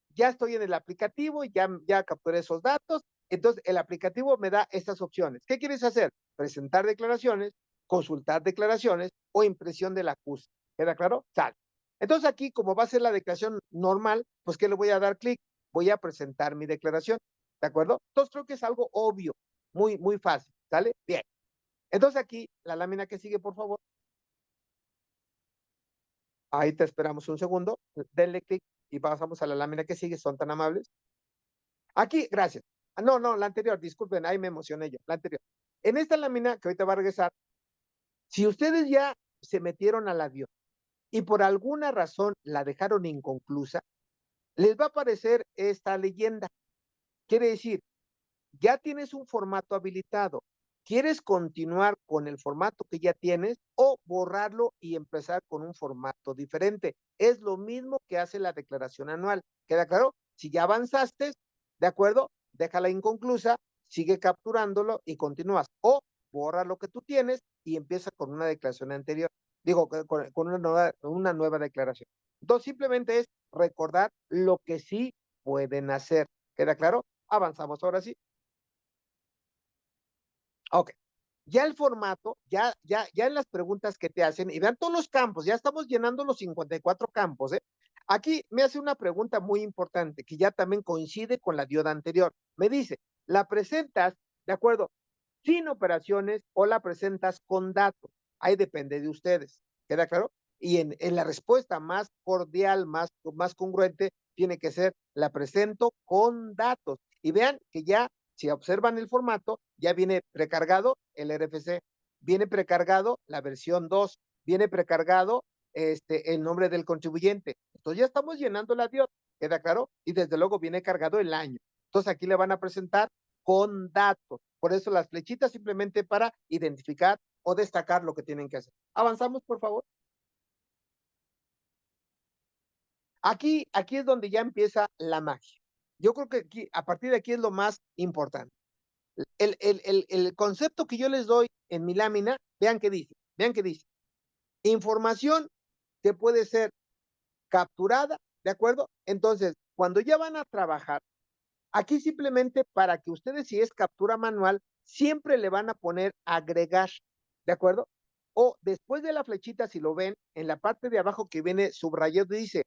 ya estoy en el aplicativo, ya capturé esos datos, entonces el aplicativo me da estas opciones. ¿Qué quieres hacer? Presentar declaraciones, consultar declaraciones o impresión del acuse. ¿Queda claro? Sale. Entonces aquí, como va a ser la declaración normal, pues ¿qué le voy a dar clic? Voy a presentar mi declaración, ¿de acuerdo? Entonces creo que es algo obvio, muy fácil, ¿sale? Bien. Entonces aquí, la lámina que sigue, por favor. Ahí te esperamos un segundo, denle clic y pasamos a la lámina que sigue, son tan amables. Aquí, gracias. No, la anterior, disculpen, ahí me emocioné yo, la anterior. En esta lámina que ahorita va a regresar, si ustedes ya se metieron a la DIOT y por alguna razón la dejaron inconclusa, les va a aparecer esta leyenda. Quiere decir, ya tienes un formato habilitado. ¿Quieres continuar con el formato que ya tienes o borrarlo y empezar con un formato diferente? Es lo mismo que hace la declaración anual. ¿Queda claro? Si ya avanzaste, ¿de acuerdo? Déjala inconclusa, sigue capturándolo y continúas. O borra lo que tú tienes y empieza con una declaración anterior. Digo, con una nueva declaración. Entonces, simplemente es recordar lo que sí pueden hacer. ¿Queda claro? Avanzamos ahora sí. Ok. Ya el formato, ya en las preguntas que te hacen, y vean todos los campos, ya estamos llenando los 54 campos, ¿eh? Aquí me hace una pregunta muy importante, que ya también coincide con la dioda anterior. Me dice, ¿la presentas, de acuerdo, sin operaciones o la presentas con datos? Ahí depende de ustedes, ¿queda claro? Y en la respuesta más cordial, más congruente, tiene que ser, la presento con datos. Y vean que ya, si observan el formato, ya viene precargado el RFC, viene precargado la versión 2, viene precargado el nombre del contribuyente. Entonces ya estamos llenando la DIOT, ¿queda claro? Y desde luego viene cargado el año. Entonces aquí le van a presentar con datos. Por eso las flechitas simplemente para identificar o destacar lo que tienen que hacer. Avanzamos, por favor. Aquí es donde ya empieza la magia. Yo creo que aquí, a partir de aquí es lo más importante. El concepto que yo les doy en mi lámina, vean qué dice. Información que puede ser capturada, ¿de acuerdo? Entonces, cuando ya van a trabajar, aquí simplemente para que ustedes, si es captura manual, siempre le van a poner agregar, ¿de acuerdo? O después de la flechita, si lo ven, en la parte de abajo que viene subrayado, dice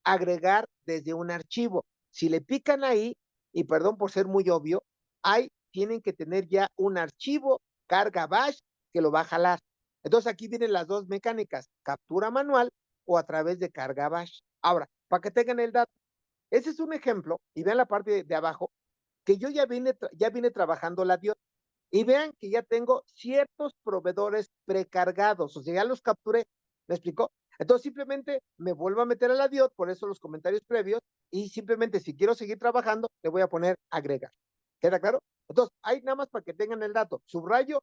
agregar desde un archivo. Si le pican ahí, y perdón por ser muy obvio, ahí tienen que tener ya un archivo carga bash que lo va a jalar. Entonces aquí vienen las dos mecánicas, captura manual o a través de carga bash. Ahora, para que tengan el dato, ese es un ejemplo, y vean la parte de abajo, que yo ya vine trabajando la DIOT, y vean que ya tengo ciertos proveedores precargados, o sea, ya los capturé, ¿me explicó? Entonces simplemente me vuelvo a meter a la DIOT, por eso los comentarios previos, y simplemente si quiero seguir trabajando, le voy a poner agregar. ¿Queda claro? Entonces, ahí nada más para que tengan el dato, subrayo,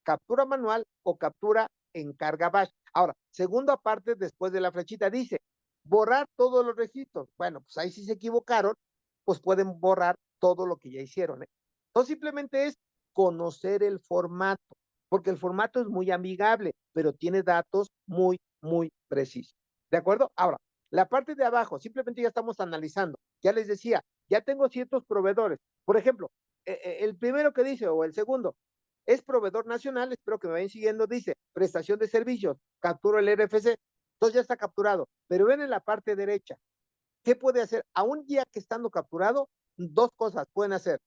captura manual o captura en carga bash. Ahora, segunda parte después de la flechita dice, borrar todos los registros. Bueno, pues ahí sí se equivocaron, pues pueden borrar todo lo que ya hicieron, ¿eh? Entonces simplemente es conocer el formato, porque el formato es muy amigable, pero tiene datos muy precisos. ¿De acuerdo? Ahora, la parte de abajo, simplemente ya estamos analizando. Ya les decía, ya tengo ciertos proveedores. Por ejemplo, el primero que dice, o el segundo, es proveedor nacional, espero que me vayan siguiendo, dice prestación de servicios, capturo el RFC, entonces ya está capturado. Pero ven en la parte derecha, ¿qué puede hacer? Aún ya que estando capturado, dos cosas pueden hacer.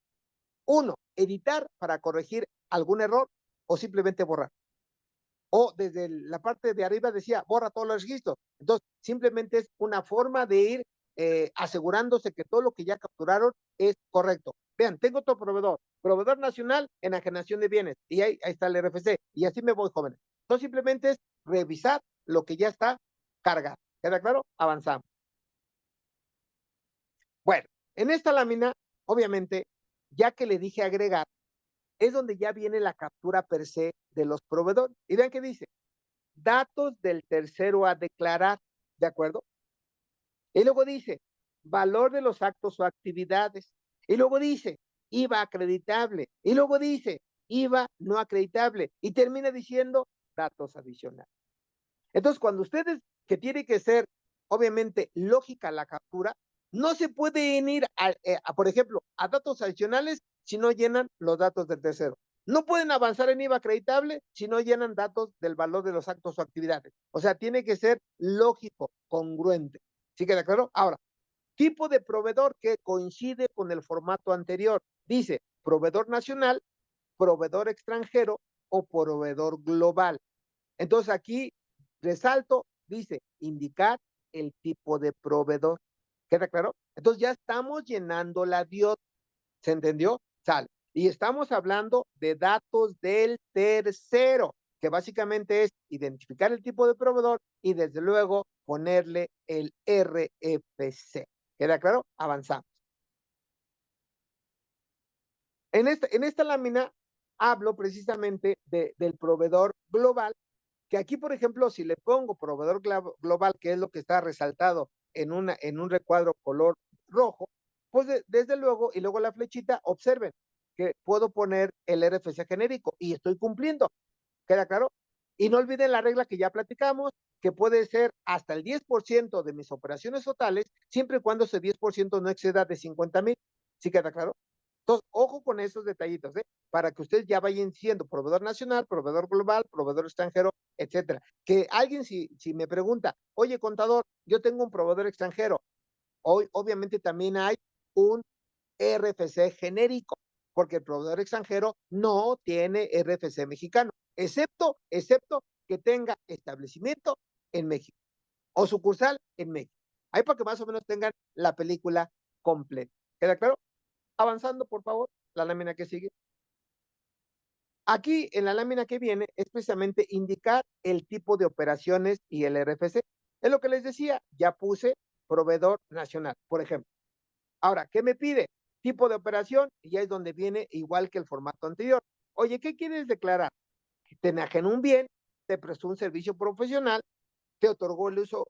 Uno, editar para corregir algún error o simplemente borrar. O desde la parte de arriba decía, borra todos los registros. Entonces, simplemente es una forma de ir asegurándose que todo lo que ya capturaron es correcto. Vean, tengo otro proveedor nacional, enajenación de bienes, y ahí está el RFC, y así me voy, jóvenes. Entonces simplemente es revisar lo que ya está cargado. ¿Queda claro? Avanzamos. Bueno, en esta lámina, obviamente, ya que le dije agregar, es donde ya viene la captura per se de los proveedores. Y vean qué dice, datos del tercero a declarar, ¿de acuerdo? Y luego dice, valor de los actos o actividades. Y luego dice, IVA acreditable. Y luego dice, IVA no acreditable. Y termina diciendo, datos adicionales. Entonces, cuando ustedes, que tiene que ser, obviamente, lógica la captura, no se pueden ir, por ejemplo, a datos adicionales si no llenan los datos del tercero. No pueden avanzar en IVA acreditable si no llenan datos del valor de los actos o actividades. O sea, tiene que ser lógico, congruente. ¿Sí queda claro? Ahora, tipo de proveedor que coincide con el formato anterior. Dice, proveedor nacional, proveedor extranjero o proveedor global. Entonces aquí resalto, dice, indicar el tipo de proveedor. ¿Queda claro? Entonces ya estamos llenando la DIOT. ¿Se entendió? Sale. Y estamos hablando de datos del tercero, que básicamente es identificar el tipo de proveedor y desde luego ponerle el RFC. ¿Queda claro? Avanzamos. En esta lámina hablo precisamente del proveedor global, que aquí, por ejemplo, si le pongo proveedor global, que es lo que está resaltado en un recuadro color rojo, pues desde luego, y luego la flechita, observen que puedo poner el RFC genérico y estoy cumpliendo. ¿Queda claro? Y no olviden la regla que ya platicamos, que puede ser hasta el 10% de mis operaciones totales, siempre y cuando ese 10% no exceda de 50,000. ¿Sí queda claro? Entonces, ojo con esos detallitos, para que ustedes ya vayan siendo proveedor nacional, proveedor global, proveedor extranjero, etcétera. Que alguien si me pregunta, oye, contador, yo tengo un proveedor extranjero, hoy obviamente también hay un RFC genérico, porque el proveedor extranjero no tiene RFC mexicano, excepto que tenga establecimiento en México o sucursal en México. Ahí para que más o menos tengan la película completa. ¿Queda claro? Avanzando, por favor, la lámina que sigue. Aquí, en la lámina que viene, es precisamente indicar el tipo de operaciones y el RFC. Es lo que les decía, ya puse proveedor nacional, por ejemplo. Ahora, ¿qué me pide? Tipo de operación, y ya es donde viene igual que el formato anterior. Oye, ¿qué quieres declarar? Te enajenó un bien, te prestó un servicio profesional, te otorgó el uso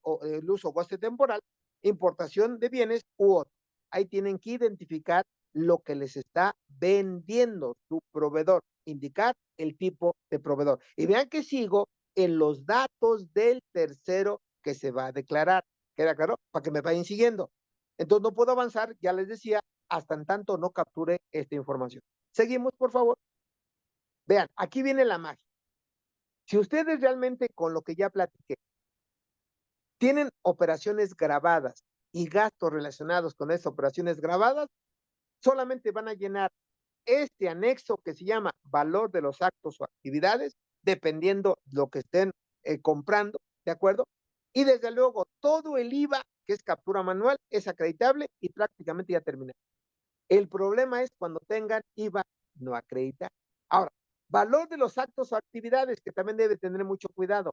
goce temporal, importación de bienes u otro. Ahí tienen que identificar lo que les está vendiendo su proveedor, indicar el tipo de proveedor. Y vean que sigo en los datos del tercero que se va a declarar. ¿Queda claro? Para que me vayan siguiendo. Entonces no puedo avanzar, ya les decía, hasta en tanto no capture esta información. Seguimos, por favor. Vean, aquí viene la magia. Si ustedes realmente con lo que ya platiqué tienen operaciones grabadas y gastos relacionados con esas operaciones grabadas, solamente van a llenar este anexo que se llama valor de los actos o actividades, dependiendo lo que estén comprando, ¿de acuerdo? Y desde luego todo el IVA, que es captura manual, es acreditable y prácticamente ya termina. El problema es cuando tengan IVA no acreditado. Ahora, valor de los actos o actividades, que también debe tener mucho cuidado.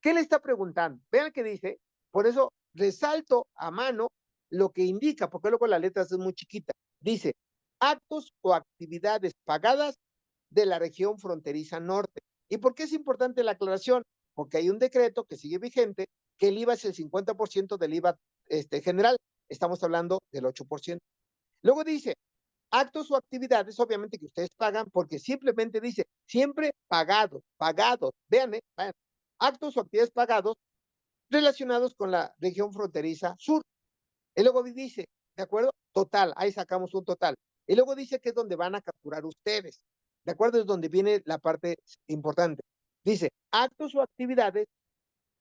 ¿Qué le está preguntando? Vean que dice, por eso resalto a mano lo que indica, porque luego la letra es muy chiquita. Dice, actos o actividades pagadas de la región fronteriza norte. ¿Y por qué es importante la aclaración? Porque hay un decreto que sigue vigente, que el IVA es el 50% del IVA general. Estamos hablando del 8%. Luego dice, actos o actividades, obviamente que ustedes pagan, porque simplemente dice, siempre pagados. Vean, vean, actos o actividades pagados relacionados con la región fronteriza sur. Y luego dice, ¿de acuerdo? Total, ahí sacamos un total. Y luego dice que es donde van a capturar ustedes. ¿De acuerdo? Es donde viene la parte importante. Dice, actos o actividades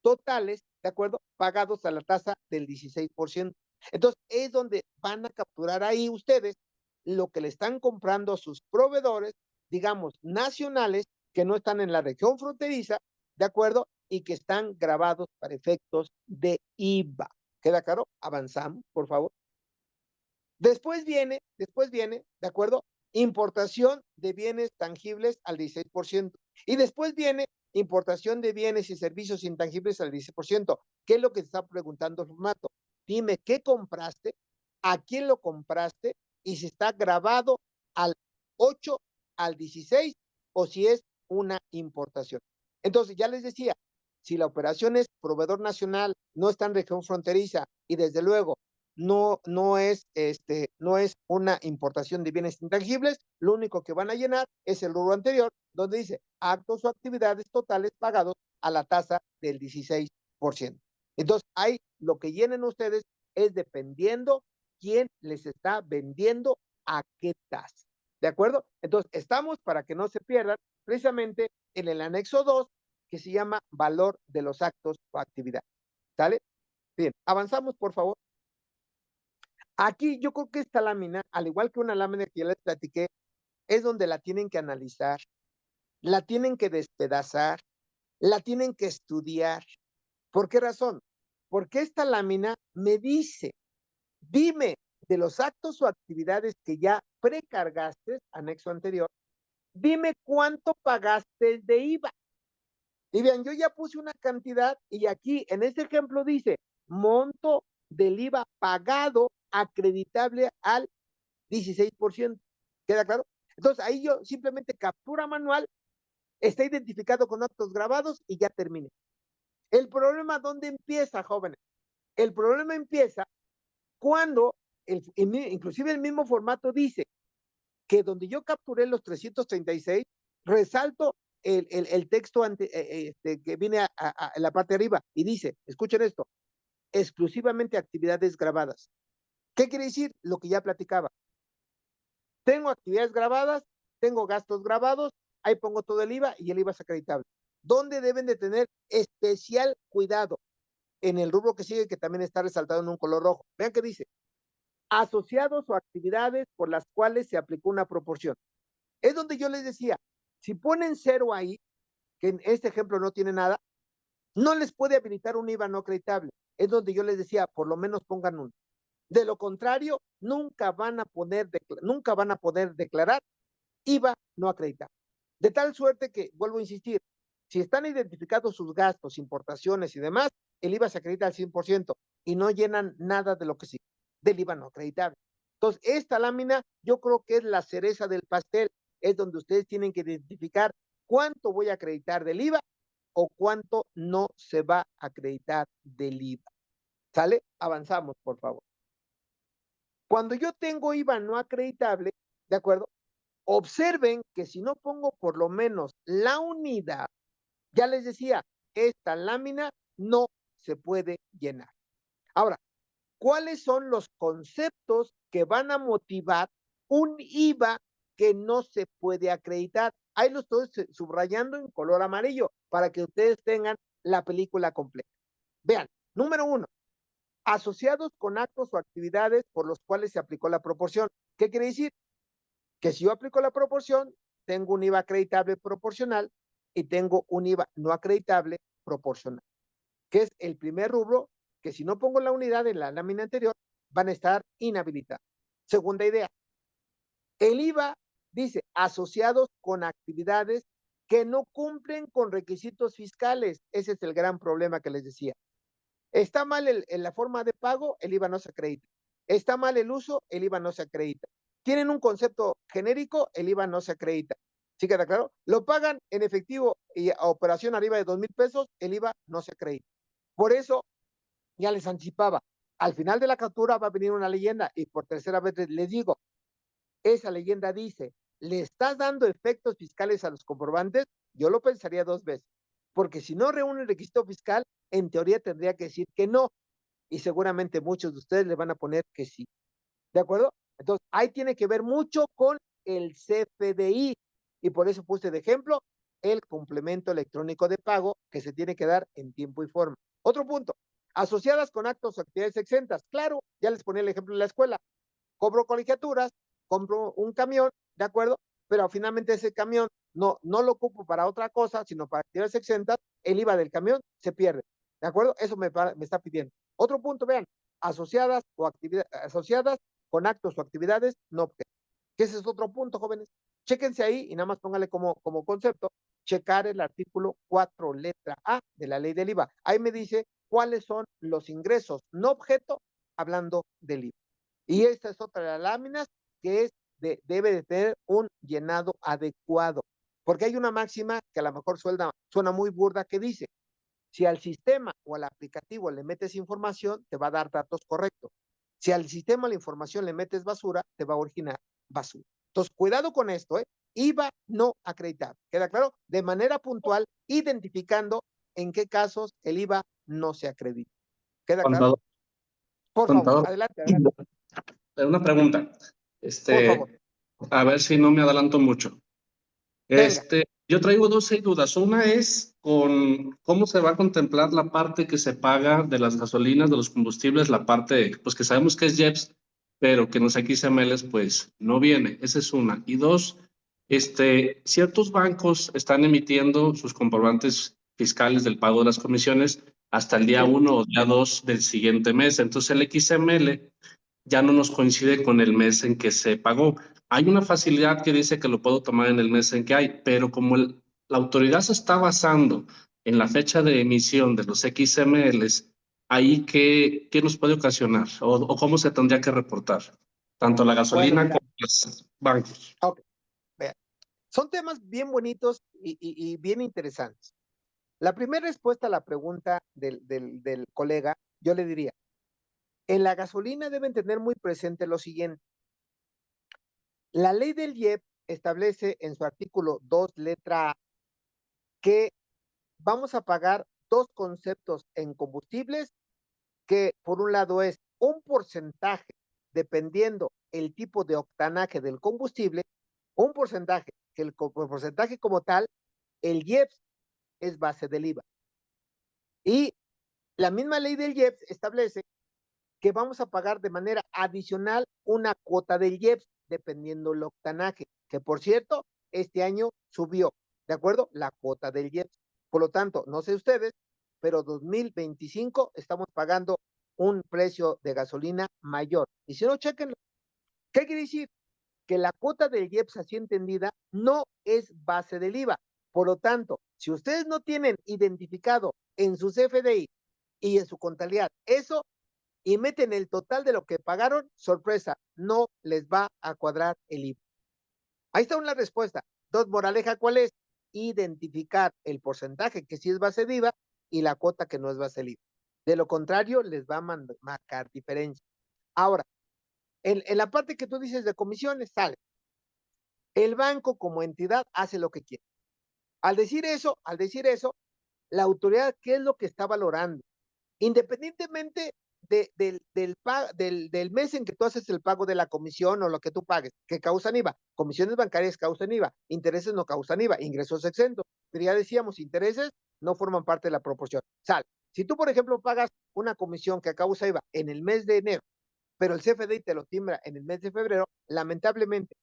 totales, ¿de acuerdo? Pagados a la tasa del 16%. Entonces, es donde van a capturar ahí ustedes lo que le están comprando a sus proveedores, digamos, nacionales, que no están en la región fronteriza, ¿de acuerdo? Y que están grabados para efectos de IVA. ¿Queda claro? Avanzamos, por favor. Después viene, ¿de acuerdo? Importación de bienes tangibles al 16%. Y después viene importación de bienes y servicios intangibles al 16%. ¿Qué es lo que te está preguntando el formato? Dime qué compraste, a quién lo compraste y si está grabado al 8, al 16 o si es una importación. Entonces, ya les decía, si la operación es proveedor nacional, no está en región fronteriza y desde luego no es una importación de bienes intangibles, lo único que van a llenar es el rubro anterior, donde dice actos o actividades totales pagados a la tasa del 16%. Entonces, ahí lo que llenen ustedes es dependiendo quién les está vendiendo a qué tasa. ¿De acuerdo? Entonces, estamos para que no se pierdan precisamente en el anexo 2, que se llama valor de los actos o actividades. ¿Sale? Bien, avanzamos, por favor. Aquí yo creo que esta lámina, al igual que una lámina que ya les platiqué, es donde la tienen que analizar, la tienen que despedazar, la tienen que estudiar. ¿Por qué razón? Porque esta lámina me dice, dime de los actos o actividades que ya precargaste, anexo anterior, dime cuánto pagaste de IVA. Y vean, yo ya puse una cantidad y aquí en este ejemplo dice monto del IVA pagado acreditable al 16%. ¿Queda claro? Entonces ahí yo simplemente captura manual, está identificado con actos grabados y ya termine. El problema, ¿dónde empieza, jóvenes? El problema empieza cuando, inclusive el mismo formato dice que donde yo capturé los 336, resalto el texto que viene en la parte de arriba y dice, escuchen esto, exclusivamente actividades grabadas. ¿Qué quiere decir? Lo que ya platicaba. Tengo actividades grabadas, tengo gastos grabados, ahí pongo todo el IVA y el IVA es acreditable. ¿Dónde deben de tener especial cuidado? En el rubro que sigue, que también está resaltado en un color rojo. Vean qué dice. Asociados o actividades por las cuales se aplicó una proporción. Es donde yo les decía, si ponen 0 ahí, que en este ejemplo no tiene nada, no les puede habilitar un IVA no acreditable. Es donde yo les decía, por lo menos pongan uno. De lo contrario, nunca van a poder declarar IVA no acreditable. De tal suerte que, vuelvo a insistir, si están identificados sus gastos, importaciones y demás, el IVA se acredita al 100% y no llenan nada de lo que sí, del IVA no acreditable. Entonces, esta lámina yo creo que es la cereza del pastel, es donde ustedes tienen que identificar cuánto voy a acreditar del IVA o cuánto no se va a acreditar del IVA. ¿Sale? Avanzamos, por favor. Cuando yo tengo IVA no acreditable, ¿de acuerdo? Observen que si no pongo por lo menos la unidad, ya les decía, esta lámina no se puede llenar. Ahora, ¿cuáles son los conceptos que van a motivar un IVA que no se puede acreditar? Ahí lo estoy subrayando en color amarillo para que ustedes tengan la película completa. Vean, número 1, asociados con actos o actividades por los cuales se aplicó la proporción. ¿Qué quiere decir? Que si yo aplico la proporción, tengo un IVA acreditable proporcional y tengo un IVA no acreditable proporcional, que es el primer rubro que si no pongo la unidad en la lámina anterior, van a estar inhabilitados. Segunda idea, el IVA dice asociados con actividades que no cumplen con requisitos fiscales. Ese es el gran problema que les decía. Está mal en la forma de pago, el IVA no se acredita. Está mal el uso, el IVA no se acredita. Tienen un concepto genérico, el IVA no se acredita. ¿Sí queda claro? Lo pagan en efectivo y a operación arriba de 2,000 pesos, el IVA no se acredita. Por eso, ya les anticipaba, al final de la captura va a venir una leyenda y por tercera vez les digo, esa leyenda dice, ¿le estás dando efectos fiscales a los comprobantes? Yo lo pensaría 2 veces, porque si no reúne el requisito fiscal, en teoría tendría que decir que no, y seguramente muchos de ustedes le van a poner que sí. ¿De acuerdo? Entonces, ahí tiene que ver mucho con el CFDI, y por eso puse de ejemplo el complemento electrónico de pago que se tiene que dar en tiempo y forma. Otro punto, asociadas con actos o actividades exentas. Claro, ya les ponía el ejemplo de la escuela. Cobro colegiaturas, compro un camión, ¿de acuerdo? Pero finalmente ese camión no lo ocupo para otra cosa, sino para actividades exentas, el IVA del camión se pierde. ¿De acuerdo? Eso me está pidiendo. Otro punto, vean, asociadas con actos o actividades no objeto. Que ese es otro punto, jóvenes. Chéquense ahí y nada más póngale como concepto, checar el artículo 4, letra A de la ley del IVA. Ahí me dice cuáles son los ingresos no objeto hablando del IVA. Y esta es otra de las láminas que es debe de tener un llenado adecuado. Porque hay una máxima que a lo mejor suena muy burda que dice, si al sistema o al aplicativo le metes información, te va a dar datos correctos. Si al sistema la información le metes basura, te va a originar basura. Entonces, cuidado con esto, ¿eh? IVA no acreditado. ¿Queda claro? De manera puntual, identificando en qué casos el IVA no se acredita. ¿Queda claro? Contador, Por favor, contador, adelante. una pregunta. Por favor. A ver si no me adelanto mucho. Venga. Yo traigo dos dudas. Una es con cómo se va a contemplar la parte que se paga de las gasolinas, de los combustibles, la parte, pues que sabemos que es IEPS, pero que en los XMLs, pues no viene. Esa es una. Y dos, ciertos bancos están emitiendo sus comprobantes fiscales del pago de las comisiones hasta el día 1 o día 2 del siguiente mes. Entonces el XML ya no nos coincide con el mes en que se pagó. Hay una facilidad que dice que lo puedo tomar en el mes en que hay, pero como la autoridad se está basando en la fecha de emisión de los XMLs, ahí qué nos puede ocasionar o cómo se tendría que reportar, tanto la gasolina Bueno, como los bancos. Ok, vean. Son temas bien bonitos y bien interesantes. La primera respuesta a la pregunta del colega, yo le diría, en la gasolina deben tener muy presente lo siguiente. La ley del IEP establece en su artículo 2, letra A, que vamos a pagar dos conceptos en combustibles, que por un lado es un porcentaje, dependiendo el tipo de octanaje del combustible, un porcentaje, que el porcentaje como tal, el IEPS es base del IVA. Y la misma ley del IEPS establece que vamos a pagar de manera adicional una cuota del IEPS, dependiendo el octanaje, que por cierto, este año subió, ¿de acuerdo? La cuota del IEPS. Por lo tanto, no sé ustedes, pero 2025 estamos pagando un precio de gasolina mayor. Y si no, chequenlo. ¿Qué quiere decir? Que la cuota del IEPS, así entendida, no es base del IVA. Por lo tanto, si ustedes no tienen identificado en su CFDI y en su contabilidad eso, y meten el total de lo que pagaron, sorpresa, no les va a cuadrar el IVA. Ahí está una respuesta. Dos, moraleja, ¿cuál es? Identificar el porcentaje que sí es base de IVA y la cuota que no es base de IVA. De lo contrario, les va a marcar diferencia. Ahora, en la parte que tú dices de comisiones, sale. El banco como entidad hace lo que quiere. Al decir eso, la autoridad, ¿qué es lo que está valorando? Independientemente del mes en que tú haces el pago de la comisión o lo que tú pagues, que causan IVA, comisiones bancarias causan IVA, intereses no causan IVA, ingresos exentos, pero ya decíamos, intereses no forman parte de la proporción. Sal, si tú, por ejemplo, pagas una comisión que causa IVA en el mes de enero, pero el CFDI te lo timbra en el mes de febrero, lamentablemente,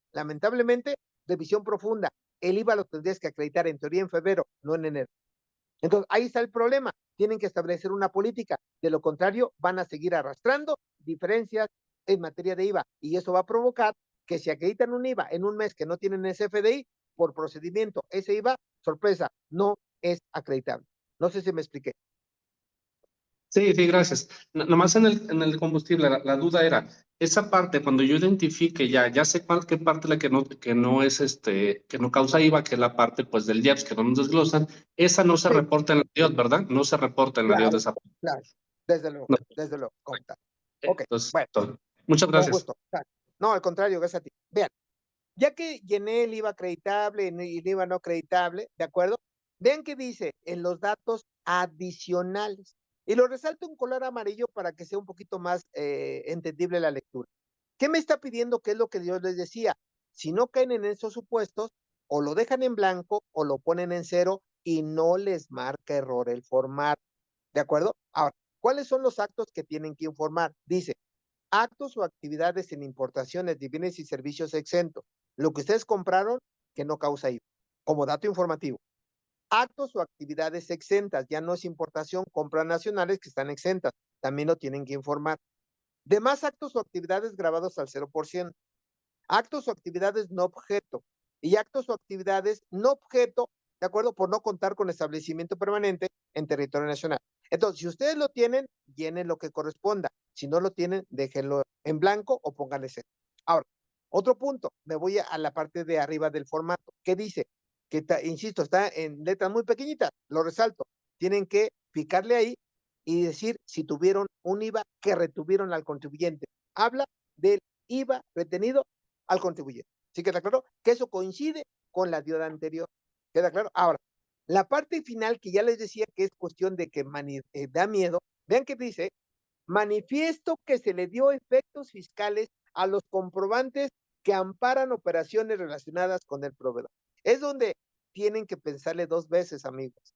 de visión profunda, el IVA lo tendrías que acreditar en teoría en febrero, no en enero. Entonces, ahí está el problema. Tienen que establecer una política. De lo contrario, van a seguir arrastrando diferencias en materia de IVA. Y eso va a provocar que si acreditan un IVA en un mes que no tienen ese FDI, por procedimiento, ese IVA, sorpresa, no es acreditable. No sé si me expliqué. Sí, gracias. Nomás en el combustible, la duda era, esa parte, cuando yo identifique ya sé qué parte la que no es que no causa IVA, que es la parte pues del IEPS que no nos desglosan, esa no se Sí. reporta en la DIOT, ¿verdad? No se reporta en la DIOT de esa parte. Claro, No. desde luego, como tal. Ok, Entonces, bueno, muchas con gracias. gusto. No, al contrario, gracias a ti. Vean, ya que llené el IVA acreditable y el IVA no acreditable, ¿de acuerdo? Vean que dice en los datos adicionales. Y lo resalto en color amarillo para que sea un poquito más entendible la lectura. ¿Qué me está pidiendo? ¿Qué es lo que yo les decía? Si no caen en esos supuestos, o lo dejan en blanco o lo ponen en cero y no les marca error el formato. ¿De acuerdo? Ahora, ¿cuáles son los actos que tienen que informar? Dice, actos o actividades en importaciones de bienes y servicios exentos. Lo que ustedes compraron que no causa IVA. Como dato informativo. Actos o actividades exentas, ya no es importación, compras nacionales que están exentas. también lo tienen que informar. Demás actos o actividades grabados al 0%. Actos o actividades no objeto. Y actos o actividades no objeto, ¿de acuerdo? Por no contar con establecimiento permanente en territorio nacional. Entonces, si ustedes lo tienen, llenen lo que corresponda. Si no lo tienen, déjenlo en blanco o pónganle cero. Ahora, otro punto, me voy a la parte de arriba del formato. ¿Qué dice? Que, insisto, está en letras muy pequeñitas, lo resalto. Tienen que picarle ahí y decir si tuvieron un IVA que retuvieron al contribuyente. Habla del IVA retenido al contribuyente. ¿Sí queda claro? Que eso coincide con la deuda anterior. ¿Queda claro? Ahora, la parte final que ya les decía que es cuestión de que da miedo, vean que dice, manifiesto que se le dio efectos fiscales a los comprobantes que amparan operaciones relacionadas con el proveedor. Es donde tienen que pensarle 2 veces, amigos,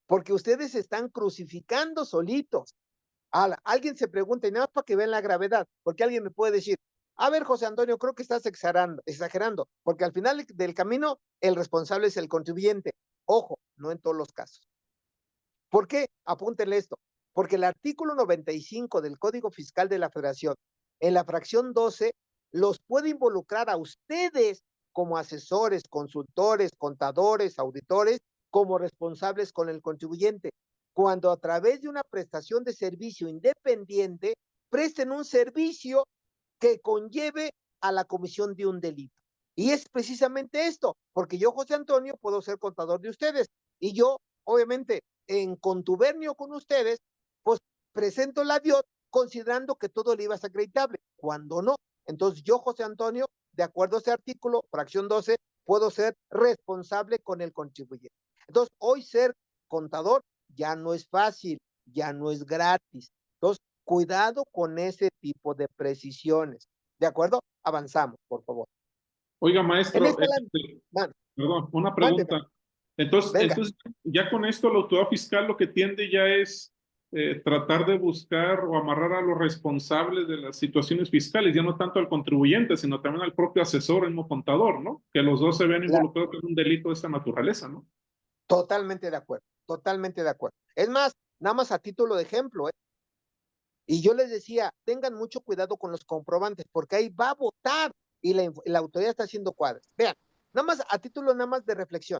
porque ustedes se están crucificando solitos. Alguien se pregunta, y nada más para que vean la gravedad, porque alguien me puede decir, a ver, José Antonio, creo que estás exagerando, porque al final del camino el responsable es el contribuyente. Ojo, no en todos los casos. ¿Por qué? Apúntenle esto. Porque el artículo 95 del Código Fiscal de la Federación, en la fracción 12, los puede involucrar a ustedes como asesores, consultores, contadores, auditores, como responsables con el contribuyente, cuando a través de una prestación de servicio independiente presten un servicio que conlleve a la comisión de un delito. Y es precisamente esto, porque yo, José Antonio, puedo ser contador de ustedes, y yo, obviamente, en contubernio con ustedes, pues presento la DIOT considerando que todo el IVA es acreditable, cuando no. Entonces yo, José Antonio, de acuerdo a ese artículo, fracción 12, puedo ser responsable con el contribuyente. Entonces, hoy ser contador ya no es fácil, ya no es gratis. Entonces, cuidado con ese tipo de precisiones. ¿De acuerdo? Avanzamos, por favor. Oiga, maestro, Man, perdón, una mándeme. pregunta. Entonces, ya con esto la autoridad fiscal lo que tiende ya es tratar de buscar o amarrar a los responsables de las situaciones fiscales, ya no tanto al contribuyente, sino también al propio asesor, el mismo contador, ¿no? Que los dos se vean involucrados en un delito de esta naturaleza, ¿no? Totalmente de acuerdo, totalmente de acuerdo. Es más, nada más a título de ejemplo, y yo les decía, tengan mucho cuidado con los comprobantes, porque ahí va a votar y la autoridad está haciendo cuadros. Vean, nada más a título nada más de reflexión.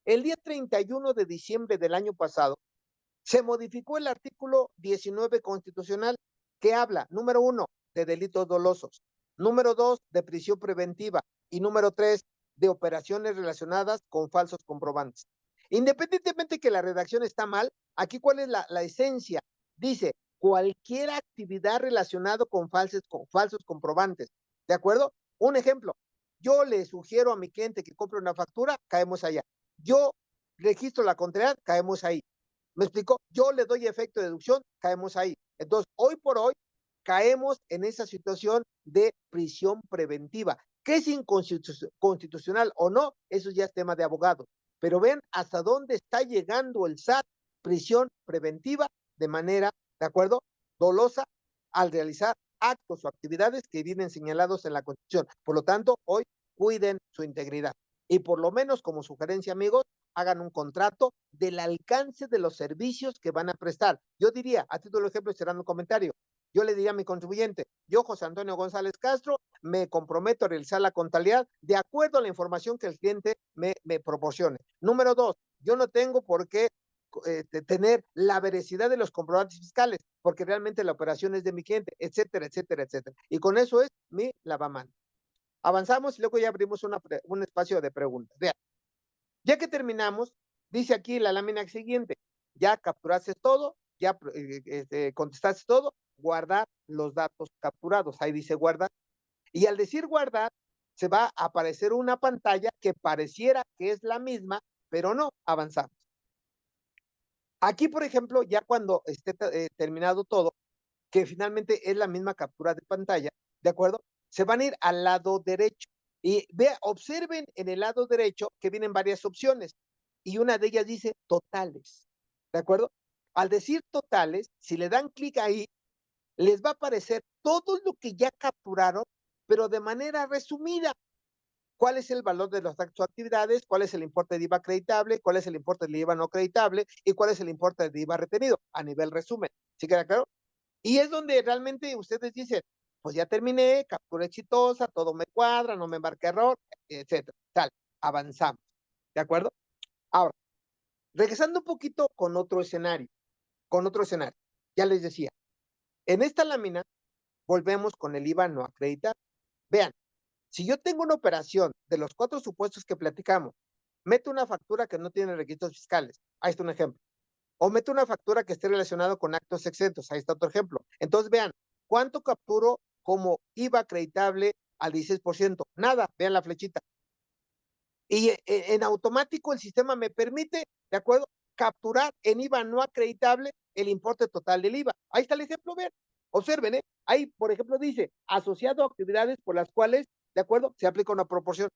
El día 31 de diciembre del año pasado, se modificó el artículo 19 constitucional que habla, número 1, de delitos dolosos, número 2, de prisión preventiva y número 3, de operaciones relacionadas con falsos comprobantes. Independientemente que la redacción está mal, aquí cuál es la esencia. Dice, cualquier actividad relacionada con falsos comprobantes. ¿De acuerdo? Un ejemplo, yo le sugiero a mi cliente que compre una factura, caemos allá. Yo registro la contrariedad, caemos ahí. ¿Me explico? Yo le doy efecto de deducción, caemos ahí. Entonces, hoy por hoy, caemos en esa situación de prisión preventiva. ¿Qué es inconstitucional o no? Eso ya es tema de abogados. Pero ven hasta dónde está llegando el SAT, prisión preventiva, de manera, ¿de acuerdo?, dolosa, al realizar actos o actividades que vienen señalados en la Constitución. Por lo tanto, hoy cuiden su integridad. Y por lo menos, como sugerencia, amigos, hagan un contrato del alcance de los servicios que van a prestar. Yo diría, a título de ejemplo, cerrando un comentario, yo le diría a mi contribuyente, yo, José Antonio González Castro, me comprometo a realizar la contabilidad de acuerdo a la información que el cliente me proporcione. Número 2, yo no tengo por qué tener la veracidad de los comprobantes fiscales, porque realmente la operación es de mi cliente, etcétera, etcétera, etcétera. Y con eso es mi lavamano. Avanzamos y luego ya abrimos un espacio de preguntas. Vean, ya que terminamos, dice aquí la lámina siguiente, ya capturaste todo, ya contestaste todo, guardar los datos capturados. Ahí dice guardar. Y al decir guardar, se va a aparecer una pantalla que pareciera que es la misma, pero no, avanzamos. Aquí, por ejemplo, ya cuando esté terminado todo, que finalmente es la misma captura de pantalla, ¿de acuerdo? Se van a ir al lado derecho. Y observen en el lado derecho que vienen varias opciones. Y una de ellas dice totales. ¿De acuerdo? Al decir totales, si le dan clic ahí, les va a aparecer todo lo que ya capturaron, pero de manera resumida. ¿Cuál es el valor de las actividades? ¿Cuál es el importe de IVA acreditable? ¿Cuál es el importe de IVA no acreditable? ¿Y cuál es el importe de IVA retenido? A nivel resumen. ¿Sí queda claro? Y es donde realmente ustedes dicen, pues ya terminé, captura exitosa, todo me cuadra, no me marca error, etcétera. Tal, avanzamos. ¿De acuerdo? Ahora, regresando un poquito con otro escenario. Ya les decía, en esta lámina volvemos con el IVA no acreditado. Vean, si yo tengo una operación de los 4 supuestos que platicamos, meto una factura que no tiene requisitos fiscales. Ahí está un ejemplo. O meto una factura que esté relacionada con actos exentos. Ahí está otro ejemplo. Entonces, vean, ¿cuánto capturo como IVA acreditable al 16%? Nada, vean la flechita. Y en automático el sistema me permite, ¿de acuerdo?, capturar en IVA no acreditable el importe total del IVA. Ahí está el ejemplo, vean. Observen, ahí, por ejemplo, dice, asociado a actividades por las cuales, ¿de acuerdo?, se aplica una proporción.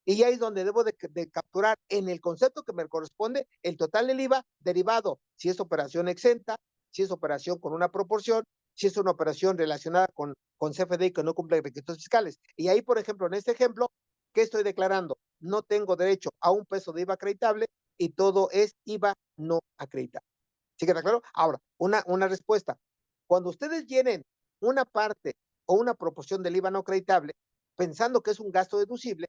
Y ahí es donde debo de capturar en el concepto que me corresponde el total del IVA derivado, si es operación exenta, si es operación con una proporción, si es una operación relacionada con CFDI que no cumple requisitos fiscales. Y ahí, por ejemplo, en este ejemplo, ¿qué estoy declarando? No tengo derecho a un peso de IVA acreditable y todo es IVA no acreditable. ¿Sí queda claro? Ahora, una respuesta. Cuando ustedes llenen una parte o una proporción del IVA no acreditable, pensando que es un gasto deducible,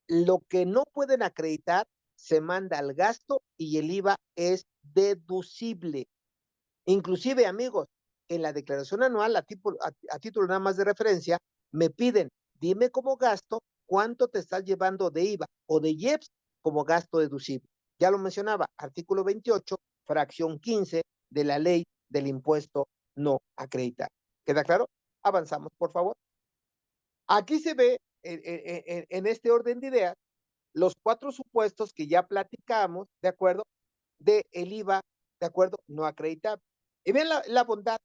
lo que no pueden acreditar se manda al gasto y el IVA es deducible. Inclusive, amigos, en la declaración anual, a título nada más de referencia, me piden, dime como gasto cuánto te estás llevando de IVA o de IEPS como gasto deducible. Ya lo mencionaba, artículo 28, fracción 15 de la ley del impuesto no acreditado. ¿Queda claro? Avanzamos, por favor. Aquí se ve en este orden de ideas los 4 supuestos que ya platicamos, ¿de acuerdo?, de el IVA, ¿de acuerdo?, no acreditable. Y vean la bondad.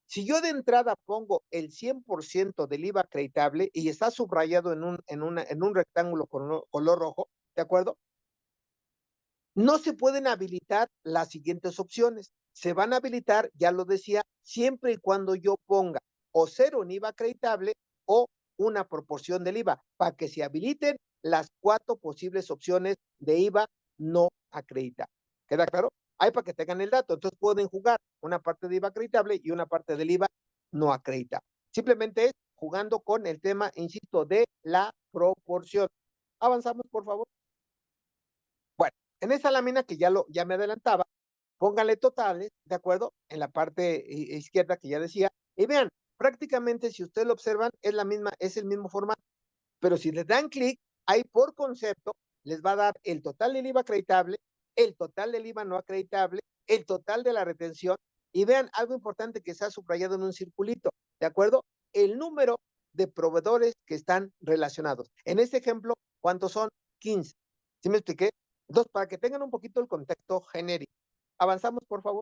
Si yo de entrada pongo el 100% del IVA acreditable y está subrayado en un rectángulo con color rojo, ¿de acuerdo?, no se pueden habilitar las siguientes opciones. Se van a habilitar, ya lo decía, siempre y cuando yo ponga o 0 en IVA acreditable o una proporción del IVA, para que se habiliten las 4 posibles opciones de IVA no acreditable. ¿Queda claro? Ahí para que tengan el dato. Entonces pueden jugar una parte de IVA acreditable y una parte del IVA no acreditable. Simplemente es jugando con el tema, insisto, de la proporción. Avanzamos, por favor. Bueno, en esa lámina que ya me adelantaba, pónganle totales, ¿de acuerdo?, en la parte izquierda que ya decía, y vean, prácticamente si ustedes lo observan, es el mismo formato, pero si les dan clic, ahí por concepto, les va a dar el total del IVA acreditable, el total del IVA no acreditable, el total de la retención, y vean algo importante que se ha subrayado en un circulito, ¿de acuerdo?, el número de proveedores que están relacionados. En este ejemplo, ¿cuántos son? 15. ¿Sí me expliqué? Entonces, para que tengan un poquito el contexto genérico. Avanzamos, por favor.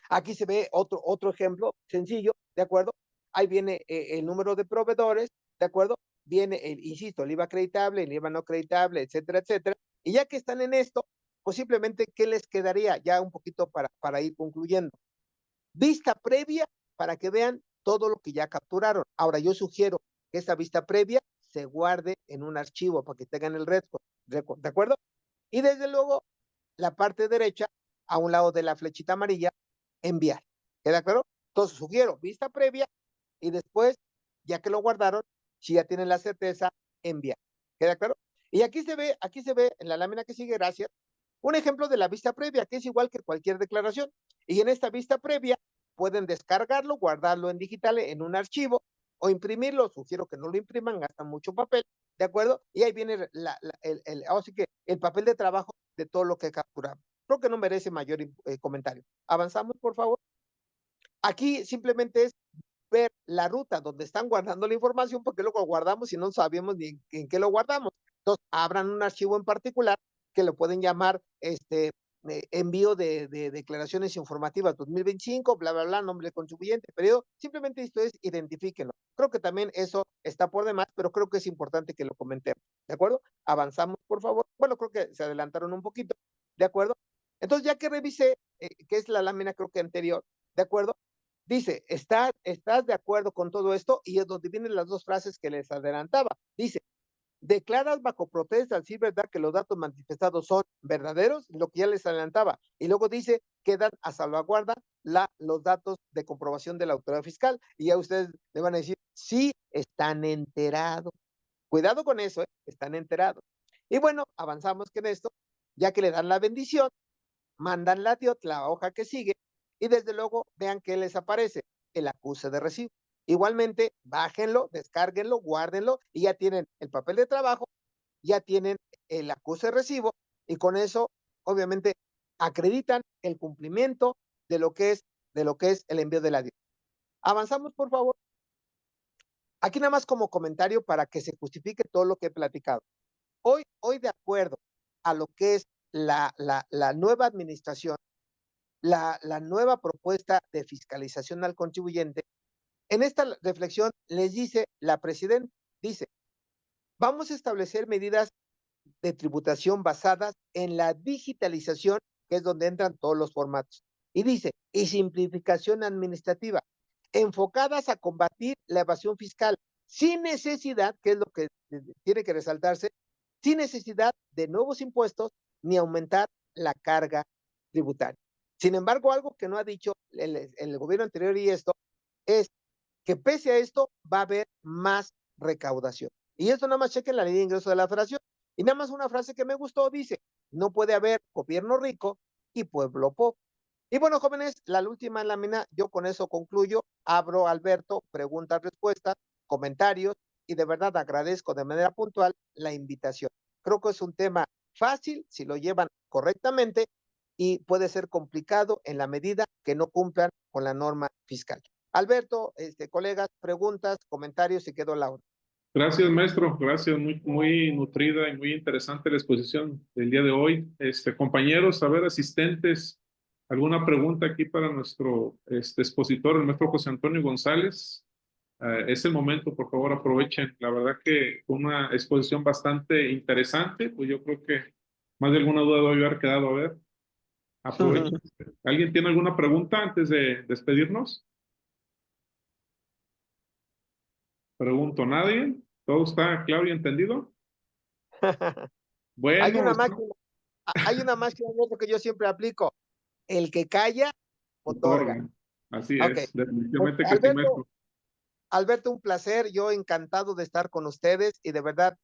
Aquí se ve otro ejemplo sencillo, ¿de acuerdo? Ahí viene el número de proveedores, ¿de acuerdo? Viene, insisto, el IVA acreditable, el IVA no acreditable, etcétera, etcétera. Y ya que están en esto, pues simplemente, ¿qué les quedaría? Ya un poquito para ir concluyendo. Vista previa para que vean todo lo que ya capturaron. Ahora, yo sugiero que esta vista previa se guarde en un archivo para que tengan el record, ¿de acuerdo? Y desde luego, la parte derecha, a un lado de la flechita amarilla, enviar. ¿Queda claro? Entonces, sugiero vista previa y después, ya que lo guardaron, si ya tienen la certeza, enviar. ¿Queda claro? Y aquí se ve en la lámina que sigue, gracias, un ejemplo de la vista previa, que es igual que cualquier declaración. Y en esta vista previa, pueden descargarlo, guardarlo en digital, en un archivo, o imprimirlo. Sugiero que no lo impriman, gastan mucho papel, ¿de acuerdo? Y ahí viene así que el papel de trabajo de todo lo que capturamos. Creo que no merece mayor comentario. Avanzamos, por favor. Aquí simplemente es ver la ruta donde están guardando la información, porque luego lo guardamos y no sabemos ni en qué lo guardamos. Entonces, abran un archivo en particular que lo pueden llamar envío de declaraciones informativas 2025, bla, bla, bla, nombre del contribuyente, periodo. Simplemente esto es, identifíquenlo. Creo que también eso está por demás, pero creo que es importante que lo comentemos. ¿De acuerdo? Avanzamos, por favor. Bueno, creo que se adelantaron un poquito. ¿De acuerdo? Entonces, ya que revisé, que es la lámina creo que anterior, ¿de acuerdo? Dice, ¿estás de acuerdo con todo esto? Y es donde vienen las 2 frases que les adelantaba. Dice, declaras bajo protesta al decir verdad que los datos manifestados son verdaderos, lo que ya les adelantaba, y luego dice quedan a salvaguarda los datos de comprobación de la autoridad fiscal, y ya ustedes le van a decir, sí, están enterados. Cuidado con eso, están enterados. Y bueno, avanzamos que en esto, ya que le dan la bendición, mandan la DIOT, la hoja que sigue, y desde luego vean que les aparece el acuse de recibo. Igualmente, bájenlo, descárguenlo, guárdenlo, y ya tienen el papel de trabajo, ya tienen el acuse de recibo, y con eso, obviamente, acreditan el cumplimiento de lo que es el envío de la DIOT. Avanzamos, por favor. Aquí nada más como comentario para que se justifique todo lo que he platicado. Hoy de acuerdo a lo que es la nueva administración, la nueva propuesta de fiscalización al contribuyente, en esta reflexión les dice la presidenta, dice, vamos a establecer medidas de tributación basadas en la digitalización, que es donde entran todos los formatos. Y dice, y simplificación administrativa, enfocadas a combatir la evasión fiscal, sin necesidad, que es lo que tiene que resaltarse, sin necesidad de nuevos impuestos ni aumentar la carga tributaria. Sin embargo, algo que no ha dicho el gobierno anterior y esto, es que pese a esto va a haber más recaudación. Y esto nada más chequen la ley de ingreso de la federación. Y nada más una frase que me gustó, dice, no puede haber gobierno rico y pueblo pobre. Y bueno, jóvenes, la última lámina, yo con eso concluyo, abro Alberto, preguntas, respuestas, comentarios, y de verdad agradezco de manera puntual la invitación. Creo que es un tema fácil si lo llevan correctamente y puede ser complicado en la medida que no cumplan con la norma fiscal. Alberto, colegas, preguntas, comentarios, y quedó la hora. Gracias, maestro. Gracias. Muy nutrida y muy interesante la exposición del día de hoy. Compañeros, a ver, asistentes, ¿alguna pregunta aquí para nuestro expositor, el maestro José Antonio González? Es el momento, por favor, aprovechen. La verdad que una exposición bastante interesante, pues yo creo que más de alguna duda debe haber quedado. A ver, aprovechen. ¿Alguien tiene alguna pregunta antes de despedirnos? Pregunto, ¿nadie? ¿Todo está claro y entendido? Bueno, hay una máquina que yo siempre aplico. El que calla, otorga. Así Okay. es, definitivamente que sí, maestro. Alberto, un placer, yo encantado de estar con ustedes y de verdad,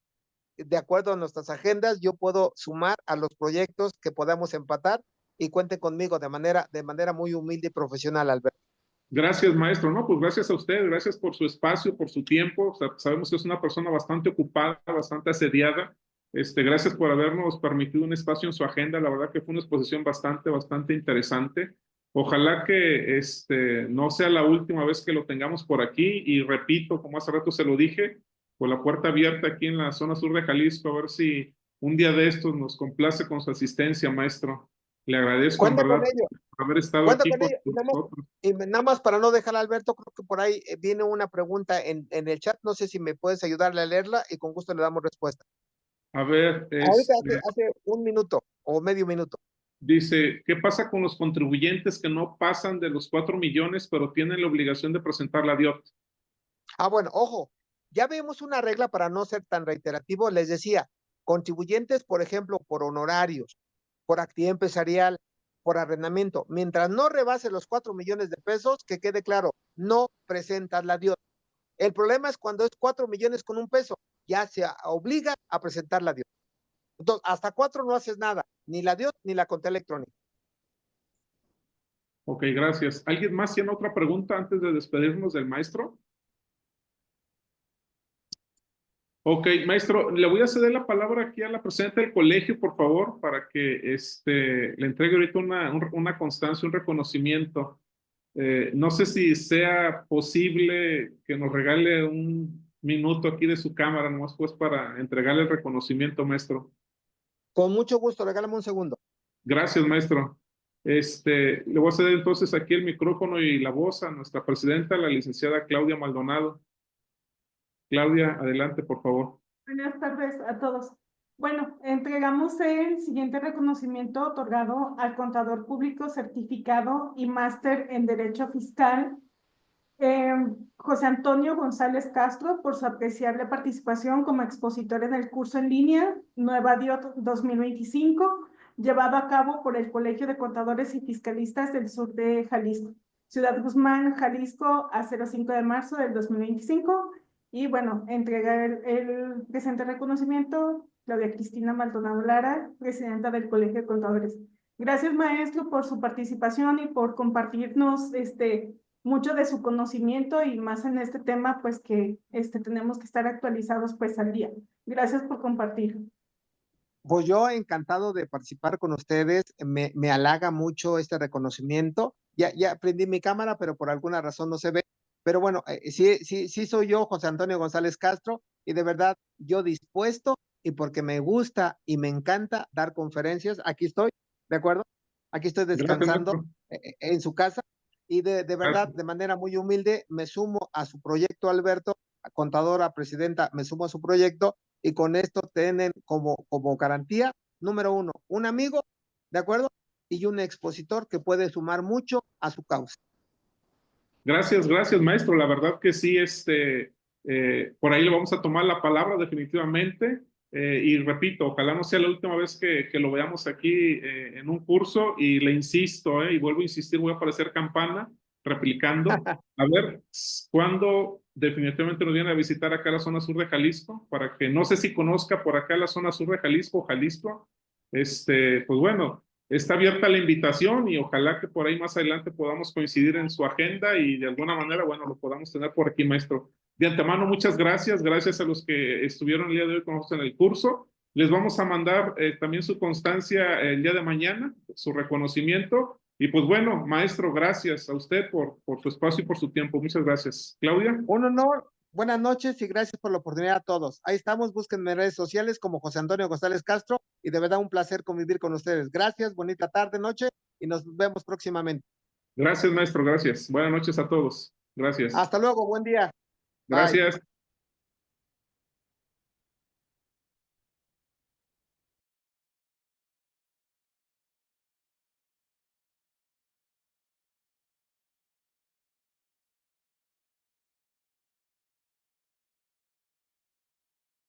de acuerdo a nuestras agendas, yo puedo sumar a los proyectos que podamos empatar y cuente conmigo de manera muy humilde y profesional, Alberto. Gracias, maestro. No, pues gracias a usted, gracias por su espacio, por su tiempo. O sea, sabemos que es una persona bastante ocupada, bastante asediada. Gracias por habernos permitido un espacio en su agenda. La verdad que fue una exposición bastante interesante. Ojalá que no sea la última vez que lo tengamos por aquí. Y repito, como hace rato se lo dije, con la puerta abierta aquí en la zona sur de Jalisco, a ver si un día de estos nos complace con su asistencia, maestro. Le agradezco, en verdad, por haber estado aquí con nosotros. Y nada más para no dejar a Alberto, creo que por ahí viene una pregunta en el chat. No sé si me puedes ayudarle a leerla y con gusto le damos respuesta. A ver, ahorita hace un minuto o medio minuto. Dice, ¿qué pasa con los contribuyentes que no pasan de los 4 millones, pero tienen la obligación de presentar la DIOT? Bueno, ojo, ya vemos una regla para no ser tan reiterativo. Les decía, contribuyentes, por ejemplo, por honorarios, por actividad empresarial, por arrendamiento, mientras no rebase los 4 millones de pesos, que quede claro, no presentas la DIOT. El problema es cuando es 4 millones con un peso, ya se obliga a presentar la DIOT. Entonces, hasta 4 no haces nada, ni la DIOT ni la contabilidad electrónica. Ok, gracias. ¿Alguien más tiene otra pregunta antes de despedirnos del maestro? Ok, maestro, le voy a ceder la palabra aquí a la presidenta del colegio, por favor, para que le entregue ahorita una constancia, un reconocimiento. No sé si sea posible que nos regale un minuto aquí de su cámara, nomás pues para entregarle el reconocimiento, maestro. Con mucho gusto, regálame un segundo. Gracias, maestro. Le voy a ceder entonces aquí el micrófono y la voz a nuestra presidenta, la licenciada Claudia Maldonado. Claudia, adelante, por favor. Buenas tardes a todos. Bueno, entregamos el siguiente reconocimiento otorgado al contador público certificado y máster en Derecho Fiscal, José Antonio González Castro por su apreciable participación como expositor en el curso en línea Nueva DIOT 2025, llevado a cabo por el Colegio de Contadores y Fiscalistas del Sur de Jalisco, Ciudad Guzmán, Jalisco, a 05 de marzo del 2025. Y bueno, entregar el presente reconocimiento, Claudia Cristina Maldonado Lara, presidenta del Colegio de Contadores. Gracias, maestro, por su participación y por compartirnos mucho de su conocimiento y más en este tema, pues que tenemos que estar actualizados pues al día. Gracias por compartir. Pues yo encantado de participar con ustedes, me halaga mucho este reconocimiento. Ya prendí mi cámara, pero por alguna razón no se ve. Pero bueno, sí soy yo, José Antonio González Castro, y de verdad yo dispuesto y porque me gusta y me encanta dar conferencias, aquí estoy, ¿de acuerdo? Aquí estoy descansando en su casa y de verdad, de manera muy humilde, me sumo a su proyecto, Alberto, contadora, presidenta, me sumo a su proyecto y con esto tienen como garantía, número uno, un amigo, ¿de acuerdo? Y un expositor que puede sumar mucho a su causa. Gracias, maestro. La verdad que sí, por ahí le vamos a tomar la palabra definitivamente. Y repito, ojalá no sea la última vez que lo veamos aquí en un curso y le insisto, y vuelvo a insistir, voy a aparecer campana replicando. A ver, ¿cuándo definitivamente nos vienen a visitar acá a la zona sur de Jalisco? Para que no sé si conozca por acá la zona sur de Jalisco, pues bueno, está abierta la invitación y ojalá que por ahí más adelante podamos coincidir en su agenda y de alguna manera, bueno, lo podamos tener por aquí, maestro. De antemano, muchas gracias. Gracias a los que estuvieron el día de hoy con nosotros en el curso. Les vamos a mandar también su constancia el día de mañana, su reconocimiento. Y pues bueno, maestro, gracias a usted por su espacio y por su tiempo. Muchas gracias. Claudia. Un honor. Buenas noches y gracias por la oportunidad a todos. Ahí estamos, búsquenme en redes sociales como José Antonio González Castro y de verdad un placer convivir con ustedes. Gracias, bonita tarde, noche y nos vemos próximamente. Gracias, maestro, gracias. Buenas noches a todos. Gracias. Hasta luego, buen día. Gracias. Bye.